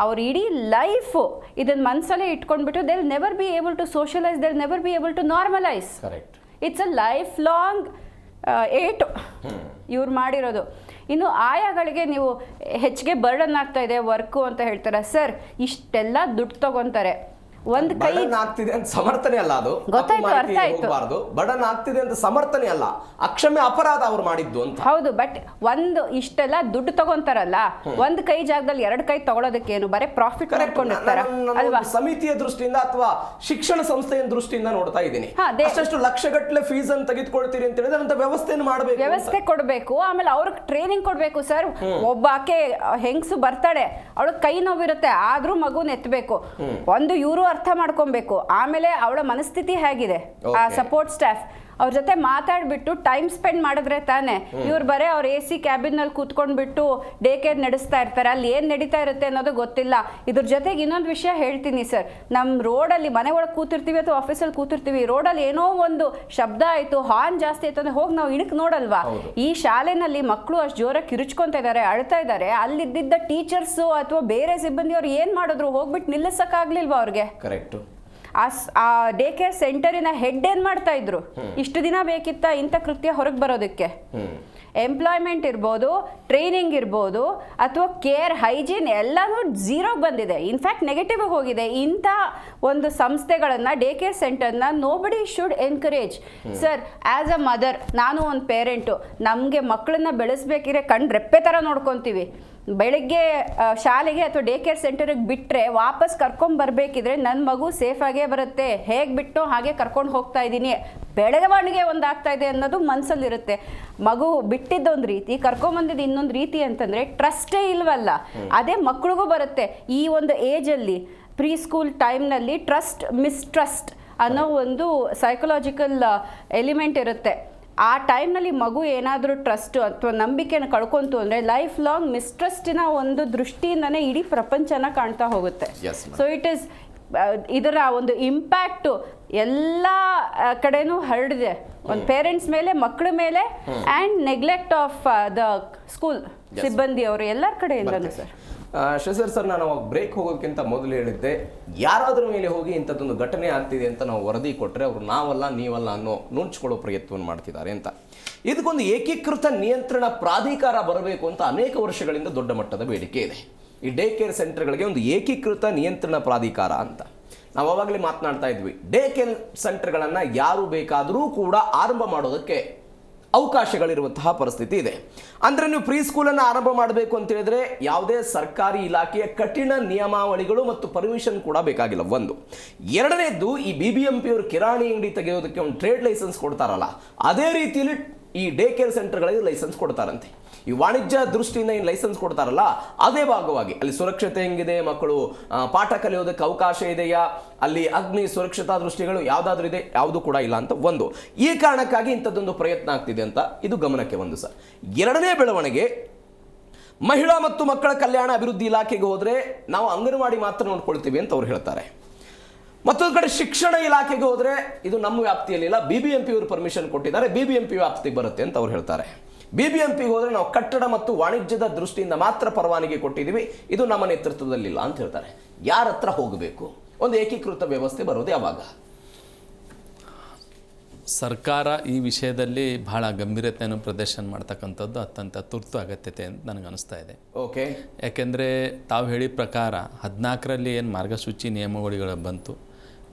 ಅವ್ರ ಇಡೀ ಲೈಫು ಇದನ್ನು ಮನಸ್ಸಲ್ಲೇ ಇಟ್ಕೊಂಡ್ಬಿಟ್ಟು they will never be able to socialise, they will never be able to normalise. It's a lifelong ಏಟು ಇವ್ರು ಮಾಡಿರೋದು. ಇನ್ನು ಆಯಾಗಳಿಗೆ ನೀವು ಹೆಚ್ಚಿಗೆ ಬರ್ಡನ್ ಆಗ್ತಾ ಇದೆ ವರ್ಕು ಅಂತ ಹೇಳ್ತಾರೆ. ಸರ್, ಇಷ್ಟೆಲ್ಲ ದುಡ್ಡು ತಗೊಂತಾರೆ, ಒಂದು ಕೈ ಆಗ್ತಿದೆ ಅಂತ ಸಮರ್ಥನೆ ಅಲ್ಲ, ಅದು ಗೊತ್ತಾಯ್ತು, ಅರ್ಥ ಆಯ್ತು. ಬರ್ಡನ್ ಆಗ್ತಿದೆ ಅಂತ ಸಮರ್ಥನೆ ಅಲ್ಲ, ಅಕ್ಷಮ್ಯ ಅಪರಾಧ ಅವ್ರು ಮಾಡಿದ್ದು ಅಂತ. ಹೌದು, ಬಟ್ ಒಂದು ಇಷ್ಟೆಲ್ಲ ದುಡ್ಡು ತಗೊಂತಾರಲ್ಲ, ಒಂದು ಕೈ ಜಾಗದಲ್ಲಿ ಎರಡು ಕೈ ತಗೊಳೋದಕ್ಕೇನು, ಬರೀ ಪ್ರಾಫಿಟ್ ಮಾಡ್ಕೊಂಡಿರ್ತಾರ ಅಲ್ವಾ? ಸಮಿತಿಯ ದೃಷ್ಟಿಯಿಂದ ಅಥವಾ ಶಿಕ್ಷಣ ಸಂಸ್ಥೆಯ ದೃಷ್ಟಿಯಿಂದ ನೋಡ್ತಾ ಇದ್ದೀನಿ. ಅಷ್ಟು ಲಕ್ಷಗಟ್ಟಲೆ ಫೀಸ್ ಅನ್ನು ತೆಗೆದುಕೊಳ್ತೀರಿ ಅಂತ ಹೇಳಿದ್ರೆ ಅಂತ ವ್ಯವಸ್ಥೆಯನ್ನು ಮಾಡಬೇಕು, ವ್ಯವಸ್ಥೆ ಕೊಡಬೇಕು. ಆಮೇಲೆ ಅವ್ರಿಗೆ ಟ್ರೈನಿಂಗ್ ಕೊಡಬೇಕು. ಸರ್, ಒಬ್ಬ ಆಕೆ ಹೆಂಗಸು ಬರ್ತಾಳೆ, ಅವಳು ಕೈ ನೋವಿರುತ್ತೆ, ಆದ್ರೂ ಮಗುನ ಎತ್ತಬೇಕು. ಒಂದು ಇವರು ಅರ್ಥ ಮಾಡ್ಕೊಬೇಕು. ಆಮೇಲೆ ಅವಳ ಮನಸ್ಥಿತಿ ಹೇಗಿದೆ, ಆ ಸಪೋರ್ಟ್ ಸ್ಟಾಫ್ ಅವ್ರ ಜೊತೆ ಮಾತಾಡ್ಬಿಟ್ಟು ಟೈಮ್ ಸ್ಪೆಂಡ್ ಮಾಡಿದ್ರೆ ತಾನೆ. ಇವ್ರು ಬರೀ ಅವ್ರ AC ಕ್ಯಾಬಿನಲ್ಲಿ ಕೂತ್ಕೊಂಡ್ಬಿಟ್ಟು ಡೇ ಕೇರ್ ನಡೆಸ್ತಾ ಇರ್ತಾರೆ, ಅಲ್ಲಿ ಏನು ನಡೀತಾ ಇರುತ್ತೆ ಅನ್ನೋದು ಗೊತ್ತಿಲ್ಲ. ಇದ್ರ ಜೊತೆಗೆ ಇನ್ನೊಂದು ವಿಷಯ ಹೇಳ್ತೀನಿ ಸರ್, ನಮ್ಮ ರೋಡಲ್ಲಿ ಮನೆ ಒಳಗೆ ಕೂತಿರ್ತೀವಿ ಅಥವಾ ಆಫೀಸಲ್ಲಿ ಕೂತಿರ್ತೀವಿ, ರೋಡಲ್ಲಿ ಏನೋ ಒಂದು ಶಬ್ದ ಆಯಿತು, ಹಾರ್ನ್ ಜಾಸ್ತಿ ಆಯಿತು ಅಂದರೆ ಹೋಗಿ ನಾವು ಇಣಕ್ ನೋಡಲ್ವಾ? ಈ ಶಾಲೆನಲ್ಲಿ ಮಕ್ಕಳು ಅಷ್ಟು ಜೋರಾಗಿ ಕಿರುಚ್ಕೊತಾ ಇದ್ದಾರೆ, ಅಳ್ತಾ ಇದ್ದಾರೆ, ಅಲ್ಲಿದ್ದ ಟೀಚರ್ಸು ಅಥವಾ ಬೇರೆ ಸಿಬ್ಬಂದಿಯವ್ರು ಏನು ಮಾಡಿದ್ರು, ಹೋಗ್ಬಿಟ್ಟು ನಿಲ್ಲಿಸಕ್ಕಾಗ್ಲಿಲ್ವಾ ಅವ್ರಿಗೆ? ಕರೆಕ್ಟ್. ಆ ಡೇ ಕೇರ್ ಸೆಂಟರಿನ ಹೆಡ್ ಏನು ಮಾಡ್ತಾ ಇದ್ರು? ಇಷ್ಟು ದಿನ ಬೇಕಿತ್ತ ಇಂಥ ಕೃತ್ಯ ಹೊರಗೆ ಬರೋದಕ್ಕೆ? ಎಂಪ್ಲಾಯ್ಮೆಂಟ್ ಇರ್ಬೋದು, ಟ್ರೈನಿಂಗ್ ಇರ್ಬೋದು, ಅಥವಾ ಕೇರ್ ಹೈಜೀನ್ ಎಲ್ಲನೂ ಝೀರೋಗೆ ಬಂದಿದೆ. ಇನ್ಫ್ಯಾಕ್ಟ್ ನೆಗೆಟಿವ್ ಹೋಗಿದೆ. ಇಂಥ ಒಂದು ಸಂಸ್ಥೆಗಳನ್ನು, ಡೇ ಕೇರ್ ಸೆಂಟರ್ನ nobody should encourage. Sir, as a mother, ನಾನು ಒಂದು ಪೇರೆಂಟು, ನಮಗೆ ಮಕ್ಕಳನ್ನ ಬೆಳೆಸ್ಬೇಕಿದ್ರೆ ಕಣ್ಣು ರೆಪ್ಪೆ ಥರ ನೋಡ್ಕೊತೀವಿ. ಬೆಳಗ್ಗೆ ಶಾಲೆಗೆ ಅಥವಾ ಡೇ ಕೇರ್ ಸೆಂಟರಿಗೆ ಬಿಟ್ಟರೆ ವಾಪಸ್ ಕರ್ಕೊಂಬರ್ಬೇಕಿದ್ರೆ ನನ್ನ ಮಗು ಸೇಫಾಗೇ ಬರುತ್ತೆ, ಹೇಗೆ ಬಿಟ್ಟು ಹಾಗೆ ಕರ್ಕೊಂಡು ಹೋಗ್ತಾ ಇದ್ದೀನಿ, ಬೆಳವಣಿಗೆ ಒಂದಾಗ್ತಾ ಇದೆ ಅನ್ನೋದು ಮನಸ್ಸಲ್ಲಿರುತ್ತೆ. ಮಗು ಬಿಟ್ಟಿದ್ದೊಂದು ರೀತಿ, ಕರ್ಕೊಂಬಂದಿದ್ದು ಇನ್ನೊಂದು ರೀತಿ ಅಂತಂದರೆ ಟ್ರಸ್ಟೇ ಇಲ್ವಲ್ಲ. ಅದೇ ಮಕ್ಳಿಗೂ ಬರುತ್ತೆ. ಈ ಒಂದು ಏಜಲ್ಲಿ ಪ್ರೀ ಸ್ಕೂಲ್ ಟೈಮ್ನಲ್ಲಿ ಟ್ರಸ್ಟ್ ಮಿಸ್ಟ್ರಸ್ಟ್ ಅನ್ನೋ ಒಂದು ಸೈಕಲಾಜಿಕಲ್ ಎಲಿಮೆಂಟ್ ಇರುತ್ತೆ. ಆ ಟೈಮ್ನಲ್ಲಿ ಮಗು ಏನಾದರೂ ಟ್ರಸ್ಟ್ ಅಥವಾ ನಂಬಿಕೆನ ಕಳ್ಕೊಂತು ಅಂದರೆ ಲೈಫ್ ಲಾಂಗ್ ಮಿಸ್ಟ್ರಸ್ಟಿನ ಒಂದು ದೃಷ್ಟಿಯಿಂದನೇ ಇಡೀ ಪ್ರಪಂಚನ ಕಾಣ್ತಾ ಹೋಗುತ್ತೆ. ಸೊ ಇಟ್ ಈಸ್ ಇದರ ಒಂದು ಇಂಪ್ಯಾಕ್ಟು ಎಲ್ಲ ಕಡೆನೂ ಹರಡಿದೆ, ಒಂದು ಪೇರೆಂಟ್ಸ್ ಮೇಲೆ, ಮಕ್ಕಳ ಮೇಲೆ, and neglect of the school ಸಿಬ್ಬಂದಿ ಅವರು ಎಲ್ಲರ ಕಡೆಯಿಂದನೂ ಸರ್. ಶಶಿರ್ ಸರ್, ನಾನು ಅವಾಗ ಬ್ರೇಕ್ ಹೋಗೋಕ್ಕಿಂತ ಮೊದಲು ಹೇಳಿದ್ದೆ, ಯಾರಾದ್ರ ಮೇಲೆ ಹೋಗಿ ಇಂಥದ್ದೊಂದು ಘಟನೆ ಆಗ್ತಿದೆ ಅಂತ ನಾವು ವರದಿ ಕೊಟ್ಟರೆ ಅವರು ನಾವಲ್ಲ ನೀವಲ್ಲ ಅನ್ನೋ ನುಣುಚ್ಕೊಳ್ಳೋ ಪ್ರಯತ್ನವನ್ನು ಮಾಡ್ತಿದ್ದಾರೆ ಅಂತ. ಇದಕ್ಕೊಂದು ಏಕೀಕೃತ ನಿಯಂತ್ರಣ ಪ್ರಾಧಿಕಾರ ಬರಬೇಕು ಅಂತ ಅನೇಕ ವರ್ಷಗಳಿಂದ ದೊಡ್ಡ ಮಟ್ಟದ ಬೇಡಿಕೆ ಇದೆ. ಈ ಡೇ ಕೇರ್ ಸೆಂಟರ್ಗಳಿಗೆ ಒಂದು ಏಕೀಕೃತ ನಿಯಂತ್ರಣ ಪ್ರಾಧಿಕಾರ ಅಂತ ನಾವು ಅವಾಗಲೇ ಮಾತನಾಡ್ತಾ ಇದ್ವಿ. ಡೇ ಕೇರ್ ಸೆಂಟರ್ಗಳನ್ನು ಯಾರು ಬೇಕಾದರೂ ಕೂಡ ಆರಂಭ ಮಾಡೋದಕ್ಕೆ ಅವಕಾಶಗಳಿರುವಂತಹ ಪರಿಸ್ಥಿತಿ ಇದೆ. ಅಂದರೆ ನೀವು ಪ್ರೀ ಸ್ಕೂಲನ್ನು ಆರಂಭ ಮಾಡಬೇಕು ಅಂತ ಹೇಳಿದ್ರೆ ಯಾವುದೇ ಸರ್ಕಾರಿ ಇಲಾಖೆಯ ಕಠಿಣ ನಿಯಮಾವಳಿಗಳು ಮತ್ತು ಪರ್ಮಿಷನ್ ಕೂಡ ಬೇಕಾಗಿಲ್ಲ. ಒಂದು. ಎರಡನೇದ್ದು, ಈ BBMP ಅವರು ಕಿರಾಣಿ ಅಂಗಡಿ ತೆಗೆಯೋದಕ್ಕೆ ಒಂದು ಟ್ರೇಡ್ ಲೈಸೆನ್ಸ್ ಕೊಡ್ತಾರಲ್ಲ, ಅದೇ ರೀತಿಯಲ್ಲಿ ಈ ಡೇ ಕೇರ್ ಸೆಂಟರ್ಗಳಿಗೆ ಲೈಸೆನ್ಸ್ ಕೊಡ್ತಾರಂತೆ. ಈ ವಾಣಿಜ್ಯ ದೃಷ್ಟಿಯಿಂದ ಏನು ಲೈಸೆನ್ಸ್ ಕೊಡ್ತಾರಲ್ಲ, ಅದೇ ಭಾಗವಾಗಿ ಅಲ್ಲಿ ಸುರಕ್ಷತೆ ಹೆಂಗಿದೆ, ಮಕ್ಕಳು ಪಾಠ ಕಲಿಯೋದಕ್ಕೆ ಅವಕಾಶ ಇದೆಯಾ, ಅಲ್ಲಿ ಅಗ್ನಿ ಸುರಕ್ಷತಾ ದೃಷ್ಟಿಗಳು ಯಾವುದಾದ್ರೂ ಇದೆ, ಯಾವುದು ಕೂಡ ಇಲ್ಲ ಅಂತ ಒಂದು. ಈ ಕಾರಣಕ್ಕಾಗಿ ಇಂಥದ್ದೊಂದು ಪ್ರಯತ್ನ ಆಗ್ತಿದೆ ಅಂತ ಇದು ಗಮನಕ್ಕೆ ಒಂದು ಸರ್. ಎರಡನೇ ಬೆಳವಣಿಗೆ, ಮಹಿಳಾ ಮತ್ತು ಮಕ್ಕಳ ಕಲ್ಯಾಣ ಅಭಿವೃದ್ಧಿ ಇಲಾಖೆಗೆ ಹೋದರೆ ನಾವು ಅಂಗನವಾಡಿ ಮಾತ್ರ ನೋಡ್ಕೊಳ್ತೀವಿ ಅಂತ ಅವ್ರು ಹೇಳ್ತಾರೆ. ಮತ್ತೊಂದು ಕಡೆ ಶಿಕ್ಷಣ ಇಲಾಖೆಗೆ ಹೋದರೆ ಇದು ನಮ್ಮ ವ್ಯಾಪ್ತಿಯಲ್ಲಿಲ್ಲ, BBMP ಅವರು ಪರ್ಮಿಷನ್ ಕೊಟ್ಟಿದ್ದಾರೆ, BBMP ವ್ಯಾಪ್ತಿಗೆ ಬರುತ್ತೆ ಅಂತ ಅವ್ರು ಹೇಳ್ತಾರೆ. BBMPಗೆ ಹೋದರೆ ನಾವು ಕಟ್ಟಡ ಮತ್ತು ವಾಣಿಜ್ಯದ ದೃಷ್ಟಿಯಿಂದ ಮಾತ್ರ ಪರವಾನಗಿ ಕೊಟ್ಟಿದ್ದೀವಿ, ಇದು ನಮ್ಮ ನೇತೃತ್ವದಲ್ಲಿಲ್ಲ ಅಂತ ಹೇಳ್ತಾರೆ. ಯಾರ ಹತ್ರ ಹೋಗಬೇಕು? ಒಂದು ಏಕೀಕೃತ ವ್ಯವಸ್ಥೆ ಬರೋದು ಯಾವಾಗ? ಸರ್ಕಾರ ಈ ವಿಷಯದಲ್ಲಿ ಬಹಳ ಗಂಭೀರತೆಯನ್ನು ಪ್ರದರ್ಶನ ಮಾಡ್ತಕ್ಕಂಥದ್ದು ಅತ್ಯಂತ ತುರ್ತು ಅಗತ್ಯತೆ ಅಂತ ನನಗೆ ಅನಿಸ್ತಾ ಇದೆ. ಓಕೆ. ಯಾಕೆಂದರೆ ತಾವು ಹೇಳಿದ ಪ್ರಕಾರ 14ರಲ್ಲಿ ಏನು ಮಾರ್ಗಸೂಚಿ ನಿಯಮಾವಳಿಗಳು ಬಂತು,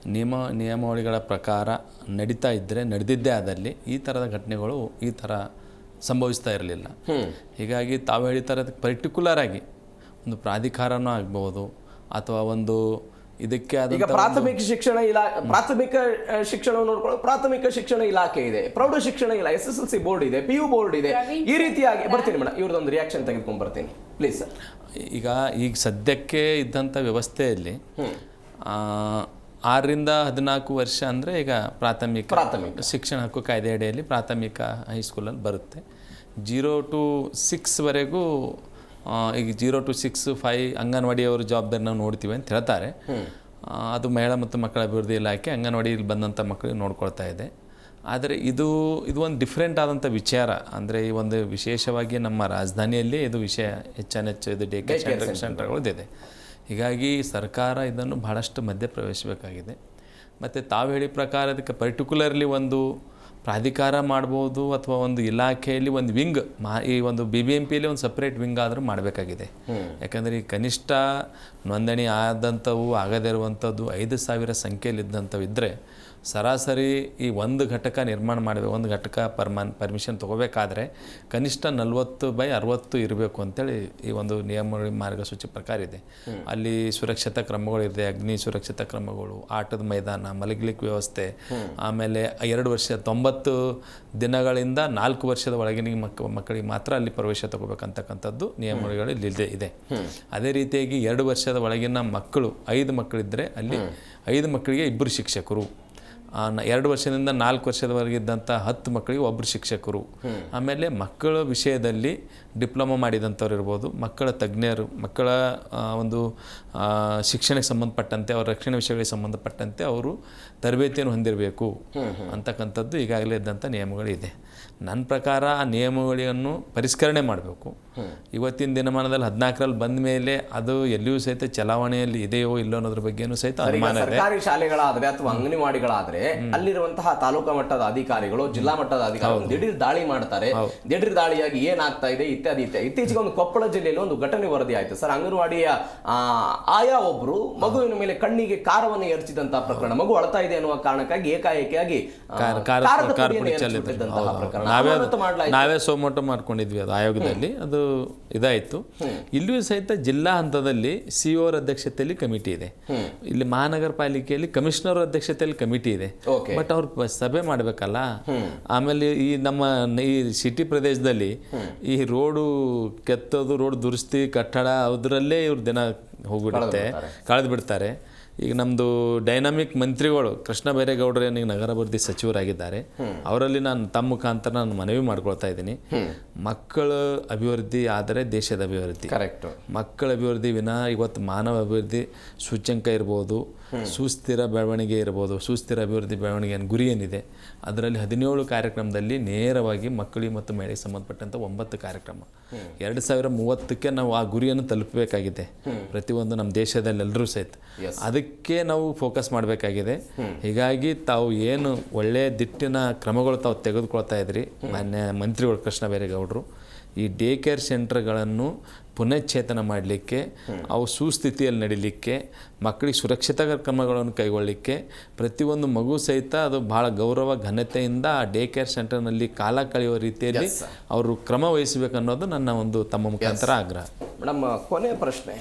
ನಿಯಮಾವಳಿಗಳ ಪ್ರಕಾರ ನಡೀತಾ ಇದ್ದರೆ, ನಡೆದಿದ್ದೇ ಆದಲ್ಲಿ ಈ ಥರದ ಘಟನೆಗಳು ಈ ಥರ ಸಂಭವಿಸ್ತಾ ಇರಲಿಲ್ಲ. ಹೀಗಾಗಿ ತಾವು ಹೇಳಿದ ಪರ್ಟಿಕ್ಯುಲರ್ ಆಗಿ ಒಂದು ಪ್ರಾಧಿಕಾರನೂ ಆಗ್ಬೋದು, ಅಥವಾ ಒಂದು ಇದಕ್ಕೆ ಈಗ ಪ್ರಾಥಮಿಕ ಶಿಕ್ಷಣ ನೋಡ್ಕೊಳ್ಳೋ ಪ್ರಾಥಮಿಕ ಶಿಕ್ಷಣ ಇಲಾಖೆ ಇದೆ, ಪ್ರೌಢ ಶಿಕ್ಷಣ ಇಲ್ಲ, SSLC ಬೋರ್ಡ್ ಇದೆ, PU ಬೋರ್ಡ್ ಇದೆ. ಈ ರೀತಿಯಾಗಿ ಬರ್ತೀನಿ ಮೇಡಮ್, ಇವ್ರದೊಂದು ರಿಯಾಕ್ಷನ್ ತೆಗೆದುಕೊಂಡು ಬರ್ತೀನಿ ಪ್ಲೀಸ್ ಸರ್. ಈಗ ಸದ್ಯಕ್ಕೆ ಇದ್ದಂಥ ವ್ಯವಸ್ಥೆಯಲ್ಲಿ 6ರಿಂದ 14 ವರ್ಷ ಅಂದರೆ ಈಗ ಪ್ರಾಥಮಿಕ ಶಿಕ್ಷಣ ಹಕ್ಕು ಕಾಯ್ದೆ ಅಡಿಯಲ್ಲಿ ಪ್ರಾಥಮಿಕ ಹೈಸ್ಕೂಲಲ್ಲಿ ಬರುತ್ತೆ. 0 to 6ವರೆಗೂ ಈಗ 0 to 6, 5 ಅಂಗನವಾಡಿಯವ್ರ ಜವಾಬ್ದಾರಿ ನಾವು ನೋಡ್ತೀವಿ ಅಂತ ಹೇಳ್ತಾರೆ. ಅದು ಮಹಿಳಾ ಮತ್ತು ಮಕ್ಕಳ ಅಭಿವೃದ್ಧಿ ಇಲಾಖೆ ಅಂಗನವಾಡಿಯಲ್ಲಿ ಬಂದಂಥ ಮಕ್ಕಳಿಗೆ ನೋಡ್ಕೊಳ್ತಾ ಇದೆ. ಆದರೆ ಇದು ಒಂದು ಡಿಫ್ರೆಂಟ್ ಆದಂಥ ವಿಚಾರ. ಅಂದರೆ ಈ ಒಂದು ವಿಶೇಷವಾಗಿ ನಮ್ಮ ರಾಜಧಾನಿಯಲ್ಲಿ ಇದು ವಿಷಯ ಹೆಚ್ಚು ಇದು ಡೇ ಕೇರ್ ಸೆಂಟರ್ಗಳಿದೆ. ಹೀಗಾಗಿ ಸರ್ಕಾರ ಇದನ್ನು ಬಹಳಷ್ಟು ಮಧ್ಯಪ್ರವೇಶಿಸಬೇಕಾಗಿದೆ. ಮತ್ತು ತಾವು ಹೇಳಿದ ಪ್ರಕಾರ ಅದಕ್ಕೆ ಪರ್ಟಿಕ್ಯುಲರ್ಲಿ ಒಂದು ಪ್ರಾಧಿಕಾರ ಮಾಡ್ಬೋದು, ಅಥವಾ ಒಂದು ಇಲಾಖೆಯಲ್ಲಿ ಒಂದು ವಿಂಗ್, ಈ ಒಂದು BBMPಯಲ್ಲಿ ಒಂದು ಸಪ್ರೇಟ್ ವಿಂಗ್ ಆದರೂ ಮಾಡಬೇಕಾಗಿದೆ. ಯಾಕಂದರೆ ಈ ಕನಿಷ್ಠ ನೋಂದಣಿ ಆದಂಥವು ಆಗದೇ ಇರುವಂಥದ್ದು 5,000 ಸಂಖ್ಯೆಯಲ್ಲಿದ್ದಂಥವು ಇದ್ದರೆ ಸರಾಸರಿ ಈ ಒಂದು ಘಟಕ ನಿರ್ಮಾಣ ಮಾಡಬೇಕು, ಒಂದು ಘಟಕ ಪರ್ಮಿಷನ್ ತೊಗೋಬೇಕಾದ್ರೆ ಕನಿಷ್ಠ 40/60 ಇರಬೇಕು ಅಂತೇಳಿ ಈ ಒಂದು ನಿಯಮ ಮಾರ್ಗಸೂಚಿ ಪ್ರಕಾರ ಇದೆ. ಅಲ್ಲಿ ಸುರಕ್ಷತಾ ಕ್ರಮಗಳಿದೆ, ಅಗ್ನಿ ಸುರಕ್ಷತಾ ಕ್ರಮಗಳು, ಆಟದ ಮೈದಾನ, ಮಲಗಲಿಕ್ಕೆ ವ್ಯವಸ್ಥೆ, ಆಮೇಲೆ 2 ವರ್ಷ 90 ದಿನಗಳಿಂದ 4 ವರ್ಷದ ಒಳಗಿನ ಮಕ್ಕಳಿಗೆ ಮಾತ್ರ ಅಲ್ಲಿ ಪ್ರವೇಶ ತಗೋಬೇಕಂತಕ್ಕಂಥದ್ದು ನಿಯಮಗಳಲ್ಲಿ ಇದೆ. ಅದೇ ರೀತಿಯಾಗಿ 2 ವರ್ಷದ ಒಳಗಿನ ಮಕ್ಕಳು 5 ಮಕ್ಕಳಿದ್ದರೆ ಅಲ್ಲಿ 5 ಮಕ್ಕಳಿಗೆ 2 ಶಿಕ್ಷಕರು, 2 ವರ್ಷದಿಂದ 4 ವರ್ಷದವರೆಗೆ ಇದ್ದಂಥ 10 ಮಕ್ಕಳಿಗೆ 1 ಶಿಕ್ಷಕರು. ಆಮೇಲೆ ಮಕ್ಕಳ ವಿಷಯದಲ್ಲಿ ಡಿಪ್ಲೊಮಾ ಮಾಡಿದಂಥವ್ರು ಇರ್ಬೋದು, ಮಕ್ಕಳ ತಜ್ಞರು, ಮಕ್ಕಳ ಒಂದು ಶಿಕ್ಷಣಕ್ಕೆ ಸಂಬಂಧಪಟ್ಟಂತೆ, ಅವರ ರಕ್ಷಣೆ ವಿಷಯಗಳಿಗೆ ಸಂಬಂಧಪಟ್ಟಂತೆ ಅವರು ತರಬೇತಿಯನ್ನು ಹೊಂದಿರಬೇಕು ಅಂತಕ್ಕಂಥದ್ದು ಈಗಾಗಲೇ ಇದ್ದಂಥ ನಿಯಮಗಳಿದೆ. ನನ್ನ ಪ್ರಕಾರ ಆ ನಿಯಮಗಳನ್ನು ಪರಿಷ್ಕರಣೆ ಮಾಡಬೇಕು. ಇವತ್ತಿನ ದಿನಮಾನದಲ್ಲಿ 14ರಲ್ಲಿ ಬಂದ ಮೇಲೆ ಅದು ಎಲ್ಲಿಯೂ ಸಹಿತ ಚಲಾವಣೆಯಲ್ಲಿ ಇದೆಯೋ ಇಲ್ಲೋ ಅನ್ನೋದ್ರ ಬಗ್ಗೆನೂ ಸಹಿತ ಅನುಮಾನ ಇದೆ. ಸರ್ಕಾರಿ ಶಾಲೆಗಳಾದ್ರೆ ಅಥವಾ ಅಂಗನವಾಡಿಗಳಾದ್ರೆ ಅಲ್ಲಿರುವಂತಹ ತಾಲೂಕಾ ಮಟ್ಟದ ಅಧಿಕಾರಿಗಳು, ಜಿಲ್ಲಾ ಮಟ್ಟದ ಅಧಿಕಾರಿಗಳು ದಿಢೀರ್ ದಾಳಿ ಮಾಡ್ತಾರೆ. ದಿಢೀರ್ ದಾಳಿಯಾಗಿ ಏನಾಗ್ತಾ ಇದೆ ಇತ್ಯಾದಿ. ಇತ್ತೀಚೆಗೆ ಒಂದು ಕೊಪ್ಪಳ ಜಿಲ್ಲೆಯಲ್ಲಿ ಒಂದು ಘಟನೆ ವರದಿ ಆಯ್ತು ಸರ್. ಅಂಗನವಾಡಿಯ ಆಯಾ ಒಬ್ರು ಮಗುವಿನ ಮೇಲೆ ಕಣ್ಣಿಗೆ ಖಾರವನ್ನು ಎರಚಿದಂತಹ ಪ್ರಕರಣ. ಮಗು ಅಳ್ತಾ ಇದೆ ಅನ್ನುವ ಕಾರಣಕ್ಕಾಗಿ ಏಕಾಏಕಿಯಾಗಿ ಪ್ರಕರಣ. ನಾವೇ ಸೋಮೋಟೋ ಮಾಡ್ಕೊಂಡಿದ್ವಿ ಅದು ಆಯೋಗದಲ್ಲಿ, ಅದು ಇದಾಯಿತು. ಇಲ್ಲಿಯೂ ಸಹಿತ ಜಿಲ್ಲಾ ಹಂತದಲ್ಲಿ CO ಅಧ್ಯಕ್ಷತೆಯಲ್ಲಿ ಕಮಿಟಿ ಇದೆ. ಇಲ್ಲಿ ಮಹಾನಗರ ಪಾಲಿಕೆಯಲ್ಲಿ ಕಮಿಷನರ್ ಅಧ್ಯಕ್ಷತೆಯಲ್ಲಿ ಕಮಿಟಿ ಇದೆ. ಬಟ್ ಅವ್ರು ಸಭೆ ಮಾಡಬೇಕಲ್ಲ. ಆಮೇಲೆ ಈ ನಮ್ಮ ಈ ಸಿಟಿ ಪ್ರದೇಶದಲ್ಲಿ ಈ ರೋಡು ಕೆತ್ತೋದು, ರೋಡ್ ದುರಸ್ತಿ, ಕಟ್ಟಡ ಅದರಲ್ಲೇ ಇವ್ರ ದಿನ ಹೋಗ್ಬಿಡುತ್ತೆ, ಕಳೆದು ಬಿಡ್ತಾರೆ. ಈಗ ನಮ್ಮದು ಡೈನಾಮಿಕ್ ಮಂತ್ರಿಗಳು ಕೃಷ್ಣ ಬೈರೇಗೌಡರು ಏನೀಗ ನಗರಾಭಿವೃದ್ಧಿ ಸಚಿವರಾಗಿದ್ದಾರೆ, ಅವರಲ್ಲಿ ನಾನು ತಮ್ಮ ಮುಖಾಂತರ ನಾನು ಮನವಿ ಮಾಡ್ಕೊಳ್ತಾ ಇದ್ದೀನಿ. ಮಕ್ಕಳ ಅಭಿವೃದ್ಧಿ ಆದರೆ ದೇಶದ ಅಭಿವೃದ್ಧಿ. ಕರೆಕ್ಟ್. ಮಕ್ಕಳ ಅಭಿವೃದ್ಧಿ ವಿನಃ ಇವತ್ತು ಮಾನವ ಅಭಿವೃದ್ಧಿ ಸೂಚ್ಯಂಕ ಇರ್ಬೋದು, ಸುಸ್ಥಿರ ಬೆಳವಣಿಗೆ ಇರ್ಬೋದು, ಸುಸ್ಥಿರ ಅಭಿವೃದ್ಧಿ ಬೆಳವಣಿಗೆ ಗುರಿ ಏನಿದೆ ಅದರಲ್ಲಿ 17 ಕಾರ್ಯಕ್ರಮದಲ್ಲಿ ನೇರವಾಗಿ ಮಕ್ಕಳಿಗೆ ಮತ್ತು ಮಹಿಳೆಗೆ ಸಂಬಂಧಪಟ್ಟಂಥ 9 ಕಾರ್ಯಕ್ರಮ 2030ಕ್ಕೆ ನಾವು ಆ ಗುರಿಯನ್ನು ತಲುಪಬೇಕಾಗಿದೆ. ಪ್ರತಿಯೊಂದು ನಮ್ಮ ದೇಶದಲ್ಲೆಲ್ಲರೂ ಸಹಿತ ಅದಕ್ಕೆ ನಾವು ಫೋಕಸ್ ಮಾಡಬೇಕಾಗಿದೆ. ಹೀಗಾಗಿ ತಾವು ಏನು ಒಳ್ಳೆಯ ದಿಟ್ಟಿನ ಕ್ರಮಗಳು ತಾವು ತೆಗೆದುಕೊಳ್ತಾ ಇದ್ರಿ ಮಾನ್ಯ ಮಂತ್ರಿಗಳು ಕೃಷ್ಣ ಬೈರೇಗೌಡರು, ಈ ಡೇ ಕೇರ್ ಸೆಂಟರ್ಗಳನ್ನು ಪುನಶ್ಚೇತನ ಮಾಡಲಿಕ್ಕೆ, ಅವು ಸುಸ್ಥಿತಿಯಲ್ಲಿ ನಡೀಲಿಕ್ಕೆ, ಮಕ್ಕಳಿಗೆ ಸುರಕ್ಷಿತ ಕ್ರಮಗಳನ್ನು ಕೈಗೊಳ್ಳಲಿಕ್ಕೆ, ಪ್ರತಿಯೊಂದು ಮಗು ಸಹಿತ ಅದು ಭಾಳ ಗೌರವ ಘನತೆಯಿಂದ ಆ ಡೇ ಕೇರ್ ಸೆಂಟರ್ನಲ್ಲಿ ಕಾಲ ಕಳೆಯುವ ರೀತಿಯಲ್ಲಿ ಅವರು ಕ್ರಮ ವಹಿಸಬೇಕನ್ನೋದು ನನ್ನ ಒಂದು ತಮ್ಮ ಮುಖಾಂತರ ಆಗ್ರಹ. ಮೇಡಮ್, ಕೊನೆಯ ಪ್ರಶ್ನೆ,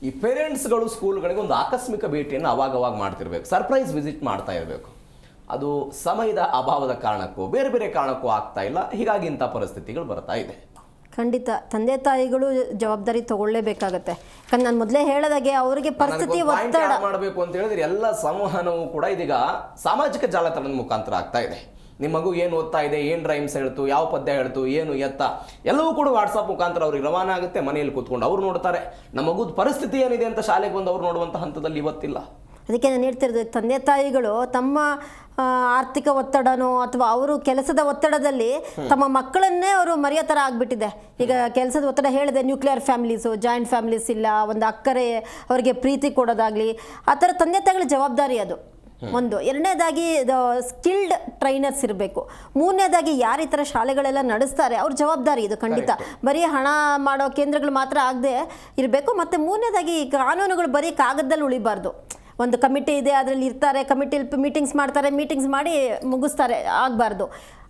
ಈ ಪೇರೆಂಟ್ಸ್ಗಳು ಸ್ಕೂಲ್ಗಳಿಗೆ ಒಂದು ಆಕಸ್ಮಿಕ ಭೇಟಿಯನ್ನು ಅವಾಗವಾಗ ಮಾಡ್ತಿರ್ಬೇಕು, ಸರ್ಪ್ರೈಸ್ ವಿಸಿಟ್ ಮಾಡ್ತಾ ಇರಬೇಕು. ಅದು ಸಮಯದ ಅಭಾವದ ಕಾರಣಕ್ಕೂ ಬೇರೆ ಬೇರೆ ಕಾರಣಕ್ಕೂ ಆಗ್ತಾ ಇಲ್ಲ, ಹೀಗಾಗಿ ಇಂಥ ಪರಿಸ್ಥಿತಿಗಳು ಬರ್ತಾ ಇದೆ. ಖಂಡಿತ ತಂದೆ ತಾಯಿಗಳು ಜವಾಬ್ದಾರಿ ತಗೊಳ್ಳೇಬೇಕಾಗತ್ತೆ. ಯಾಕಂದ್ರೆ ನಾನು ಮೊದಲೇ ಹೇಳದಾಗೆ ಅವರಿಗೆ ಪರಿಸ್ಥಿತಿ ಒತ್ತಡ ಮಾಡಬೇಕು ಅಂತ ಹೇಳಿದ್ರೆ ಎಲ್ಲ ಸಂವಹನವೂ ಕೂಡ ಇದೀಗ ಸಾಮಾಜಿಕ ಜಾಲತಾಣದ ಮುಖಾಂತರ ಆಗ್ತಾ ಇದೆ. ನಿಮ್ಮ ಮಗು ಏನು ಓದ್ತಾ ಇದೆ, ಏನು ರೈಮ್ಸ್ ಹೇಳ್ತು, ಯಾವ ಪದ್ಯ ಹೇಳ್ತು, ಏನು ಎತ್ತ, ಎಲ್ಲವೂ ಕೂಡ ವಾಟ್ಸಪ್ ಮುಖಾಂತರ ಅವ್ರಿಗೆ ರವಾನೆ ಆಗುತ್ತೆ. ಮನೆಯಲ್ಲಿ ಕೂತ್ಕೊಂಡು ಅವ್ರು ನೋಡ್ತಾರೆ. ನಮ್ಮ ಮಗುದ ಪರಿಸ್ಥಿತಿ ಏನಿದೆ ಅಂತ ಶಾಲೆಗೆ ಬಂದು ಅವ್ರು ನೋಡುವಂಥ ಹಂತದಲ್ಲಿ ಇವತ್ತಿಲ್ಲ. ಅದಕ್ಕೆ ನಾನು ಹೇಳ್ತಿರೋದು, ತಂದೆ ತಾಯಿಗಳು ತಮ್ಮ ಆರ್ಥಿಕ ಒತ್ತಡನೋ ಅಥವಾ ಅವರು ಕೆಲಸದ ಒತ್ತಡದಲ್ಲಿ ತಮ್ಮ ಮಕ್ಕಳನ್ನೇ ಅವರು ಮರೆಯೋ ಥರ ಆಗಿಬಿಟ್ಟಿದೆ. ಈಗ ಕೆಲಸದ ಒತ್ತಡ ಹೇಳಿದೆ, ನ್ಯೂಕ್ಲಿಯರ್ ಫ್ಯಾಮಿಲೀಸು, ಜಾಯಿಂಟ್ ಫ್ಯಾಮಿಲೀಸ್ ಇಲ್ಲ, ಒಂದು ಅಕ್ಕರೆ ಅವರಿಗೆ ಪ್ರೀತಿ ಕೊಡೋದಾಗಲಿ, ಆ ಥರ ತಂದೆ ತಾಯಿಗಳ ಜವಾಬ್ದಾರಿ ಅದು ಒಂದು. ಎರಡನೇದಾಗಿ ಸ್ಕಿಲ್ಡ್ ಟ್ರೈನರ್ಸ್ ಇರಬೇಕು. ಮೂರನೇದಾಗಿ ಯಾರು ಈ ಥರ ಶಾಲೆಗಳೆಲ್ಲ ನಡೆಸ್ತಾರೆ ಅವ್ರ ಜವಾಬ್ದಾರಿ ಇದು ಖಂಡಿತ. ಬರೀ ಹಣ ಮಾಡೋ ಕೇಂದ್ರಗಳು ಮಾತ್ರ ಆಗದೆ ಇರಬೇಕು. ಮತ್ತು ಮೂರನೇದಾಗಿ ಕಾನೂನುಗಳು ಬರೀ ಕಾಗದದಲ್ಲಿ ಉಳಿಬಾರ್ದು. ಒಂದು ಕಮಿಟಿ ಇದೆ, ಅದರಲ್ಲಿ ಇರ್ತಾರೆ, ಕಮಿಟಿಲಿ ಮೀಟಿಂಗ್ಸ್ ಮಾಡ್ತಾರೆ, ಮೀಟಿಂಗ್ಸ್ ಮಾಡಿ ಮುಗಿಸ್ತಾರೆ, ಆಗಬಾರ್ದು.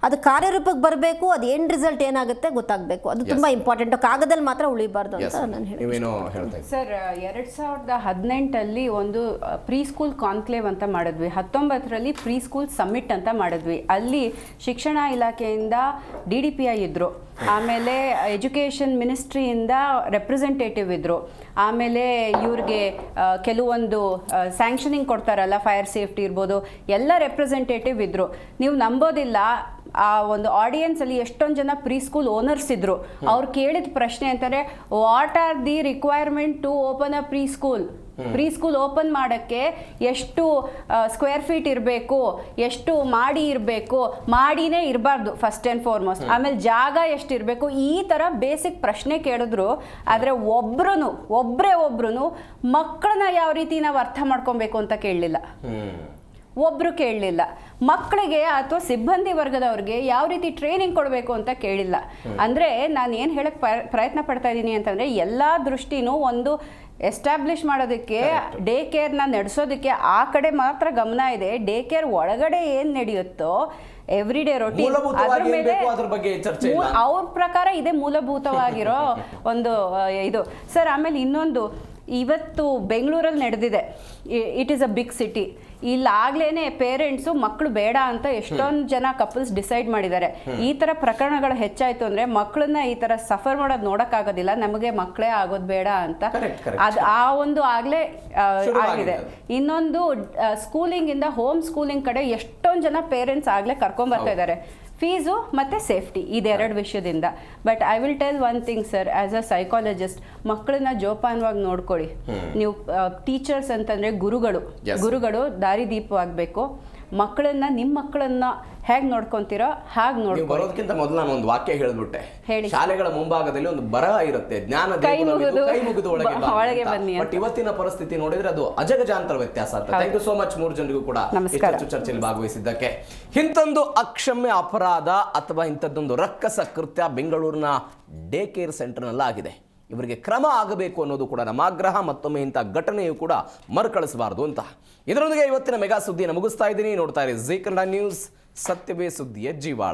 ಅದು ಕಾರ್ಯರೂಪಕ್ಕೆ ಬರಬೇಕು. ಅದು ಏನು ರಿಸಲ್ಟ್ ಏನಾಗುತ್ತೆ ಗೊತ್ತಾಗಬೇಕು. ಅದು ತುಂಬ ಇಂಪಾರ್ಟೆಂಟ್. ಕಾಗದಲ್ಲಿ ಮಾತ್ರ ಉಳಿಬಾರ್ದು ಅಂತ ನಾನು ಹೇಳ್ತೀನಿ. ಸರ್, 2018 ಒಂದು ಪ್ರೀ ಸ್ಕೂಲ್ ಕಾನ್ಕ್ಲೇವ್ ಅಂತ ಮಾಡಿದ್ವಿ. 19ರಲ್ಲಿ ಪ್ರೀ ಸ್ಕೂಲ್ ಸಮ್ಮಿಟ್ ಅಂತ ಮಾಡಿದ್ವಿ. ಅಲ್ಲಿ ಶಿಕ್ಷಣ ಇಲಾಖೆಯಿಂದ DDPI ಇದ್ದರು, ಆಮೇಲೆ ಎಜುಕೇಷನ್ ಮಿನಿಸ್ಟ್ರಿಯಿಂದ ರೆಪ್ರೆಸೆಂಟೇಟಿವ್ ಇದ್ದರು, ಆಮೇಲೆ ಇವ್ರಿಗೆ ಕೆಲವೊಂದು ಸ್ಯಾಂಕ್ಷನಿಂಗ್ ಕೊಡ್ತಾರಲ್ಲ, ಫೈರ್ ಸೇಫ್ಟಿ ಇರ್ಬೋದು, ಎಲ್ಲ ರೆಪ್ರೆಸೆಂಟೇಟಿವ್ ಇದ್ದರು. ನೀವು ನಂಬೋದಿಲ್ಲ, ಆ ಒಂದು ಆಡಿಯನ್ಸಲ್ಲಿ ಎಷ್ಟೊಂದು ಜನ ಪ್ರೀ ಸ್ಕೂಲ್ ಓನರ್ಸ್ ಇದ್ದರು. ಅವ್ರು ಕೇಳಿದ ಪ್ರಶ್ನೆ ಅಂತಂದರೆ, what are the requirement to open a pre school? Pre school open ಮಾಡೋಕ್ಕೆ ಎಷ್ಟು ಸ್ಕ್ವೇರ್ ಫೀಟ್ ಇರಬೇಕು, ಎಷ್ಟು ಮಾಡಿ ಇರಬೇಕು, ಮಾಡಿನೇ ಇರಬಾರ್ದು ಫಸ್ಟ್ ಆ್ಯಂಡ್ ಫಾರ್ಮೋಸ್ಟ್, ಆಮೇಲೆ ಜಾಗ ಎಷ್ಟು ಇರಬೇಕು, ಈ ಥರ ಬೇಸಿಕ್ ಪ್ರಶ್ನೆ ಕೇಳಿದ್ರು. ಆದರೆ ಒಬ್ಬರು ಮಕ್ಕಳನ್ನ ಯಾವ ರೀತಿ ನಾವು ಅರ್ಥ ಮಾಡ್ಕೊಬೇಕು ಅಂತ ಕೇಳಲಿಲ್ಲ. ಒಬ್ಬರು ಕೇಳಲಿಲ್ಲ. ಮಕ್ಕಳಿಗೆ ಅಥವಾ ಸಿಬ್ಬಂದಿ ವರ್ಗದವ್ರಿಗೆ ಯಾವ ರೀತಿ ಟ್ರೈನಿಂಗ್ ಕೊಡಬೇಕು ಅಂತ ಕೇಳಿಲ್ಲ. ಅಂದರೆ ನಾನು ಏನು ಹೇಳಕ್ಕೆ ಪ್ರಯತ್ನ ಪಡ್ತಾ ಇದ್ದೀನಿ ಅಂತಂದರೆ, ಎಲ್ಲ ದೃಷ್ಟಿನೂ ಒಂದು ಎಸ್ಟಾಬ್ಲಿಷ್ ಮಾಡೋದಕ್ಕೆ, ಡೇ ಕೇರ್ನ ನಡೆಸೋದಕ್ಕೆ ಆ ಕಡೆ ಮಾತ್ರ ಗಮನ ಇದೆ. ಡೇ ಕೇರ್ ಒಳಗಡೆ ಏನು ನಡೆಯುತ್ತೋ ಎವ್ರಿ ಡೇ ರೊಟೀನ್ ಅದ್ರ ಮೇಲೆ ಅವ್ರ ಪ್ರಕಾರ ಇದೆ ಮೂಲಭೂತವಾಗಿರೋ ಒಂದು ಇದು ಸರ್. ಆಮೇಲೆ ಇನ್ನೊಂದು, ಇವತ್ತು ಬೆಂಗಳೂರಲ್ಲಿ ನಡೆದಿದೆ. It is a big city. ಇಲ್ಲಾಗ್ಲೇ ಪೇರೆಂಟ್ಸು ಮಕ್ಕಳು ಬೇಡ ಅಂತ ಎಷ್ಟೊಂದು ಜನ ಕಪಲ್ಸ್ ಡಿಸೈಡ್ ಮಾಡಿದ್ದಾರೆ. ಈ ಥರ ಪ್ರಕರಣಗಳು ಹೆಚ್ಚಾಯಿತು ಅಂದರೆ ಮಕ್ಕಳನ್ನ ಈ ಥರ ಸಫರ್ ಮಾಡೋದು ನೋಡೋಕ್ಕಾಗೋದಿಲ್ಲ. ನಮಗೆ ಮಕ್ಕಳೇ ಆಗೋದು ಬೇಡ ಅಂತ ಅದು ಆ ಒಂದು ಆಗಲೇ ಆಗಿದೆ. ಇನ್ನೊಂದು, ಸ್ಕೂಲಿಂಗಿಂದ ಹೋಮ್ ಸ್ಕೂಲಿಂಗ್ ಕಡೆ ಎಷ್ಟೊಂದು ಜನ ಪೇರೆಂಟ್ಸ್ ಆಗಲೇ ಕರ್ಕೊಂಬರ್ತಾ ಇದ್ದಾರೆ. ಫೀಸು ಮತ್ತು ಸೇಫ್ಟಿ, ಇದೆರಡು ವಿಷಯದಿಂದ. But I will tell one thing sir, as a psychologist, ಮಕ್ಕಳನ್ನ ಜೋಪಾನವಾಗಿ ನೋಡ್ಕೊಳ್ಳಿ. ನೀವು ಟೀಚರ್ಸ್ ಅಂತಂದರೆ ಗುರುಗಳು ದಾರಿದೀಪವಾಗಬೇಕು. ಮಕ್ಕಳನ್ನ, ನಿಮ್ಮ ಮಕ್ಕಳನ್ನ ಹೇಗೆ ನೋಡ್ಕೊಂತೀರೋ ಹಾಗೆ ನೋಡ್ಕೊಳ್ಳಿ. ಬರೋದಕ್ಕಿಂತ ಮೊದಲು ನಾನು ಒಂದು ವಾಕ್ಯ ಹೇಳಿಬಿಟ್ಟೆ. ಶಾಲೆಗಳ ಮುಂಭಾಗದಲ್ಲಿ ಒಂದು ಬರಹ ಇರುತ್ತೆ, ಜ್ಞಾನ ಕೈ ಮುಗಿದು ಒಳಗೆ ಬನ್ನಿ. ಬಟ್ ಇವತ್ತಿನ ಪರಿಸ್ಥಿತಿ ನೋಡಿದ್ರೆ ಅದು ಅಜಗಜಾಂತರ ವ್ಯತ್ಯಾಸ ಅಂತ. ಥ್ಯಾಂಕ್ ಯು ಸೋ ಮಚ್ ಮೂರು ಜನರಿಗೂ ಕೂಡ ಚರ್ಚೆಯಲ್ಲಿ ಭಾಗವಹಿಸಿದ್ದಕ್ಕೆ. ಇಂಥೊಂದು ಅಕ್ಷಮ್ಯ ಅಪರಾಧ ಅಥವಾ ಇಂಥದ್ದೊಂದು ರಕ್ಕಸ ಕೃತ್ಯ ಬೆಂಗಳೂರಿನ ಡೇ ಕೇರ್ ಸೆಂಟರ್ನಲ್ಲಿ ಆಗಿದೆ. ಇವರಿಗೆ ಕ್ರಮ ಆಗಬೇಕು ಅನ್ನೋದು ಕೂಡ ನಮ್ಮ ಆಗ್ರಹ. ಮತ್ತೊಮ್ಮೆ ಇಂಥ ಘಟನೆಯು ಕೂಡ ಮರುಕಳಿಸಬಾರದು ಅಂತ. ಇದರೊಂದಿಗೆ ಇವತ್ತಿನ ಮೆಗಾ ಸುದ್ದಿಯನ್ನು ಮುಗಿಸ್ತಾ ಇದ್ದೀನಿ. ನೋಡ್ತಾ ಇರಿ ಜೀ ಕನ್ನಡ ನ್ಯೂಸ್, ಸತ್ಯವೇ ಸುದ್ದಿಯ ಜೀವಾಳ.